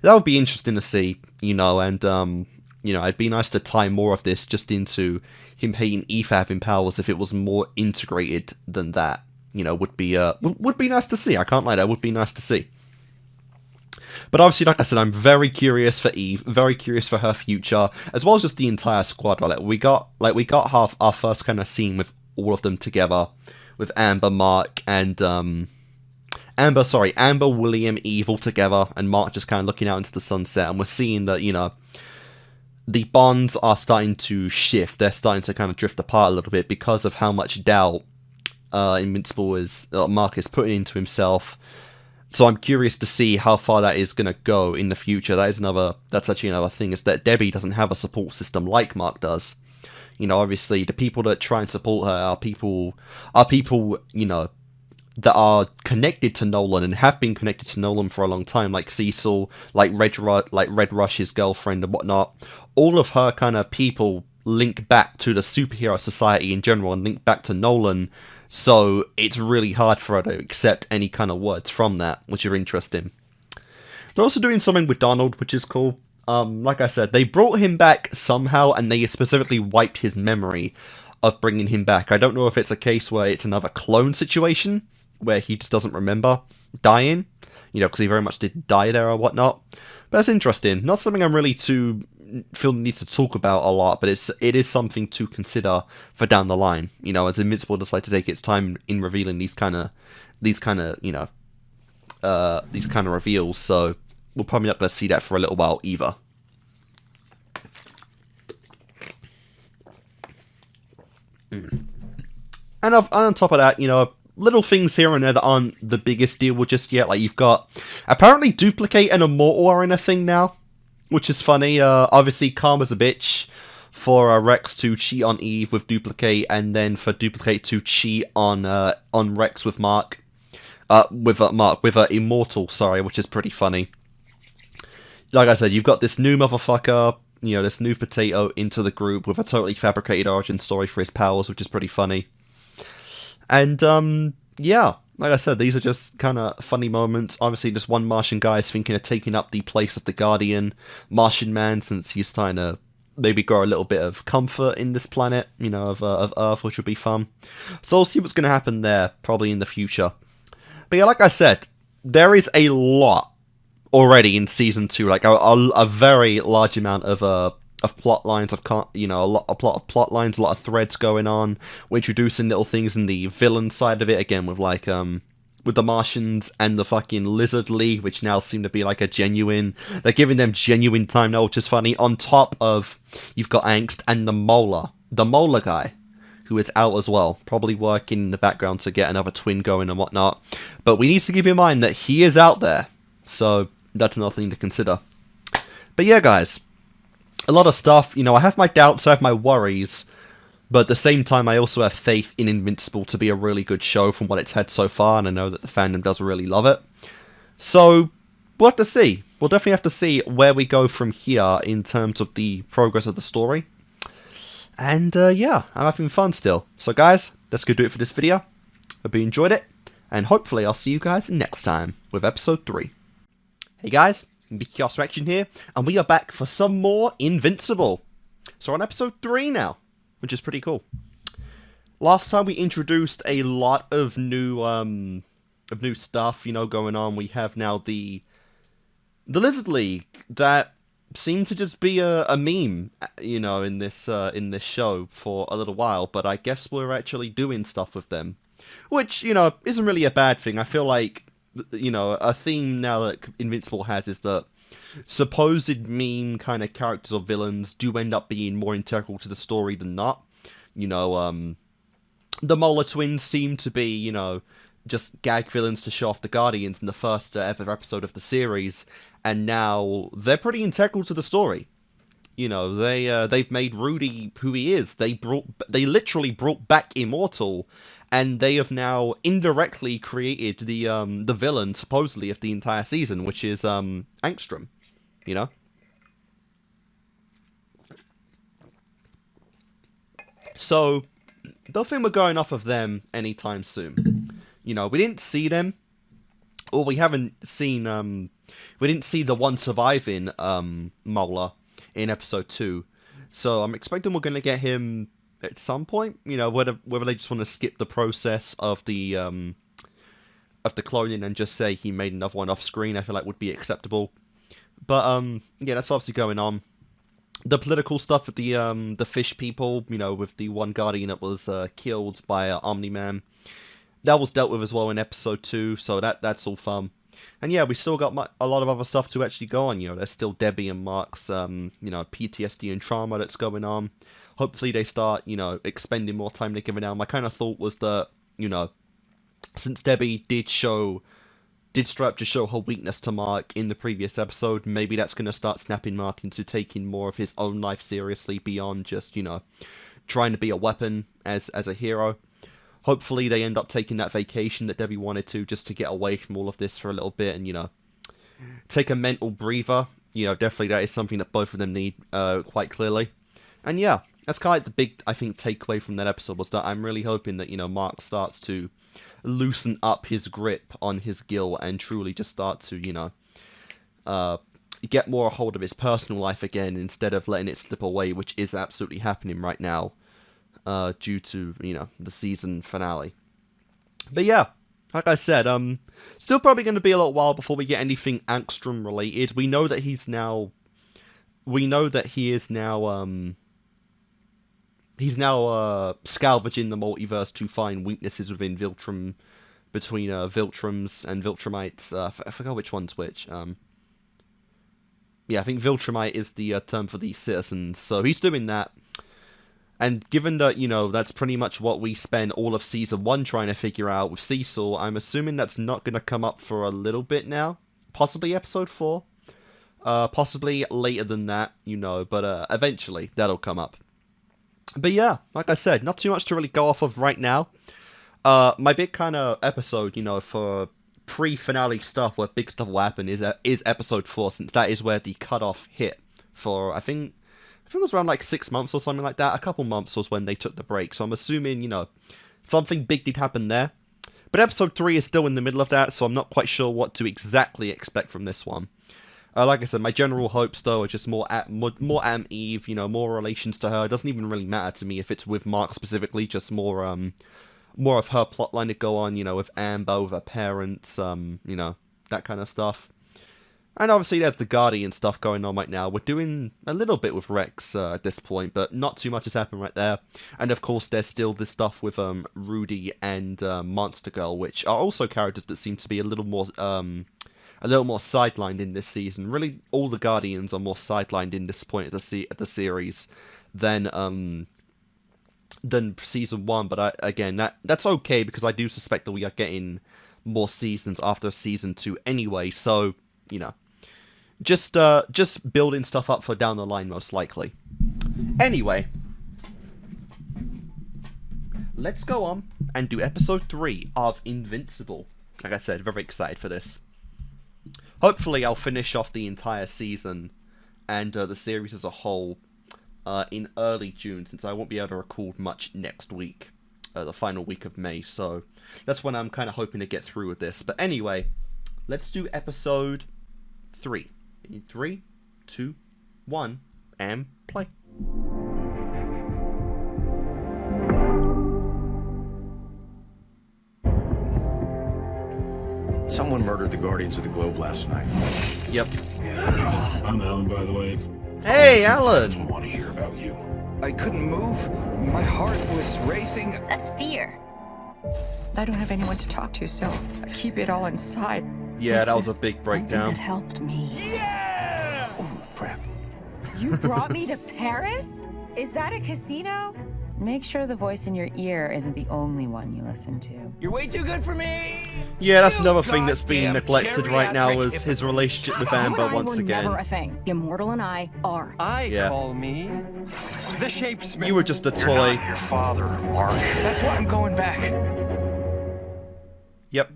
that would be interesting to see, and, it'd be nice to tie more of this just into him hating Eve having powers if it was more integrated than that, would be nice to see. I can't lie, that would be nice to see. But obviously, like I said, I'm very curious for Eve, very curious for her future, as well as just the entire squad. We got half our first kind of scene with all of them together, with Amber, Mark, and Amber, William, Eve all together, and Mark just kind of looking out into the sunset, and we're seeing that the bonds are starting to shift. They're starting to kind of drift apart a little bit because of how much doubt Mark is putting into himself. So I'm curious to see how far that is going to go in the future. That's actually another thing, is that Debbie doesn't have a support system like Mark does. Obviously the people that try and support her are people, that are connected to Nolan and have been connected to Nolan for a long time, like Cecil, like Red Rush, his girlfriend and whatnot. All of her kind of people link back to the superhero society in general and link back to Nolan. So it's really hard for her to accept any kind of words from that, which are interesting. They're also doing something with Donald, which is cool. Like I said, they brought him back somehow, and they specifically wiped his memory of bringing him back. I don't know if it's a case where it's another clone situation, where he just doesn't remember dying, because he very much did die there or whatnot. But it's interesting. Not something I'm really feel the need to talk about a lot, but it is something to consider for down the line. As Invincible decides to take its time in revealing these kind of reveals. So we're probably not going to see that for a little while either. And on top of that, little things here and there that aren't the biggest deal just yet. Like, you've got, apparently Duplicate and Immortal are in a thing now, which is funny. Obviously, Karma's a bitch for Rex to cheat on Eve with Duplicate, and then for Duplicate to cheat on Rex with Mark. With Immortal, sorry, which is pretty funny. Like I said, you've got this new motherfucker, this new potato into the group with a totally fabricated origin story for his powers, which is pretty funny. And, yeah, like I said, these are just kind of funny moments. Obviously, just one Martian guy is thinking of taking up the place of the Guardian Martian man, since he's trying to maybe grow a little bit of comfort in this planet, of Earth, which would be fun. So we'll see what's going to happen there, probably in the future. But yeah, like I said, there is a lot already in Season 2, like a very large amount of plot lines, a lot of plot lines, a lot of threads going on. We're introducing little things in the villain side of it, again, with with the Martians and the fucking Lizard League, which now seem to be like they're giving them genuine time now, which is funny. On top of, you've got Angst and the Molar guy, who is out as well, probably working in the background to get another twin going and whatnot. But we need to keep in mind that he is out there, so that's another thing to consider. But yeah, guys, a lot of stuff. I have my doubts, I have my worries, but at the same time, I also have faith in Invincible to be a really good show from what it's had so far, and I know that the fandom does really love it. So, we'll have to see. We'll definitely have to see where we go from here in terms of the progress of the story. And yeah, I'm having fun still. So guys, that's going to do it for this video. Hope you enjoyed it, and hopefully I'll see you guys next time with episode 3. Hey guys, Kickassreaction here, and we are back for some more Invincible. So we're on episode 3 now, which is pretty cool. Last time we introduced a lot of new stuff, you know, going on. We have now the Lizard League that seemed to just be a meme, you know, in this show for a little while, but I guess we're actually doing stuff with them, which, you know, isn't really a bad thing. I feel like, you know, a theme now that Invincible has is that supposed meme kind of characters or villains do end up being more integral to the story than not. You know, the Molar twins seem to be, you know, just gag villains to show off the Guardians in the first ever episode of the series, and now they're pretty integral to the story. You know, they've made Rudy who he is. They literally brought back Immortal, and they have now indirectly created the villain supposedly of the entire season, which is Angstrom. You know. So don't think we're going off of them anytime soon. You know, we didn't see them, or we haven't seen, we didn't see the one surviving, Molar in episode 2, so I'm expecting we're going to get him at some point, you know, whether they just want to skip the process of the cloning and just say he made another one off screen, I feel like would be acceptable. But, yeah, that's obviously going on. The political stuff with the fish people, you know, with the one Guardian that was killed by Omni-Man, that was dealt with as well in episode 2, so that's all fun. And yeah, we still got a lot of other stuff to actually go on. You know, there's still Debbie and Mark's, you know, PTSD and trauma that's going on. Hopefully they start, you know, expending more time together now. My kind of thought was that, you know, since Debbie did straight up to show her weakness to Mark in the previous episode, maybe that's going to start snapping Mark into taking more of his own life seriously beyond just, you know, trying to be a weapon as a hero. Hopefully they end up taking that vacation that Debbie wanted to, just to get away from all of this for a little bit and, you know, take a mental breather. You know, definitely that is something that both of them need quite clearly. And yeah, that's kind of like the big, I think, takeaway from that episode, was that I'm really hoping that, you know, Mark starts to loosen up his grip on his Gil and truly just start to, you know, get more a hold of his personal life again instead of letting it slip away, which is absolutely happening right now. Due to, you know, the season finale. But yeah, like I said, still probably going to be a little while before we get anything Angstrom related. We know that he is now, salvaging the multiverse to find weaknesses within Viltrum, between Viltrums and Viltrumites. I forgot which one's which. Yeah, I think Viltrumite is the term for the citizens, so he's doing that. And given that, you know, that's pretty much what we spent all of Season 1 trying to figure out with Cecil, I'm assuming that's not going to come up for a little bit now. Possibly Episode 4. Possibly later than that, you know, but eventually that'll come up. But yeah, like I said, not too much to really go off of right now. My big kind of episode, you know, for pre-finale stuff where big stuff will happen is Episode 4, since that is where the cutoff hit for, I think it was around like 6 months or something like that. A couple months was when they took the break. So I'm assuming, you know, something big did happen there. But episode 3 is still in the middle of that, so I'm not quite sure what to exactly expect from this one. Like I said, my general hopes, though, are just more Am Eve, you know, more relations to her. It doesn't even really matter to me if it's with Mark specifically, just more of her plotline to go on, you know, with Amber, with her parents, you know, that kind of stuff. And obviously there's the Guardian stuff going on right now. We're doing a little bit with Rex at this point, but not too much has happened right there. And of course there's still this stuff with Rudy and Monster Girl, which are also characters that seem to be a little more sidelined in this season. Really, all the Guardians are more sidelined in this point of the series than Season 1. But again, that's okay, because I do suspect that we are getting more seasons after Season 2 anyway, so, you know, just building stuff up for down the line, most likely. Anyway, let's go on and do episode 3 of Invincible. Like I said, very excited for this. Hopefully I'll finish off the entire season and the series as a whole in early June, since I won't be able to record much next week, the final week of May. So that's when I'm kind of hoping to get through with this. But anyway, let's do episode 3. In 3, 2, 1, and play. Someone murdered the Guardians of the Globe last night. Yep. I'm Alan, by the way. Hey, Alan! I want to hear about you. I couldn't move. My heart was racing. That's fear. I don't have anyone to talk to, so I keep it all inside. Yeah, that was a big breakdown. That helped me. Yeah! Oh, crap. You brought me to Paris? Is that a casino? Make sure the voice in your ear isn't the only one you listen to. You're way too good for me! Yeah, that's another thing that's being neglected right now, is his relationship with Amber You and I once were again. never a thing. Immortal and I are. Yeah. Call me the Shapesmith. You were just a toy. Your father, Mark. That's why I'm going back. Yep.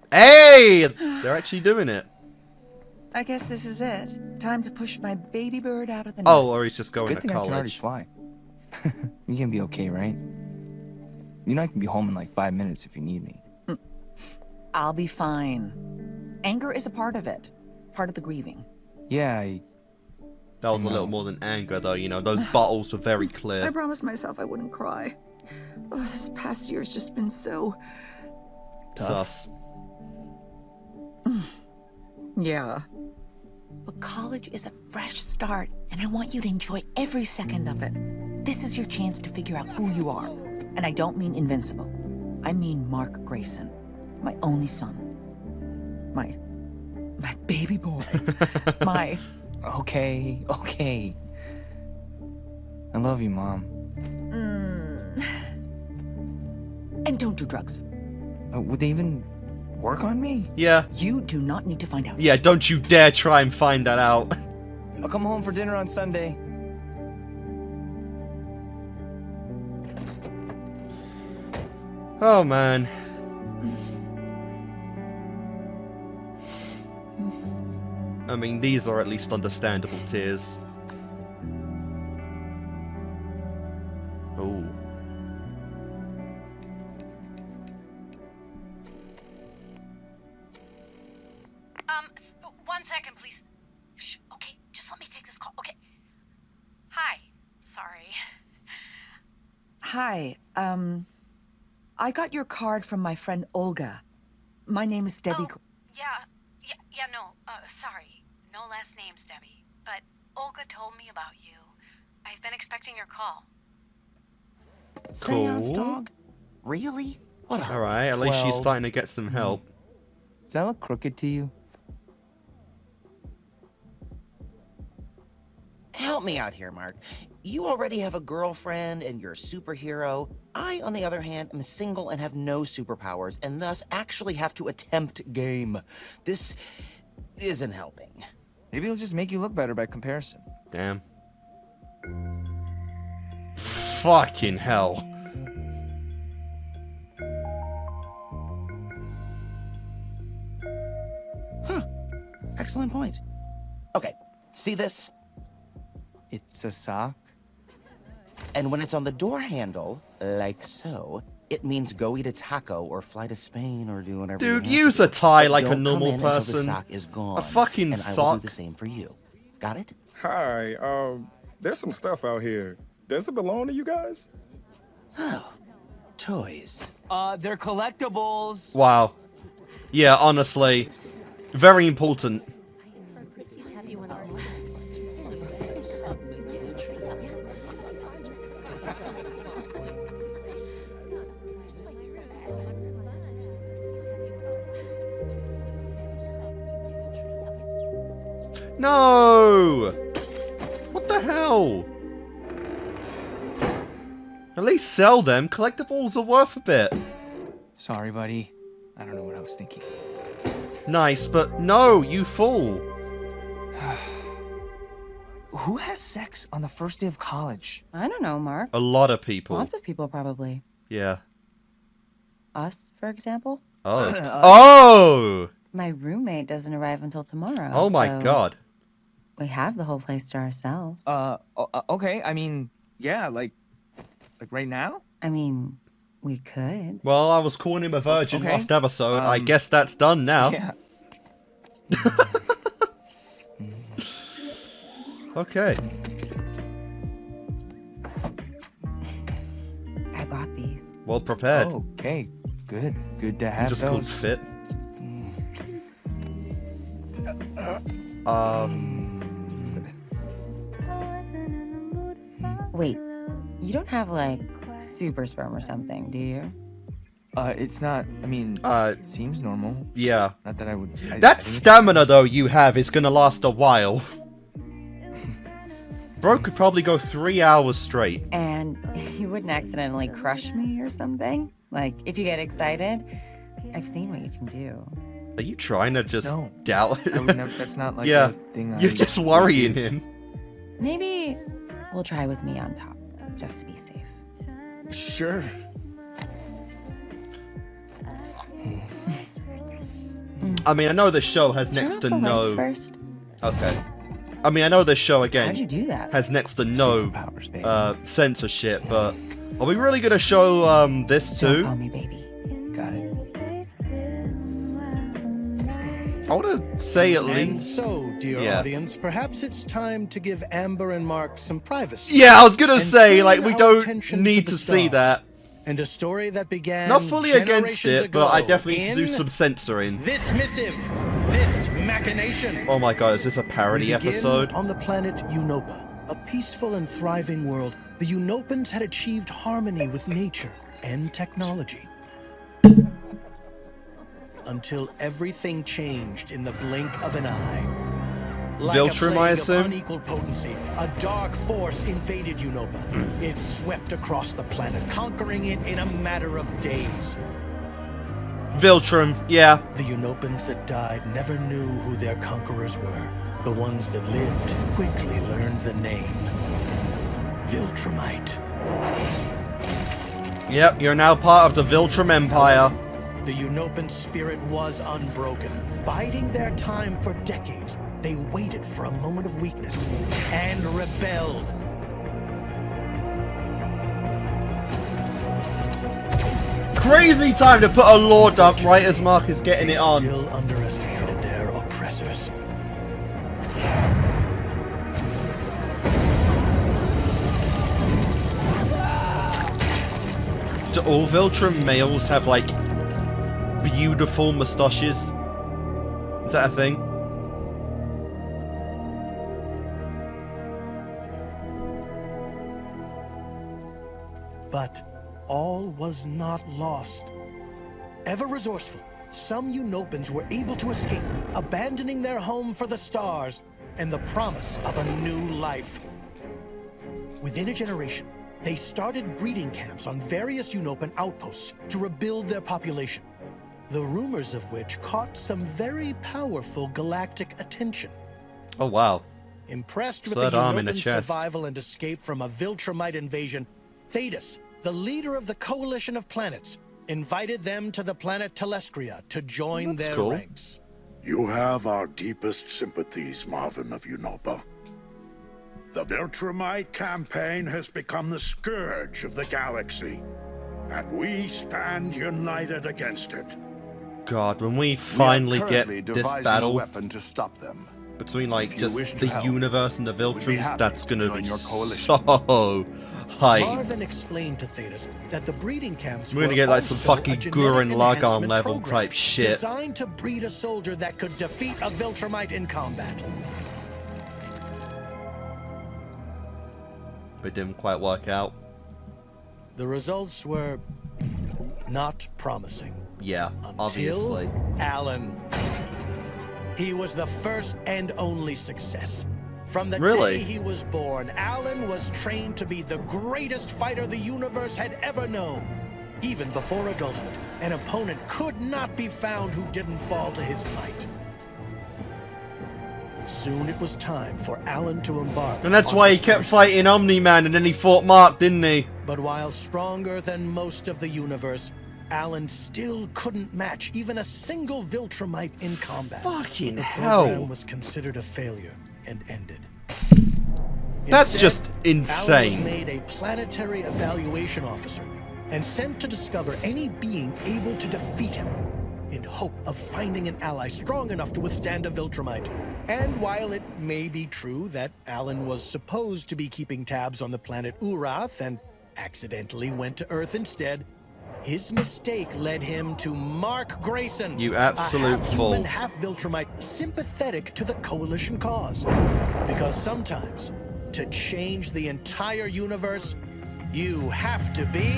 Hey! They're actually doing it. I guess this is it. Time to push my baby bird out of the nest. Oh, or he's just going It's a to good thing I can already college. fly. You can be okay, right? You know I can be home in like 5 minutes if you need me. I'll be fine. Anger is a part of it. Part of the grieving. Yeah, That was a little more than anger, though. You know, those bottles were very I clear. promised myself I wouldn't cry. Oh, this past year's just been so... Sus. Yeah. But college is a fresh start, and I want you to enjoy every second of it. This is your chance to figure out who you are. And I don't mean Invincible. I mean Mark Grayson. My only son. My baby boy. my... Okay. I love you, Mom. And don't do drugs. Would they even work on me? Yeah. You do not need to find out. Yeah, don't you dare try and find that out. I'll come home for dinner on Sunday. Oh, man. I mean, these are at least understandable tears. Oh. One second, please. Shh, okay, just let me take this call. Okay. Hi. Sorry. Hi, I got your card from my friend Olga. My name is Debbie. Oh, yeah, no, sorry. No last names, Debbie. But Olga told me about you. I've been expecting your call. Cool. Seance dog? Really? What a... Alright, at least she's 12. starting to get some help. Does that look crooked to you? Help me out here, Mark. You already have a girlfriend and you're a superhero. I, on the other hand, am single and have no superpowers, and thus actually have to attempt game. This isn't helping. Maybe it'll just make you look better by comparison. Damn. Fucking hell. Excellent point. Okay, see this? It's a sock? And when it's on the door handle, like so, it means go eat a taco or fly to Spain or do whatever. Dude, you use have a to. tie But like a don't come normal in until the person. sock is gone, A fucking and I will sock. do the same for you. Got it? Hi, there's some stuff out here. Does it belong to you guys? Oh, toys. They're collectibles. Wow. Yeah, honestly. Very important. No! What the hell? At least sell them. Collectibles are worth a bit. Sorry, buddy. I don't know what I was thinking. Nice, but no, you fool. Who has sex on the first day of college? I don't know, Mark. A lot of people. Lots of people, probably. Yeah. Us, for example. Oh. Oh! My roommate doesn't arrive until tomorrow. Oh my so god. We have the whole place to ourselves. Okay, I mean, yeah, like right now? I mean, we could. Well, I was calling him a virgin Okay. last episode. I guess that's done now. Yeah. Okay. I bought these. Well prepared. Okay, good. Good to have Just those. called fit. Wait, you don't have like super sperm or something, do you? It's not. I mean, it seems normal. Yeah. Not that I would. That stamina, though, you have is gonna last a while. Bro could probably go 3 hours straight. And you wouldn't accidentally crush me or something? Like, if you get excited, I've seen what you can do. Are you trying to just No. doubt? I would never, that's not like Yeah, a thing. you're just worrying him. Maybe we'll try with me on top, just to be safe. Sure. I mean, I know the show has next to no. First. Okay. I mean, I know this show again How'd you do that? has next to no censorship, but are we really gonna show this too? Don't call me baby. Got it. I want to say at And least. so, dear Yeah. audience, perhaps it's time to give Amber and Mark some privacy. Yeah, I was gonna and say, turn like, we our don't attention need the to see stars. that. And a story that began Not fully against generations it, but I ago definitely need to do in some censoring. This missive, this machination. Oh my god, is this a parody We begin episode? on the planet Europa, a peaceful and thriving world. The Unopans had achieved harmony with nature and technology. Until everything changed in the blink of an eye. Like Viltrum, a I plague assume? of unequal potency, a dark force invaded Unova. It swept across the planet, conquering it in a matter of days. Viltrum, yeah. The Unopans that died never knew who their conquerors were. The ones that lived quickly learned the name. Viltrumite. Yep, you're now part of the Viltrum Empire. The Unopan spirit was unbroken. Biding their time for decades, they waited for a moment of weakness and rebelled. Crazy time to put a lore dump right as Mark is getting it on. Still underestimated their oppressors. Do all Viltrum males have, like, beautiful moustaches? Is that a thing? But all was not lost. Ever resourceful, some Unopans were able to escape, abandoning their home for the stars and the promise of a new life. Within a generation, they started breeding camps on various Unopan outposts to rebuild their population, the rumors of which caught some very powerful galactic attention. Oh, wow. Impressed with Third the arm in a Unopan chest. survival and escape from a Viltrumite invasion, Thetis, the leader of the coalition of planets, invited them to the planet Telestria to join That's their cool. ranks. You have our deepest sympathies, Marvin of Unopa. The Viltrumite campaign has become the scourge of the galaxy, and we stand united against it. God, when we finally get currently this devising a battle weapon to stop them. between, like, If you just wish to the help, universe and the we'd be Viltrums, happy that's to gonna join be your coalition. so hype. Marvin explained to Thetis that the breeding camps We're gonna were get, like, some also a fucking genetic Gurren Lagann enhancement level program type shit. designed to breed a soldier that could defeat a Viltrumite in combat. But it didn't quite work out. The results were not promising. Yeah, obviously. Till Alan. He was the first and only success. From the Really? day he was born, Alan was trained to be the greatest fighter the universe had ever known. Even before adulthood, an opponent could not be found who didn't fall to his might. Soon it was time for Alan to embark. And that's on why he his kept first fighting Omni-Man and then he fought Mark, didn't he? But while stronger than most of the universe, Alan still couldn't match even a single Viltrumite in combat. Fucking the hell. program was considered a failure, and ended. That's Instead, just Alan insane. was made a planetary evaluation officer and sent to discover any being able to defeat him, in hope of finding an ally strong enough to withstand a Viltrumite. And while it may be true that Alan was supposed to be keeping tabs on the planet Urath and accidentally went to Earth instead, his mistake led him to Mark Grayson, You absolute a half-human, fool. half-Viltrumite sympathetic to the Coalition cause. Because sometimes, to change the entire universe, you have to be...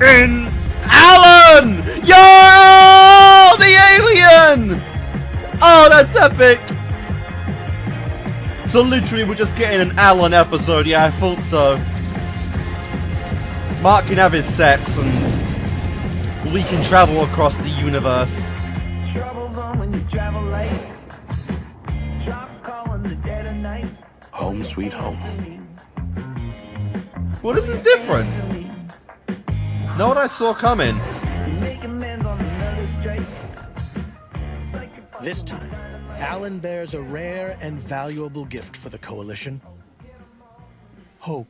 In Alan! Yo! The alien! Oh, that's epic! So literally we're just getting an Alan episode, yeah, I thought so. Mark can have his sex and we can travel across the universe. Trouble's on when you travel late. Drop calling the dead of night. Home sweet home. Well, this is different. Know what I saw coming? This time, Alan bears a rare and valuable gift for the Coalition. Hope.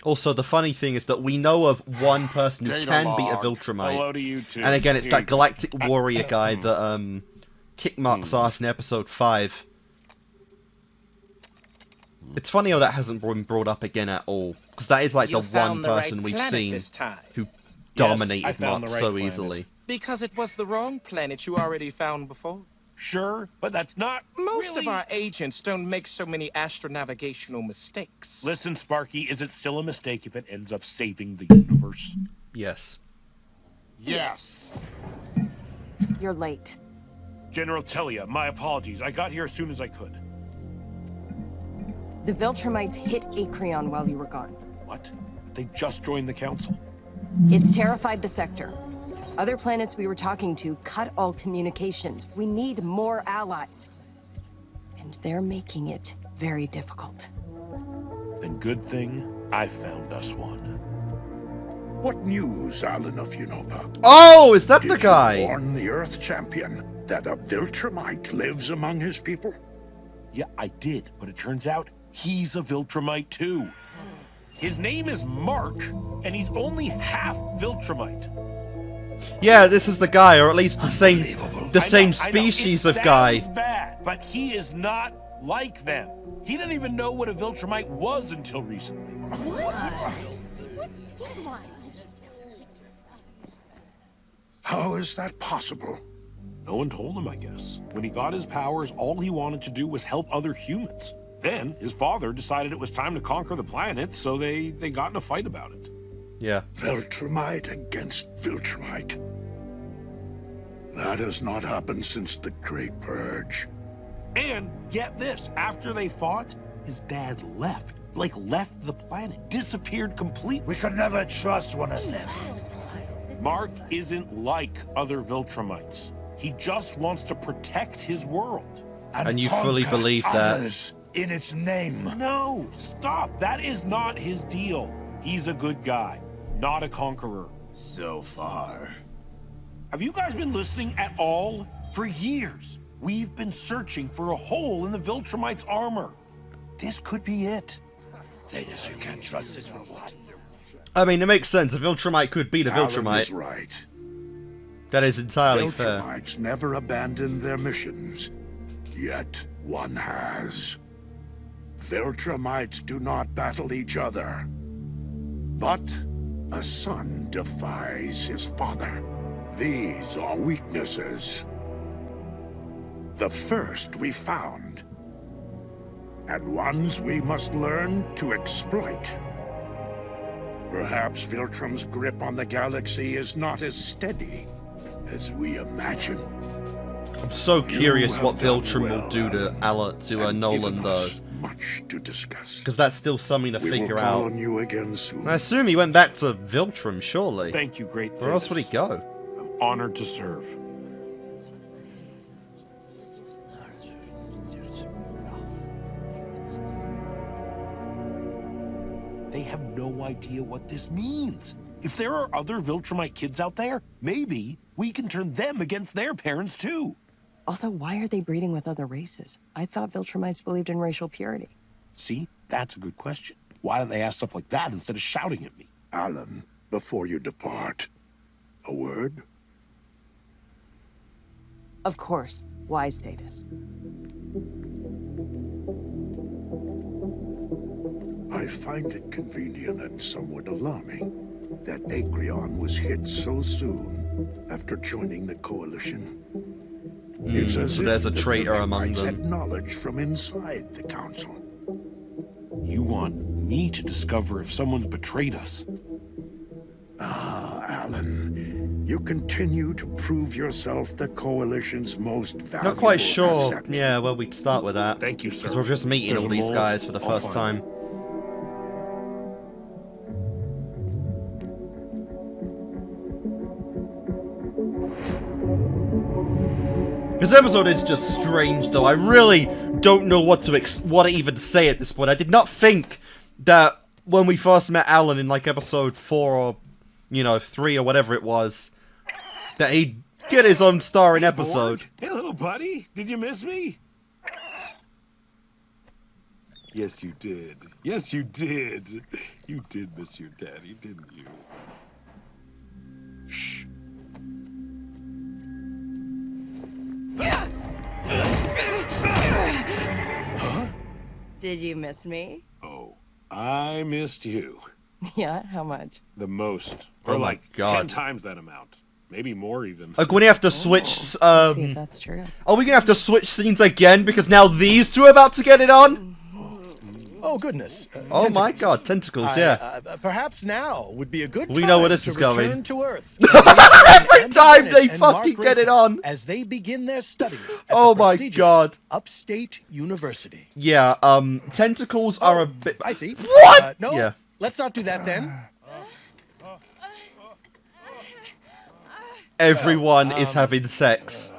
Also, the funny thing is that we know of one person who Data can beat a log. Viltrumite. Hello to you too. And again, it's Here that you go. Galactic Warrior guy that Kickmarks asked in episode 5. It's funny how that hasn't been brought up again at all. Because that is like You the one found the right person we've planet seen this time. who Yes, I dominated found Mark the right so planet. easily. Because it was the wrong planet you already found before. Sure, but that's not Most really... of our agents don't make so many astronavigational mistakes. Listen, Sparky, is it still a mistake if it ends up saving the universe? Yes. Yes. You're late. General Telia, my apologies. I got here as soon as I could. The Viltrumites hit Acreon while you were gone. What? They just joined the council. It's terrified the sector. Other planets we were talking to cut all communications. We need more allies. And they're making it very difficult. Then good thing I found us one. What news, Alan of Unova? Oh, is that the Did guy? you warn the Earth Champion that a Viltrumite lives among his people? Yeah, I did, but it turns out he's a Viltrumite too. His name is Mark, and he's only half Viltrumite. Yeah, this is the guy, or at least the same species of guy. Sounds bad, but he is not like them. He didn't even know what a Viltrumite was until recently. How is that possible? No one told him, I guess. When he got his powers, all he wanted to do was help other humans. Then, his father decided it was time to conquer the planet, so they got in a fight about it. Yeah. Viltrumite against Viltrumite. That has not happened since the Great Purge. And, get this, after they fought, his dad left. Like, left the planet. Disappeared completely. We could never trust one of them. Mark isn't like other Viltrumites. He just wants to protect his world. And you fully believe that? Others in its name. No, stop. That is not his deal. He's a good guy, not a conqueror. So far. Have you guys been listening at all? For years, we've been searching for a hole in the Viltrumite's armor. This could be it. Thetis, you can't trust this robot. I mean, it makes sense. A Viltrumite could beat a Alan Viltrumite. is right. That is entirely fair. Viltrumites never abandon their missions. Yet one has. Viltrumites do not battle each other. But a son defies his father. These are weaknesses. The first we found. And ones we must learn to exploit. Perhaps Viltrum's grip on the galaxy is not as steady as we imagine. I'm so curious what Viltrum will do to Nolan, though. Much to discuss. Because that's still something to We figure will call out. on you again soon. I assume he went back to Viltrum, surely. Thank you, great Where else would he go? I'm honored to serve. They have no idea what this means. If there are other Viltrumite kids out there, maybe we can turn them against their parents too. Also, why are they breeding with other races? I thought Viltrumites believed in racial purity. See, that's a good question. Why do they ask stuff like that instead of shouting at me? Alan, before you depart, a word? Of course. Wise Thetis. I find it convenient and somewhat alarming that Acreon was hit so soon after joining the Coalition. It's as so there's a if the traitor among Viltrumites them. had knowledge from inside the Council. You want me to discover if someone's betrayed us? Ah, Alan, you continue to prove yourself the Coalition's most valuable Not quite sure. asset. Yeah, well, we'd start with that. Thank you, sir. Because we're just meeting There's all a these mole. guys for the I'll first find time. This episode is just strange, though. I really don't know what to even say at this point. I did not think that when we first met Alan in like episode 4 or 3 or whatever it was, that he'd get his own starring episode. Hey, little buddy, did you miss me? Yes, you did. Yes, you did. You did miss your daddy, didn't you? Shh. Huh? Did you miss me? Oh, I missed you. Yeah, how much? The most. Oh Or my like God. 10 times that amount. Maybe more even. Like, we're gonna have to switch, See if that's true. Are we gonna have to switch scenes again because now these two are about to get it on? Oh, goodness. Oh my God, tentacles, yeah. Perhaps now would be a good time We know where this to is going. return to Earth. Every time they fucking get it on. As they begin their studies at Oh the my prestigious God. Upstate University. Yeah, tentacles are a bit... I see. What? No, Yeah. let's not do that then. Everyone is having sex.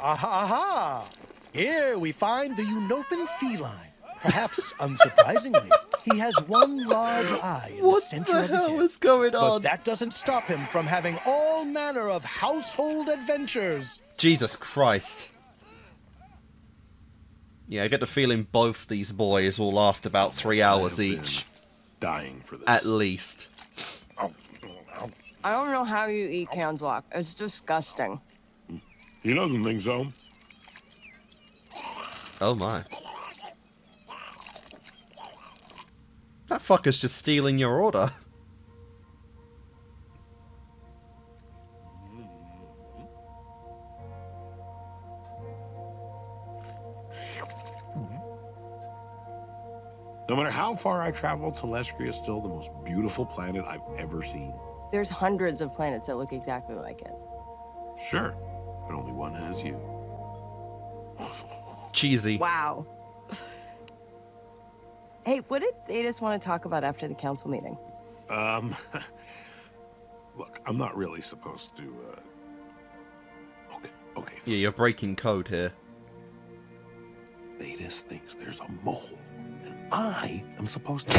Aha! Here we find the Unopan feline. Perhaps unsurprisingly, he has one large eye in the center of his head. What the hell is going But on? that doesn't stop him from having all manner of household adventures. Jesus Christ. Yeah, I get the feeling both these boys will last about 3 hours each. Dying for this. At least. I don't know how you eat Kanslock. It's disgusting. He doesn't think so. Oh my. That fucker's just stealing your order. No matter how far I travel, Telestria is still the most beautiful planet I've ever seen. There's hundreds of planets that look exactly like it. Sure, but only one has you. Cheesy. Wow. Hey, what did Thetis want to talk about after the council meeting? Look, I'm not really supposed to, Okay. Yeah, you're breaking code here. Thetis thinks there's a mole, and I am supposed to...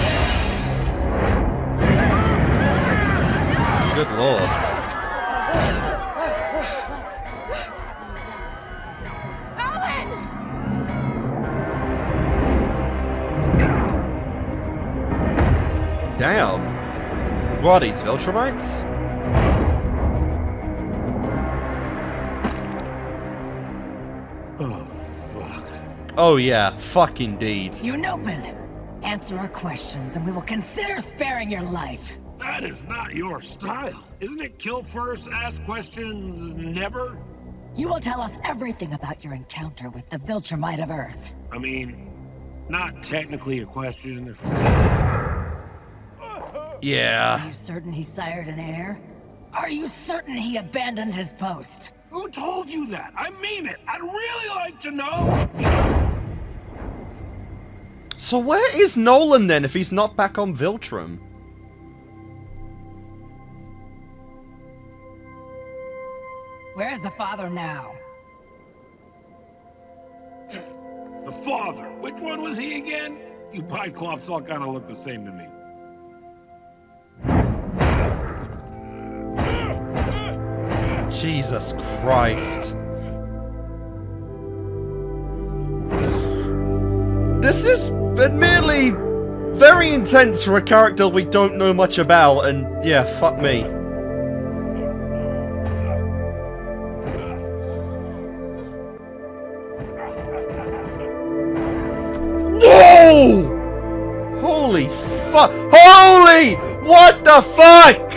Good lord. Damn. What are these Viltrumites? Oh, fuck. Oh yeah, fuck indeed. Unopan, answer our questions and we will consider sparing your life. That is not your style. Isn't it kill first, ask questions, never? You will tell us everything about your encounter with the Viltrumite of Earth. I mean, not technically a question. If... Yeah. Are you certain he sired an heir? Are you certain he abandoned his post? Who told you that? I mean it. I'd really like to know. So where is Nolan then if he's not back on Viltrum? Where's the father now? The father. Which one was he again? You Biclops all kind of look the same to me. Jesus Christ. this is admittedly very intense for a character we don't know much about, and yeah, fuck me. No! Holy fuck! Holy! What the fuck?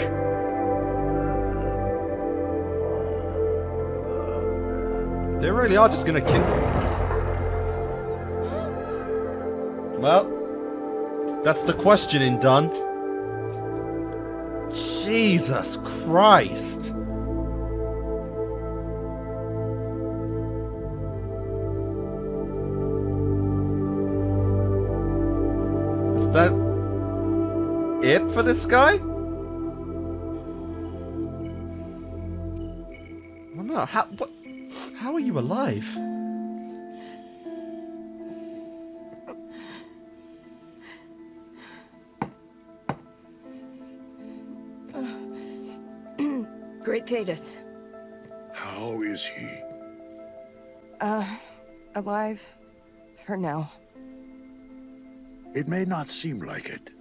They really are just gonna kill. Well, that's the questioning done. Jesus Christ. Is that it for this guy? Oh no, how are you alive? Great Thetis. How is he? Alive. For now. It may not seem like it,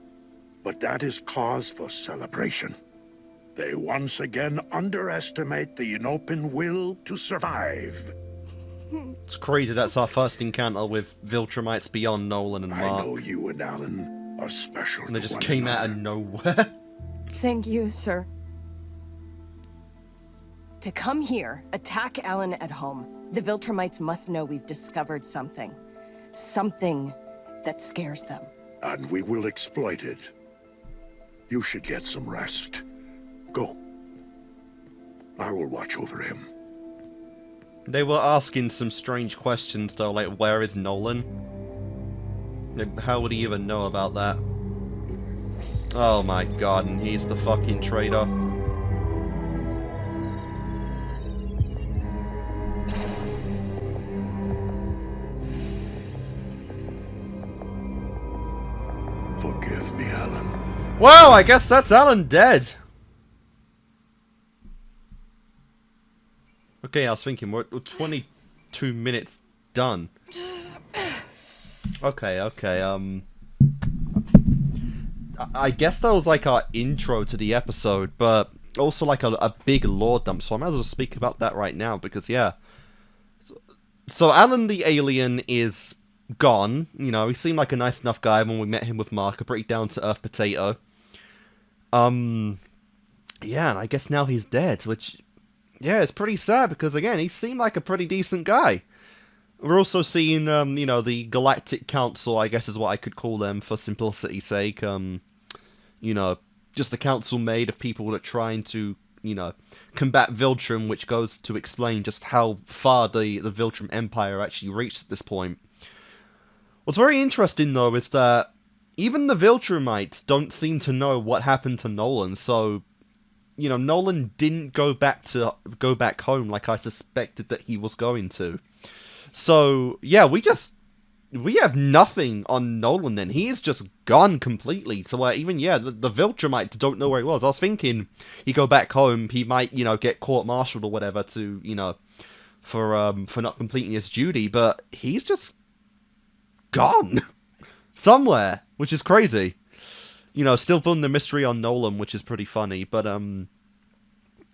but that is cause for celebration. They once again underestimate the Enopian will to survive. It's crazy that's our first encounter with Viltrumites beyond Nolan and Mark. I know you and Alan are special. And they just came out of nowhere. Thank you, sir. To come here, attack Alan at home, the Viltrumites must know we've discovered something. Something that scares them. And we will exploit it. You should get some rest. Go. I will watch over him. They were asking some strange questions though, like where is Nolan? Like, how would he even know about that? Oh my god, and he's the fucking traitor. Forgive me, Alan. Well, I guess that's Alan dead. Okay, I was thinking, we're 22 minutes done. Okay, I guess that was like our intro to the episode, but also like a big lore dump, so I might as well speak about that right now, because yeah. So Alan the alien is gone. You know, he seemed like a nice enough guy when we met him with Mark, a pretty down-to-earth potato. Yeah, and I guess now he's dead, which, yeah, it's pretty sad, because again, he seemed like a pretty decent guy. We're also seeing, you know, the Galactic Council, I guess is what I could call them for simplicity's sake. You know, just a council made of people that are trying to, you know, combat Viltrum, which goes to explain just how far the Viltrum Empire actually reached at this point. What's very interesting, though, is that even the Viltrumites don't seem to know what happened to Nolan, so, you know, Nolan didn't go back home like I suspected that he was going to. So, yeah, we have nothing on Nolan then. He is just gone completely. So, even, yeah, the Viltrumites don't know where he was. I was thinking he'd go back home, he might, you know, get court-martialed or whatever to, you know, for not completing his duty, but he's just gone somewhere, which is crazy. You know, still building the mystery on Nolan, which is pretty funny, but,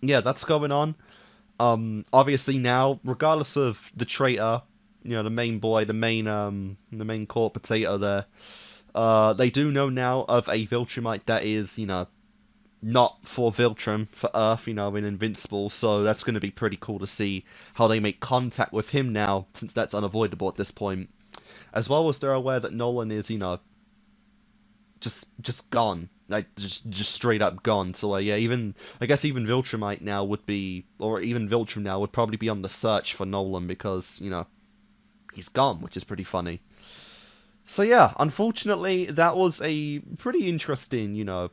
yeah, that's going on. Obviously now, regardless of the traitor, you know, the main boy, the main court potato there, they do know now of a Viltrumite that is, you know, not for Viltrum, for Earth, you know, in Invincible, so that's going to be pretty cool to see how they make contact with him now, since that's unavoidable at this point. As well as they're aware that Nolan is, you know, just gone. Like, just straight up gone. So, yeah, I guess even Viltrumite now would be, or even Viltrum now would probably be on the search for Nolan because, you know, he's gone, which is pretty funny. So, yeah, unfortunately, that was a pretty interesting, you know,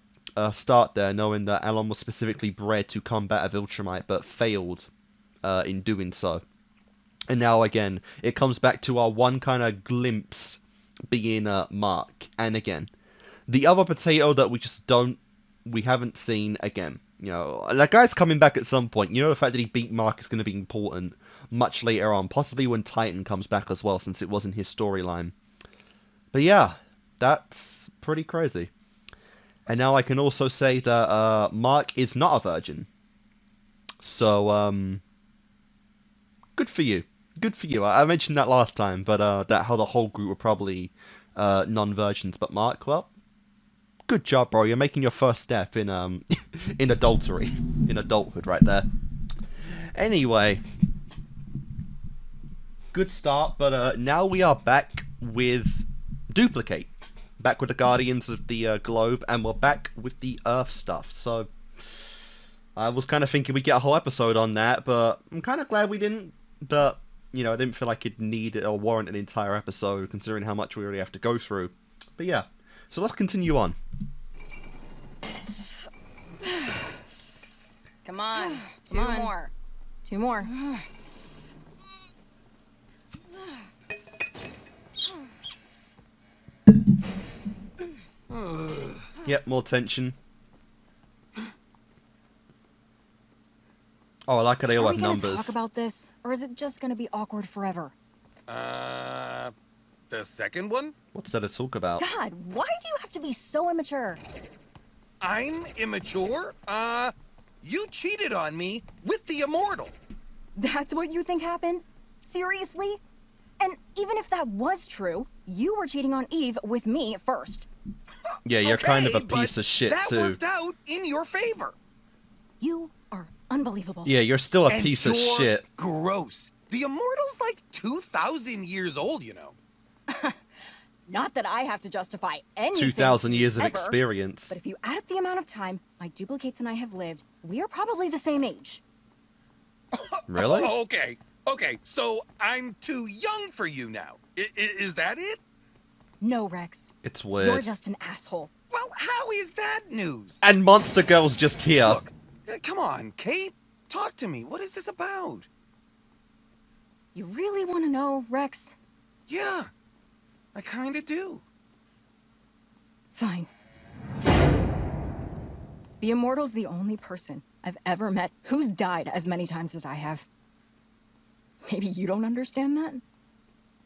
start there, knowing that Alan was specifically bred to combat a Viltrumite, but failed in doing so. And now, again, it comes back to our one kind of glimpse being Mark. And again, the other potato that we haven't seen again. You know, that guy's coming back at some point. You know, the fact that he beat Mark is going to be important much later on. Possibly when Titan comes back as well, since it was in his storyline. But yeah, that's pretty crazy. And now I can also say that Mark is not a virgin. So, good for you. Good for you. I mentioned that last time, but that how the whole group were probably non-virgins. But Mark, well, good job, bro. You're making your first step in in adultery, in adulthood, right there. Anyway, good start. But now we are back with Duplicate, back with the Guardians of the Globe, and we're back with the Earth stuff. So I was kind of thinking we'd get a whole episode on that, but I'm kind of glad we didn't. But you know, I didn't feel like it needed or warrant an entire episode, considering how much we already have to go through. But yeah, so let's continue on. Come on, two more. Two more. Yep, more tension. Oh, I like how they all have numbers. Are we gonna talk about this, or is it just gonna be awkward forever? The second one? What's there to talk about? God, why do you have to be so immature? I'm immature? You cheated on me with the Immortal. That's what you think happened? Seriously? And even if that was true, you were cheating on Eve with me first. Yeah, you're kind of a but piece of shit, that too. worked out in your favor. You are unbelievable. Yeah, you're still a And piece of you're shit. Gross. The Immortal's like 2,000 years old, you know. Not that I have to justify anything. 2,000 years of ever, experience. But if you add up the amount of time my duplicates and I have lived, we are probably the same age. Really? Oh, okay, so I'm too young for you now. Is that it? No, Rex. It's weird. You're just an asshole. Well, how is that news? And Monster Girl's just here. Look, come on, Kate. Talk to me. What is this about? You really want to know, Rex? Yeah, I kinda do. Fine. The Immortal's the only person I've ever met who's died as many times as I have. Maybe you don't understand that,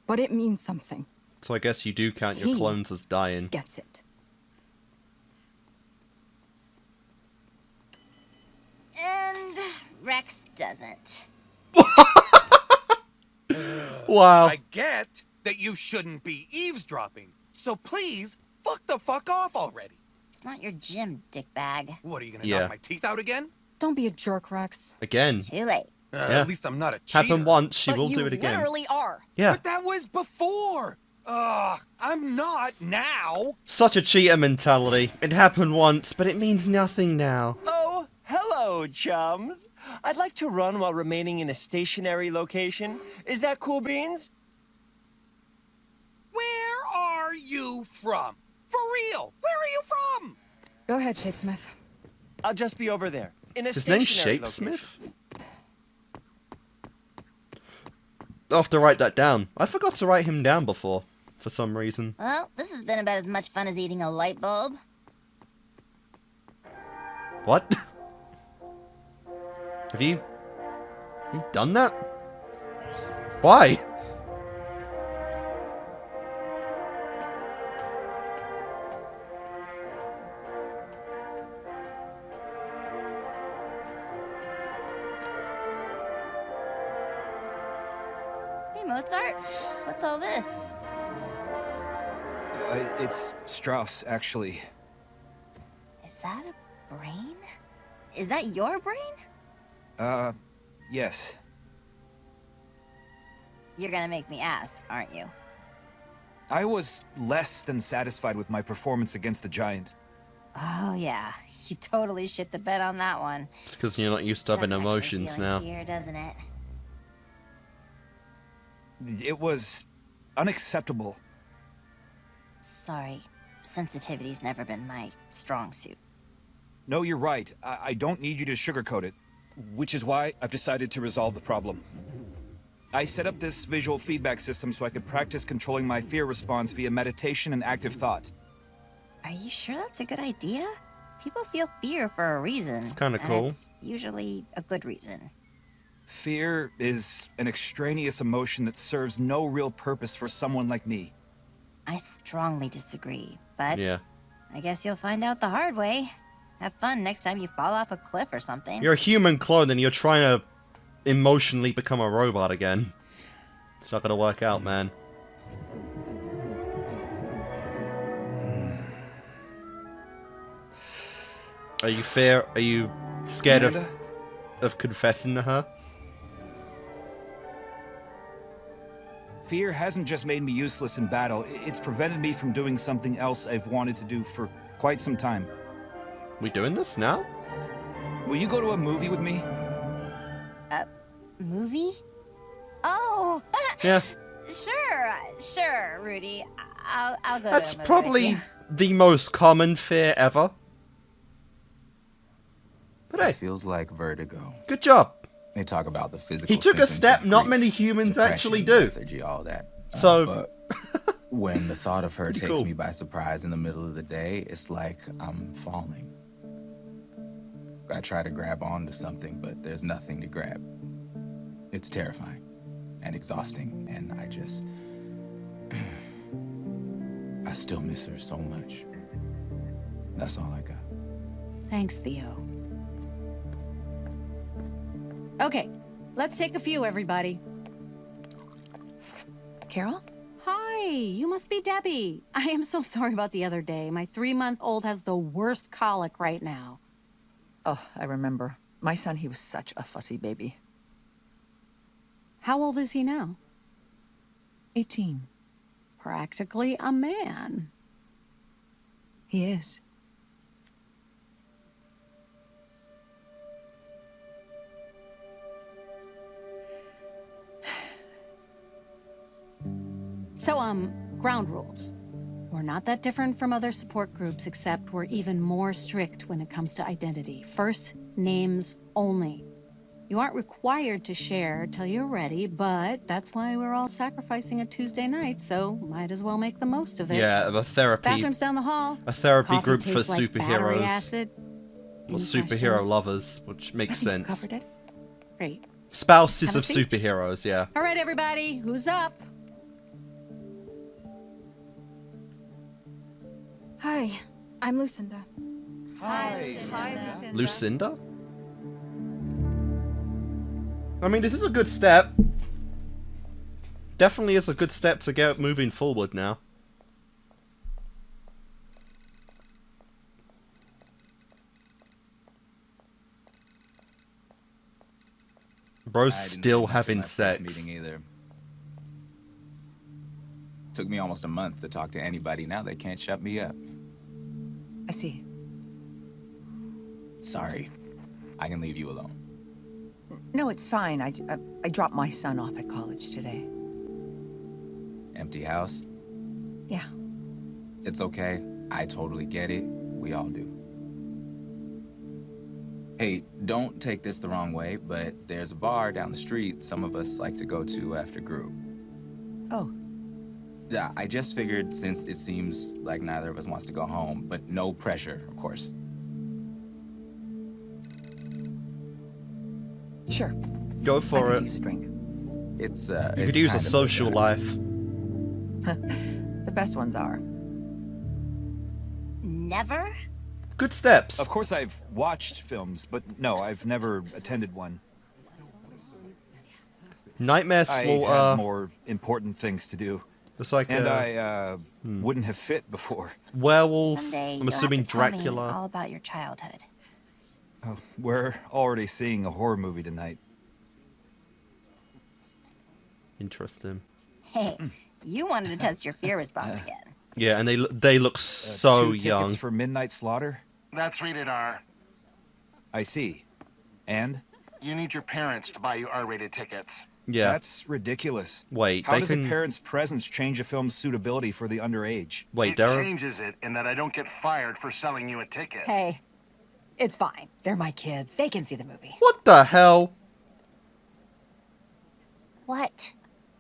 but it means something. So I guess you do count your He clones as dying. Gets it. And Rex doesn't. Wow. I get that you shouldn't be eavesdropping, so please, fuck off already. It's not your gym, dickbag. What, are you gonna Yeah. knock my teeth out again? Don't be a jerk, Rex. Again. Too late. Yeah. At least I'm not a cheater. Happened once, she But will you do it again. literally are. Yeah. But that was before. I'm not now. Such a cheater mentality. It happened once, but it means nothing now. Oh, hello, chums. I'd like to run while remaining in a stationary location. Is that cool beans? Where are you from? For real, where are you from? Go ahead, Shapesmith. I'll just be over there. In a His name's stationary Shapesmith? location. I'll have to write that down. I forgot to write him down before, for some reason. Well, this has been about as much fun as eating a light bulb. What? Have you done that? Why? Hey, Mozart. What's all this? It's Strauss, actually. Is that a brain? Is that your brain? Yes. You're gonna make me ask, aren't you? I was less than satisfied with my performance against the Giant. Oh, yeah. You totally shit the bed on that one. It's because you're not used to having Sucks actually emotions feeling now. Fear, doesn't it? It was unacceptable. Sorry. Sensitivity's never been my strong suit. No, you're right. I don't need you to sugarcoat it, which is why I've decided to resolve the problem. I set up this visual feedback system so I could practice controlling my fear response via meditation and active thought. Are you sure that's a good idea? People feel fear for a reason. It's kinda and cool. It's usually a good reason. Fear is an extraneous emotion that serves no real purpose for someone like me. I strongly disagree, but Yeah. I guess you'll find out the hard way. Have fun next time you fall off a cliff or something. You're a human clone and you're trying to emotionally become a robot again. It's not gonna work out, man. Are you scared of confessing to her? Fear hasn't just made me useless in battle, it's prevented me from doing something else I've wanted to do for quite some time. We doing this now? Will you go to a movie with me? A movie? Oh! Yeah. Sure, Rudy. I'll go That's to a movie probably with you. the most common fear ever. But hey. It feels like vertigo. Good job. They talk about the physical. He took a symptoms step of not grief, many humans depression, actually do. lethargy, all that. So But when the thought of her Pretty takes cool. me by surprise in the middle of the day, it's like I'm falling. I try to grab onto something, but there's nothing to grab. It's terrifying and exhausting, and I still miss her so much. That's all I got. Thanks, Theo. Okay, let's take a few, everybody. Carol? Hi, you must be Debbie. I am so sorry about the other day. My 3-month-old has the worst colic right now. Oh, I remember. My son, he was such a fussy baby. How old is he now? 18. Practically a man. He is. So, ground rules. We're not that different from other support groups, except we're even more strict when it comes to identity. First names only. You aren't required to share till you're ready, but that's why we're all sacrificing a Tuesday night, so might as well make the most of it. Yeah, the therapy. Bathrooms down the hall. A therapy Coffee group for tastes like battery superheroes. acid. Or Any superhero questions? lovers, which makes sense. Covered it? Great. Spouses Have a of seat. superheroes, yeah. All right, everybody, who's up? Hi, I'm Lucinda. Hi, Lucinda? I mean, this is a good step. Definitely is a good step to get moving forward now. Bro's I didn't still say much in having my first sex. meeting either. Took me almost a month to talk to anybody. Now they can't shut me up. I see. Sorry. I can leave you alone. No, it's fine. I dropped my son off at college today. Empty house? Yeah. It's okay. I totally get it. We all do. Hey, don't take this the wrong way, but there's a bar down the street some of us like to go to after group. Oh. Yeah, I just figured since it seems like neither of us wants to go home, but no pressure, of course. Sure. Go for I it. could use a drink. It's You it's could use a kind of social life. The best ones are. Never? Good steps. Of course I've watched films, but no, I've never attended one. Nightmare I Slaughter. had more important things to do. It's like and a- I wouldn't have fit before. Werewolf. Someday I'm you'll assuming have to tell me Dracula. all about your childhood. Oh, we're already seeing a horror movie tonight. Interesting. Hey, you wanted to test your fear response again. Yeah, and they look so 2 tickets young. for Midnight Slaughter? That's rated R. I see. And? You need your parents to buy you R-rated tickets. Yeah. That's ridiculous. Wait, How they does can- a parent's presence change a film's suitability for the underage? Wait, It there are... changes it in that I don't get fired for selling you a ticket. Hey, it's fine. They're my kids. They can see the movie. What the hell? What?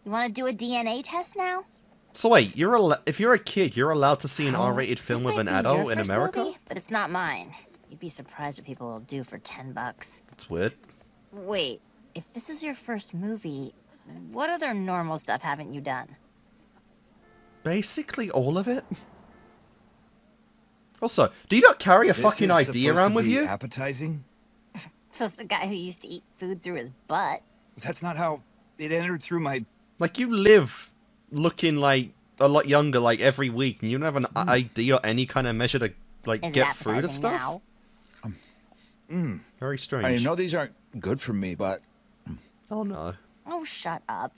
You want to do a DNA test now? So wait, if you're a kid, you're allowed to see an Oh, R-rated film this with might an be your adult in first America? movie, but it's not mine. You'd be surprised what people will do for $10. That's weird. Wait, if this is your first movie, what other normal stuff haven't you done? Basically all of it. Also, do you not carry a fucking idea around with you? Appetizing? Says the guy who used to eat food through his butt. That's not how it entered through my... Like, you live looking like a lot younger like every week, and you don't have an idea or any kind of measure to like get through the stuff. Very strange. I know these aren't good for me, but... Oh no. Oh, shut up.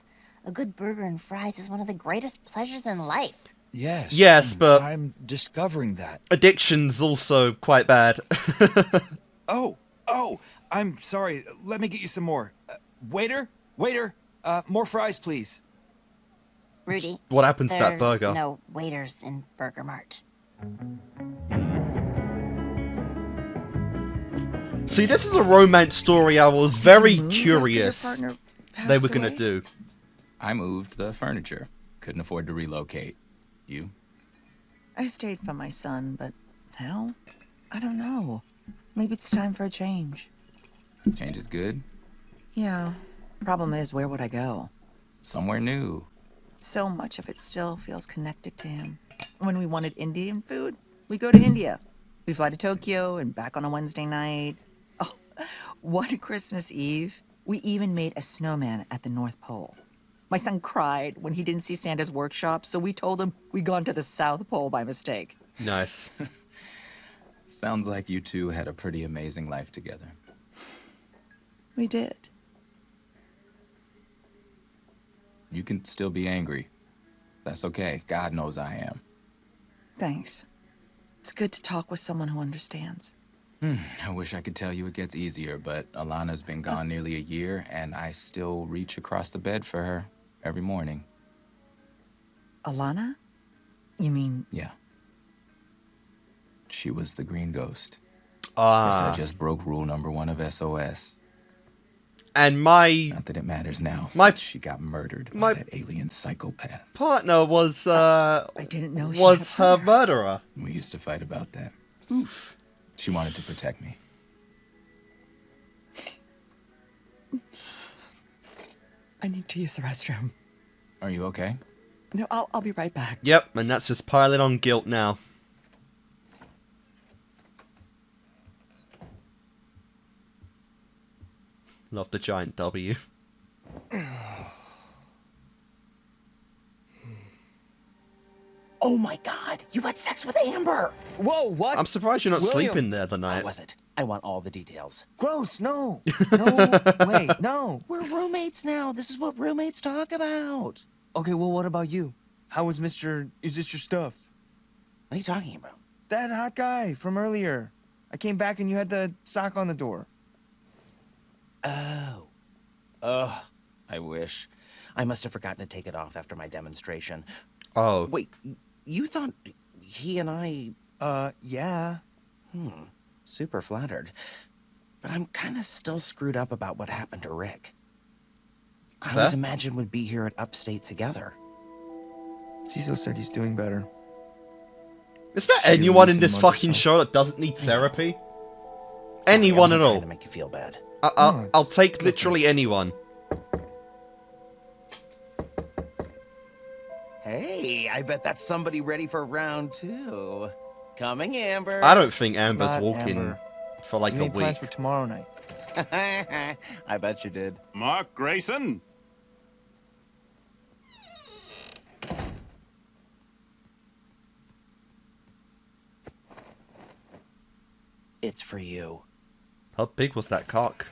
A good burger and fries is one of the greatest pleasures in life. Yes. Yes, but I'm discovering that. Addiction's also quite bad. Oh, I'm sorry. Let me get you some more. Waiter, more fries, please. Rudy. What happened to that burger? There's no waiters in Burger Mart. See, this is a romance story I was very curious they were gonna do. I moved the furniture. Couldn't afford to relocate. You? I stayed for my son, but now, I don't know. Maybe it's time for a change. Change is good. Yeah. Problem is, where would I go? Somewhere new. So much of it still feels connected to him. When we wanted Indian food, we go to India. We fly to Tokyo and back on a Wednesday night. Oh, one Christmas Eve, we even made a snowman at the North Pole. My son cried when he didn't see Santa's workshop, so we told him we'd gone to the South Pole by mistake. Nice. Sounds like you two had a pretty amazing life together. We did. You can still be angry. That's okay. God knows I am. Thanks. It's good to talk with someone who understands. I wish I could tell you it gets easier, but Alana's been gone nearly a year, and I still reach across the bed for her every morning. Alana? You mean... Yeah. She was the green ghost. Guess Ah. I just broke rule number 1 of SOS. And my... Not that it matters now, my- since she got murdered by my- that alien psychopath. partner was, I didn't know she was had a her murderer. We used to fight about that. Oof. She wanted to protect me. I need to use the restroom. Are you okay? No, I'll be right back. Yep, and that's just piling on guilt now. Love the giant W. Oh my god, you had sex with Amber! Whoa, what? I'm surprised you're not William. sleeping there the night. How was it? I want all the details. Gross, no. No, wait, no. We're roommates now. This is what roommates talk about. Okay, well, what about you? How was Mr... Is this your stuff? What are you talking about? That hot guy from earlier. I came back and you had the sock on the door. Oh. Ugh, I wish. I must have forgotten to take it off after my demonstration. Oh. Wait, you thought he and I... Yeah. Super flattered. But I'm kind of still screwed up about what happened to Rick. I Huh? always imagined we'd be here at Upstate together. Cecil said he's doing better. Is there anyone in this fucking show that doesn't need therapy? Anyone at all? To make you feel bad. I'll take literally anyone. Hey, I bet that's somebody ready for round 2. Coming, Amber. I don't think Amber's not walking Amber. for like We a made plans week. for tomorrow night. I bet you did. Mark Grayson? It's for you. How big was that cock?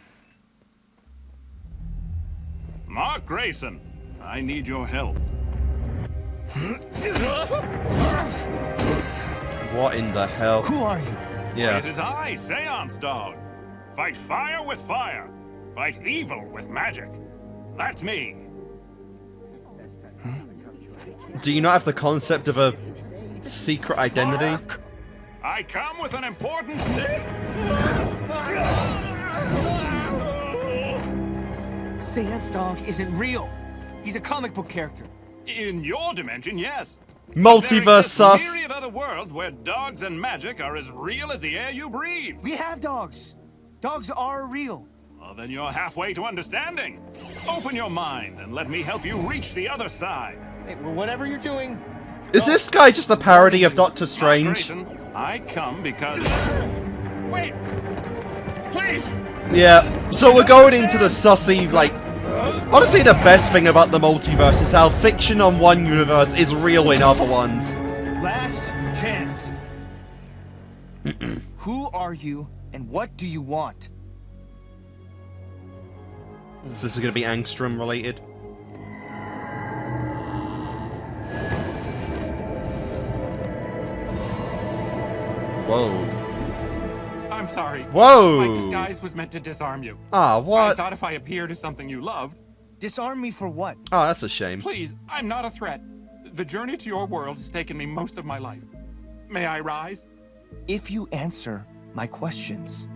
Mark Grayson, I need your help. What in the hell? Who are you? Yeah. It is I, Seance Dog. Fight fire with fire. Fight evil with magic. That's me. Do you not have the concept of a secret identity? I come with an important... Seance Dog isn't real. He's a comic book character. In your dimension, yes. Multiverse There exists sus. a myriad other world where dogs and magic are as real as the air you breathe. We have dogs. Dogs are real. Well, then you're halfway to understanding. Open your mind and let me help you reach the other side. Hey, whatever you're doing, Is this guy just a parody of Doctor Strange? I come because... Wait! Please! Yeah, so we're going into the sussy, like... Honestly, the best thing about the multiverse is how fiction on one universe is real in other ones. Last chance. Who are you, and what do you want? So this is going to be Angstrom related. Whoa. I'm sorry. Whoa! My disguise was meant to disarm you. Ah, what? I thought if I appeared as something you loved... Disarm me for what? Oh, that's a shame. Please, I'm not a threat. The journey to your world has taken me most of my life. May I rise? If you answer my questions.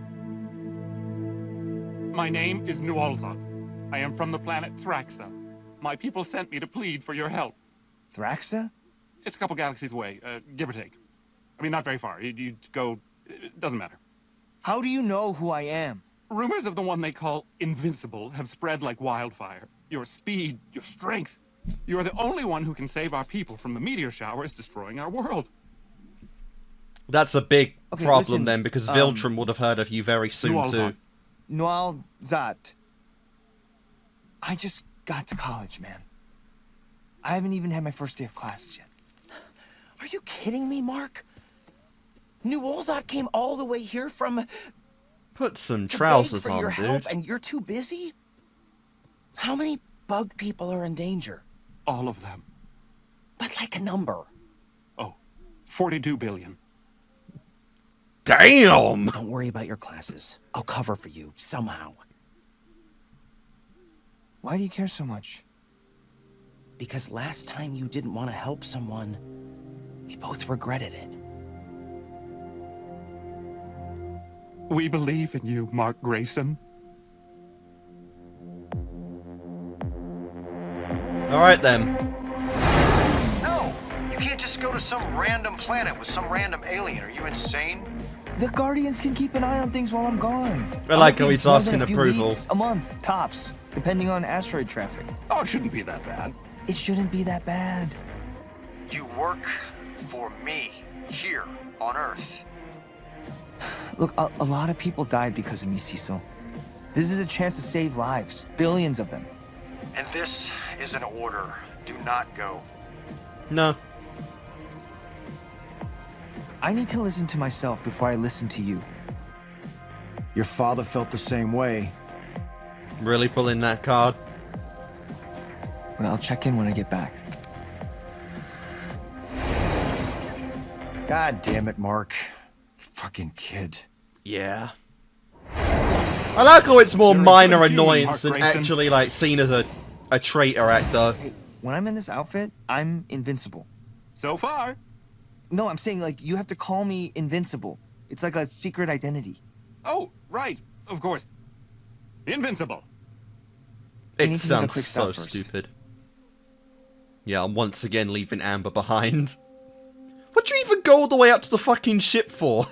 My name is Nualzon. I am from the planet Thraxa. My people sent me to plead for your help. Thraxa? It's a couple galaxies away, give or take. I mean, not very far. You'd go... It doesn't matter. How do you know who I am? Rumors of the one they call Invincible have spread like wildfire. Your speed, your strength. You are the only one who can save our people from the meteor showers destroying our world. That's a big problem listen, then, because Viltrum would have heard of you very soon too. Nualzat. I just got to college, man. I haven't even had my first day of classes yet. Are you kidding me, Mark? Nualzat came all the way here from... Put some trousers for on, your dude. help, and you're too busy? How many bug people are in danger? All of them. But like a number. Oh, 42 billion. Damn! Don't worry about your classes. I'll cover for you, somehow. Why do you care so much? Because last time you didn't want to help someone, we both regretted it. We believe in you, Mark Grayson. Alright then. No! You can't just go to some random planet with some random alien. Are you insane? The Guardians can keep an eye on things while I'm gone. I like how he's asking approval. Weeks, a month, tops, depending on asteroid traffic. Oh, it shouldn't be that bad. It shouldn't be that bad. You work for me, here, on Earth. Look, a lot of people died because of me, Cecil. This is a chance to save lives. Billions of them. And this is an order. Do not go. No. I need to listen to myself before I listen to you. Your father felt the same way. Really pulling that card? Well, I'll check in when I get back. God damn it, Mark. Fucking kid. Yeah. I like how it's more minor annoyance than Grayson. actually like seen as a traitor actor. Hey, when I'm in this outfit, I'm invincible. So far. No, I'm saying like you have to call me Invincible. It's like a secret identity. Oh, right. Of course. Invincible. We need It to make a sounds quick so stop first. stupid. Yeah, I'm once again leaving Amber behind. What'd you even go all the way up to the fucking ship for?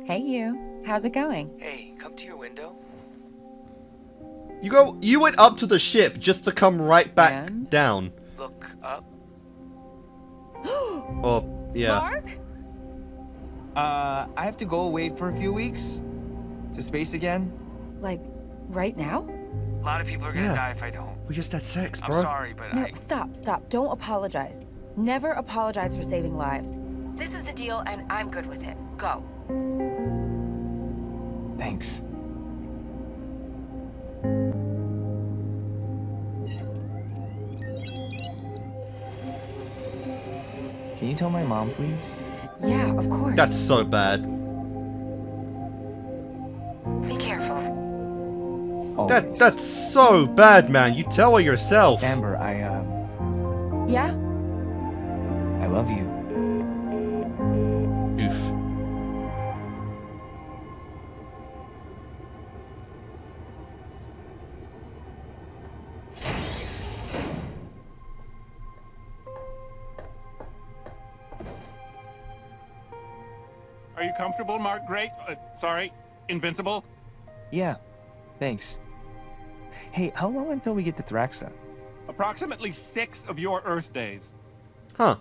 Hey, you. How's it going? Hey, come to your window. You went up to the ship just to come right back down. Look up. Oh, yeah. Mark? I have to go away for a few weeks. To space again. Like, right now? A lot of people are gonna die if I don't. We just had sex, I'm bro. sorry, but No, stop. Don't apologize. Never apologize for saving lives. This is the deal, and I'm good with it. Go. Thanks. Can you tell my mom, please? Yeah, of course. That's so bad. Be careful. That's so bad, man. You tell her yourself. Amber, Yeah? I love you. Oof. Are you comfortable, Mark Great? Sorry, Invincible? Yeah, thanks. Hey, how long until we get to Thraxa? Approximately 6 of your Earth days. Huh.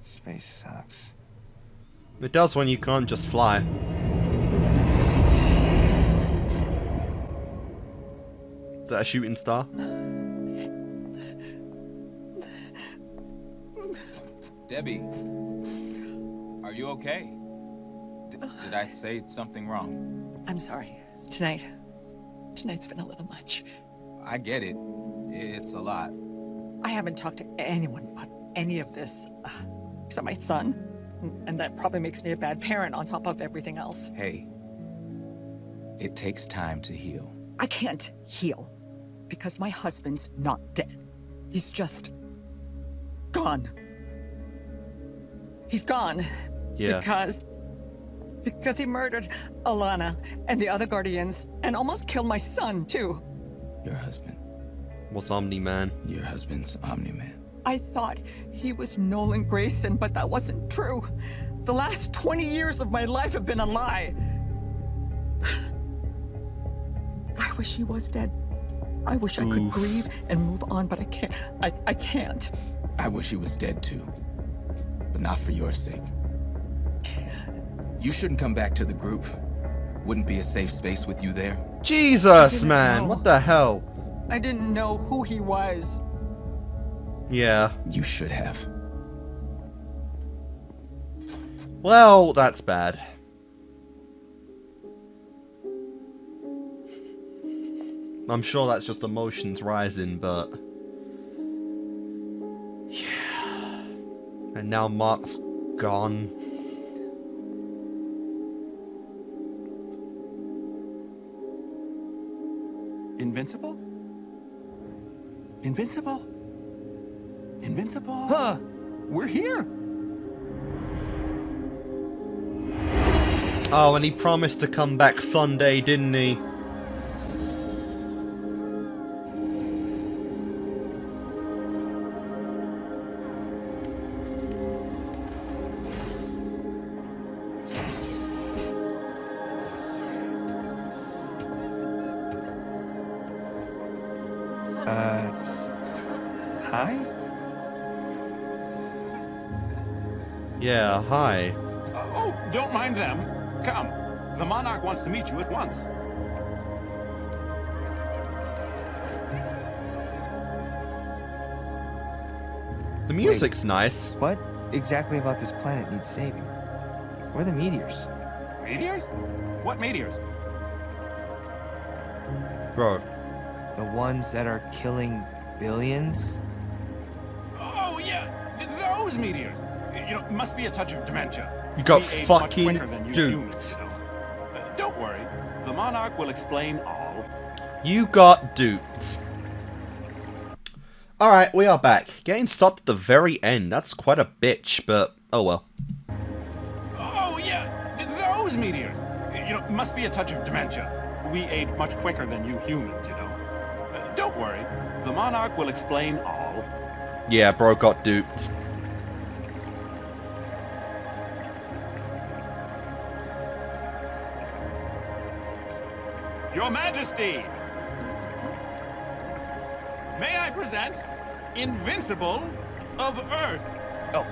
Space sucks. It does when you can't just fly. Is that a shooting star? Debbie, are you okay? Did I say something wrong? I'm sorry. Tonight's been a little much. I get it. It's a lot. I haven't talked to anyone about any of this, except my son. And that probably makes me a bad parent on top of everything else. Hey, it takes time to heal. I can't heal because my husband's not dead. He's just gone. He's gone. Yeah. Because he murdered Alana and the other Guardians and almost killed my son, too. Your husband. Was Omni-Man. Your husband's Omni-Man. I thought he was Nolan Grayson, but that wasn't true. The last 20 years of my life have been a lie. I wish he was dead. I wish I could grieve and move on, but I can't. I can't. I wish he was dead too. But not for your sake. You shouldn't come back to the group. Wouldn't be a safe space with you there. Jesus, man. What the hell? I didn't know who he was. Yeah. You should have. Well, that's bad. I'm sure that's just emotions rising, but... yeah. And now Mark's gone. Invincible? Invincible? Invincible? Huh. We're here. Oh, and he promised to come back Sunday, didn't he? Hi? Yeah, hi. Oh, don't mind them. Come. The Monarch wants to meet you at once. The music's nice. What exactly about this planet needs saving? Where are the meteors? Meteors? What meteors? Bro. The ones that are killing billions? Oh, yeah. Those meteors. You know, it must be a touch of dementia. You got We age fucking much quicker than you duped. humans, you know. Don't worry. The Monarch will explain all. You got duped. Alright, we are back. Getting stopped at the very end. That's quite a bitch, but oh well. Oh, yeah. Those meteors. You know, it must be a touch of dementia. We age much quicker than you humans, you know. Don't worry. The Monarch will explain all. Yeah, bro got duped. Your Majesty! May I present Invincible of Earth? Oh.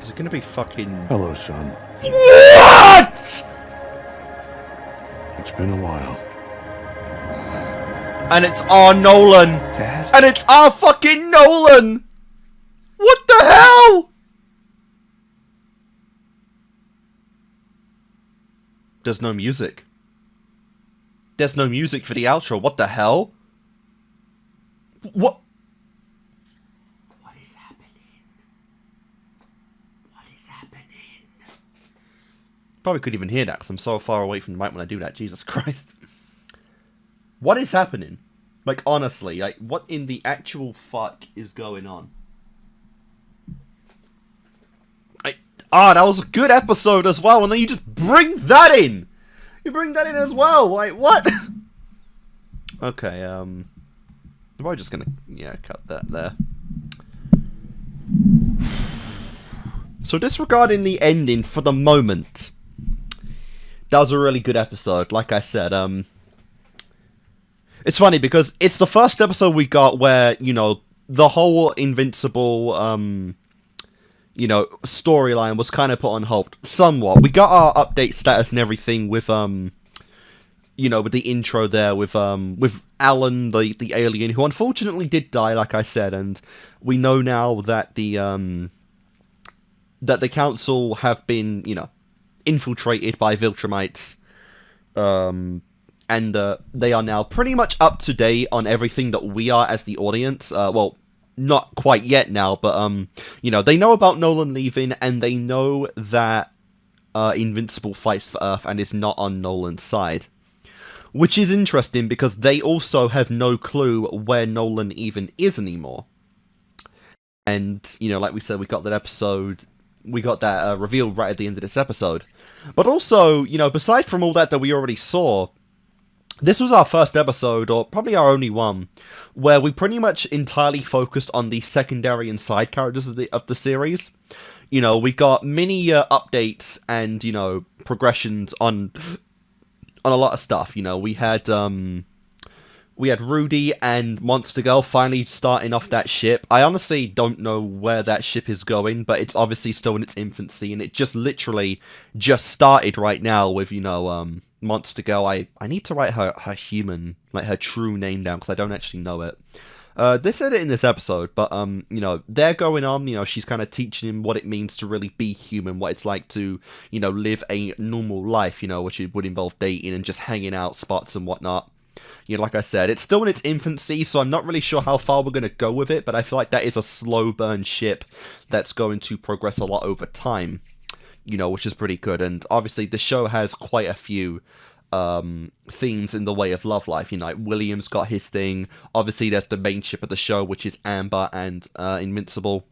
Is it gonna be fucking... Hello, son. What?! It's been a while. And it's our Nolan! Dad? And it's our fucking Nolan! What the hell?! There's no music. There's no music for the outro. What the hell? What? What is happening? What is happening? Probably couldn't even hear that because I'm so far away from the mic when I do that. Jesus Christ. What is happening? Like, honestly, like, what in the actual fuck is going on? That was a good episode as well, and then you just bring that in! You bring that in as well, like, what? Okay, I'm probably just gonna, yeah, cut that there. So disregarding the ending for the moment, that was a really good episode. Like I said, it's funny because it's the first episode we got where, you know, the whole Invincible, you know, storyline was kind of put on hold somewhat. We got our update status and everything with, you know, with the intro there with Alan, the alien, who unfortunately did die, like I said, and we know now that the council have been, you know, infiltrated by Viltrumites, and they are now pretty much up to date on everything that we are as the audience. Well, not quite yet now, but you know, they know about Nolan leaving, and they know that Invincible fights for Earth and is not on Nolan's side. Which is interesting because they also have no clue where Nolan even is anymore. And, you know, like we said, we got that episode, we got that revealed right at the end of this episode. But also, you know, beside from all that we already saw, this was our first episode, or probably our only one, where we pretty much entirely focused on the secondary and side characters of the series. You know, we got mini updates and, you know, progressions on a lot of stuff. You know, we had Rudy and Monster Girl finally starting off that ship. I honestly don't know where that ship is going, but it's obviously still in its infancy, and it just literally just started right now with, you know, Monster Girl. I need to write her human, like her true name down, because I don't actually know it. They said it in this episode, but, you know, they're going on, you know, she's kind of teaching him what it means to really be human, what it's like to, you know, live a normal life, you know, which would involve dating and just hanging out spots and whatnot. You know, like I said, it's still in its infancy, so I'm not really sure how far we're going to go with it, but I feel like that is a slow burn ship that's going to progress a lot over time, you know, which is pretty good. And obviously the show has quite a few themes in the way of love life. You know, like William's got his thing. Obviously there's the main ship of the show, which is Amber and Invincible.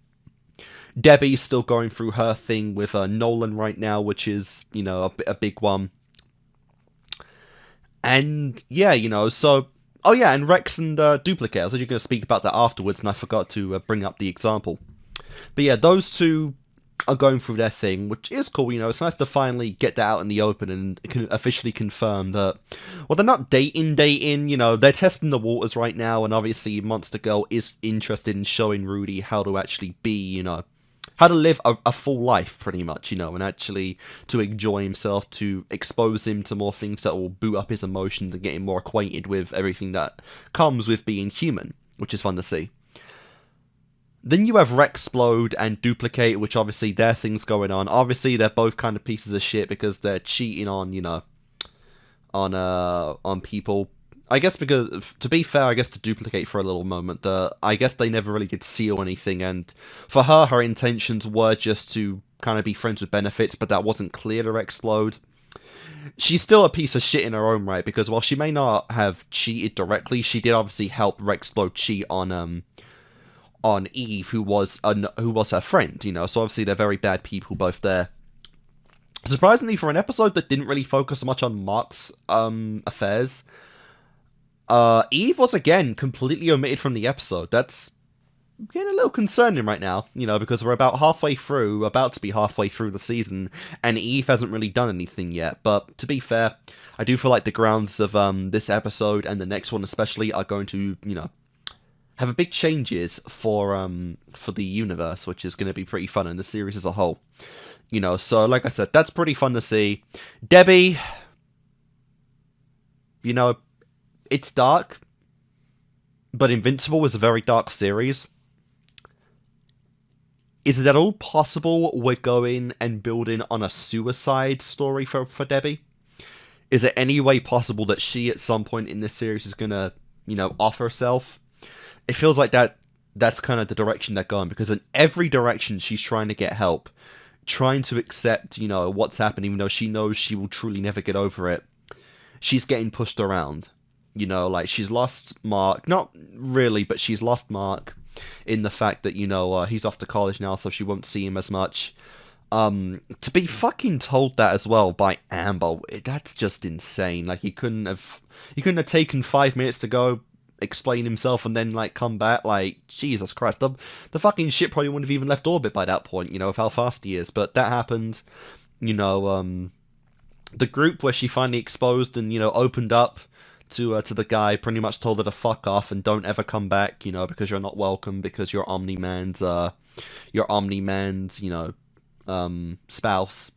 Debbie's still going through her thing with Nolan right now, which is, you know, a big one. And yeah, you know, so oh yeah, and Rex and Duplicate. I was actually going to speak about that afterwards, and I forgot to bring up the example. But yeah, those two are going through their thing, which is cool. You know, it's nice to finally get that out in the open and can officially confirm that, well, they're not dating, you know, they're testing the waters right now, and obviously Monster Girl is interested in showing Rudy how to actually be, you know, how to live a full life, pretty much, you know, and actually to enjoy himself, to expose him to more things that will boot up his emotions and get him more acquainted with everything that comes with being human, which is fun to see. Then you have Rexplode and Duplicate, which obviously their thing's going on. Obviously, they're both kind of pieces of shit because they're cheating on, you know, on people. I guess because, to be fair, I guess to Duplicate for a little moment, I guess they never really did seal anything, and for her, her intentions were just to kind of be friends with benefits, but that wasn't clear to Rexplode. She's still a piece of shit in her own right, because while she may not have cheated directly, she did obviously help Rexplode cheat on Eve, who was her friend, you know, so obviously they're very bad people both there. Surprisingly, for an episode that didn't really focus much on Mark's affairs, Eve was again completely omitted from the episode. That's getting a little concerning right now, you know, because we're about to be halfway through the season, and Eve hasn't really done anything yet. But to be fair, I do feel like the grounds of this episode and the next one especially are going to, you know, have a big changes for the universe, which is going to be pretty fun in the series as a whole. You know, so like I said, that's pretty fun to see. Debbie, you know, it's dark, but Invincible was a very dark series. Is it at all possible we're going and building on a suicide story for Debbie? Is it any way possible that she at some point in this series is going to, you know, off herself? It feels like that's kind of the direction they're going, because in every direction she's trying to get help, trying to accept, you know, what's happening, even though she knows she will truly never get over it. She's getting pushed around. You know, like, she's lost Mark. Not really, but she's lost Mark in the fact that, you know, he's off to college now, so she won't see him as much. To be fucking told that as well by Amber, that's just insane. Like, he couldn't have taken 5 minutes to go, explain himself and then, like, come back. Like, Jesus Christ. The fucking ship probably wouldn't have even left orbit by that point, you know, of how fast he is. But that happened, you know, the group where she finally exposed and, you know, opened up to the guy, pretty much told her to fuck off and don't ever come back, you know, because you're not welcome, because you're Omni-Man's, you know, spouse.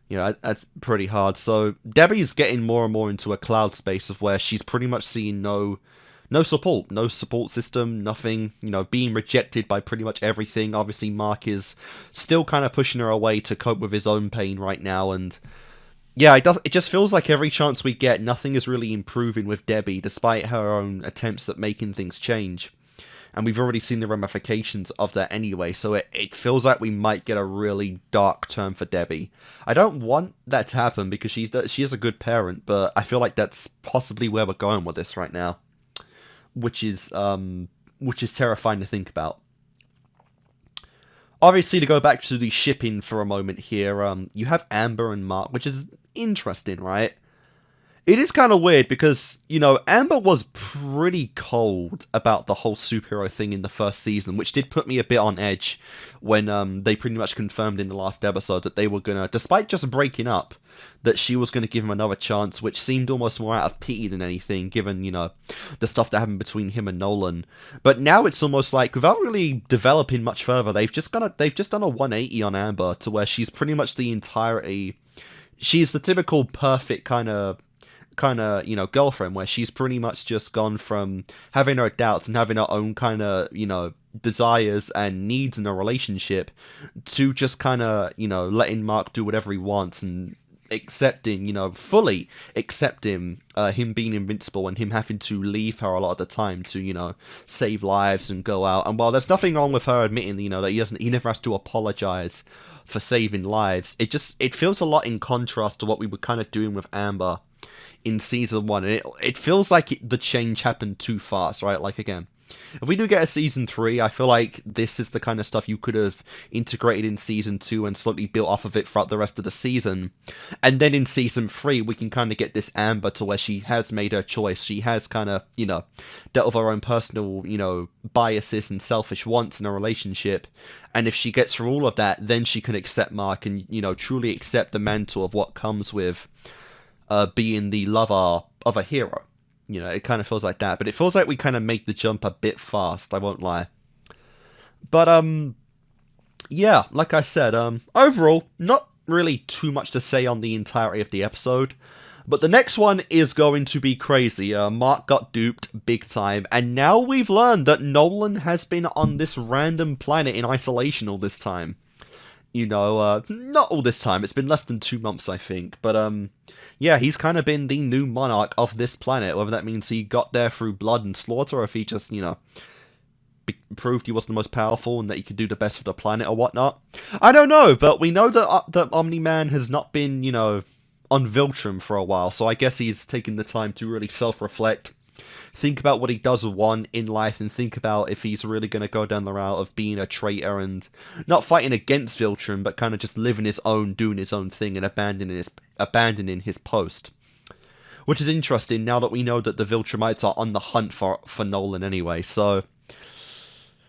You know, that's pretty hard. So Debbie's getting more and more into a cloud space of where she's pretty much seeing no support system, nothing, you know, being rejected by pretty much everything. Obviously, Mark is still kind of pushing her away to cope with his own pain right now, and yeah, it just feels like every chance we get, nothing is really improving with Debbie, despite her own attempts at making things change. And we've already seen the ramifications of that anyway, so it feels like we might get a really dark turn for Debbie. I don't want that to happen because she is a good parent, but I feel like that's possibly where we're going with this right now, which is terrifying to think about. Obviously, to go back to the shipping for a moment here, you have Amber and Mark, which is interesting, right? It is kind of weird because, you know, Amber was pretty cold about the whole superhero thing in the first season, which did put me a bit on edge when they pretty much confirmed in the last episode that they were gonna, despite just breaking up, that she was gonna give him another chance, which seemed almost more out of pity than anything, given, you know, the stuff that happened between him and Nolan. But now it's almost like, without really developing much further, they've just done a 180 on Amber to where she's pretty much the entirety. She's the typical perfect kind of, you know, girlfriend, where she's pretty much just gone from having her doubts and having her own kind of, you know, desires and needs in a relationship to just kind of, you know, letting Mark do whatever he wants and accepting, you know, fully accepting him being invincible and him having to leave her a lot of the time to, you know, save lives and go out. And while there's nothing wrong with her admitting, you know, that he never has to apologize for saving lives, it feels a lot in contrast to what we were kind of doing with Amber in season 1, and it feels like the change happened too fast, right? Like, again, if we do get a season 3, I feel like this is the kind of stuff you could have integrated in season 2 and slowly built off of it throughout the rest of the season. And then in season 3, we can kind of get this Amber to where she has made her choice. She has kind of, you know, dealt with her own personal, you know, biases and selfish wants in a relationship. And if she gets through all of that, then she can accept Mark and, you know, truly accept the mantle of what comes with being the lover of a hero. You know, it kind of feels like that. But it feels like we kind of make the jump a bit fast, I won't lie. But, yeah, like I said, overall, not really too much to say on the entirety of the episode. But the next one is going to be crazy. Mark got duped big time. And now we've learned that Nolan has been on this random planet in isolation all this time. You know, not all this time. It's been less than 2 months, I think. But, yeah, he's kind of been the new monarch of this planet. Whether that means he got there through blood and slaughter, or if he just, you know, proved he was the most powerful and that he could do the best for the planet or whatnot. I don't know, but we know that Omni-Man has not been, you know, on Viltrum for a while. So I guess he's taken the time to really self-reflect. Think about what he does want in life and think about if he's really going to go down the route of being a traitor and not fighting against Viltrum, but kind of just living his own, doing his own thing and abandoning his post. Which is interesting now that we know that the Viltrumites are on the hunt for Nolan anyway, so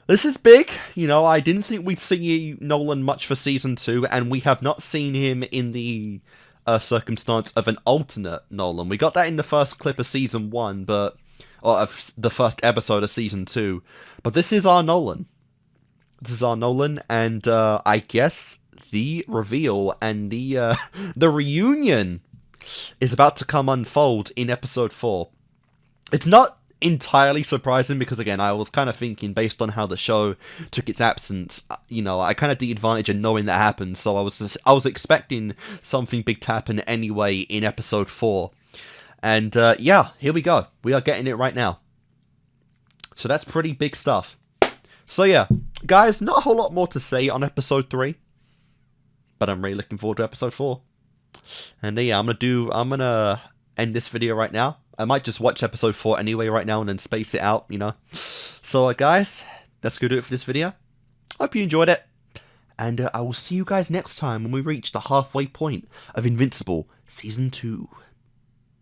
this is big. You know, I didn't think we'd see Nolan much for Season 2, and we have not seen him in the circumstance of an alternate Nolan. We got that in the first clip of Season 1, or of the first episode of Season 2. But this is our Nolan. This is our Nolan, and I guess the reveal and the reunion is about to come unfold in Episode 4. It's not entirely surprising because, again, I was kind of thinking, based on how the show took its absence, you know, I kind of the advantage of knowing that happened, so I was expecting something big to happen anyway in Episode 4. And, yeah, here we go. We are getting it right now. So that's pretty big stuff. So, yeah, guys, not a whole lot more to say on Episode 3. But I'm really looking forward to Episode 4. And, yeah, I'm gonna end this video right now. I might just watch Episode 4 anyway right now and then space it out, you know. So, guys, that's gonna do it for this video. Hope you enjoyed it. And I will see you guys next time when we reach the halfway point of Invincible Season 2.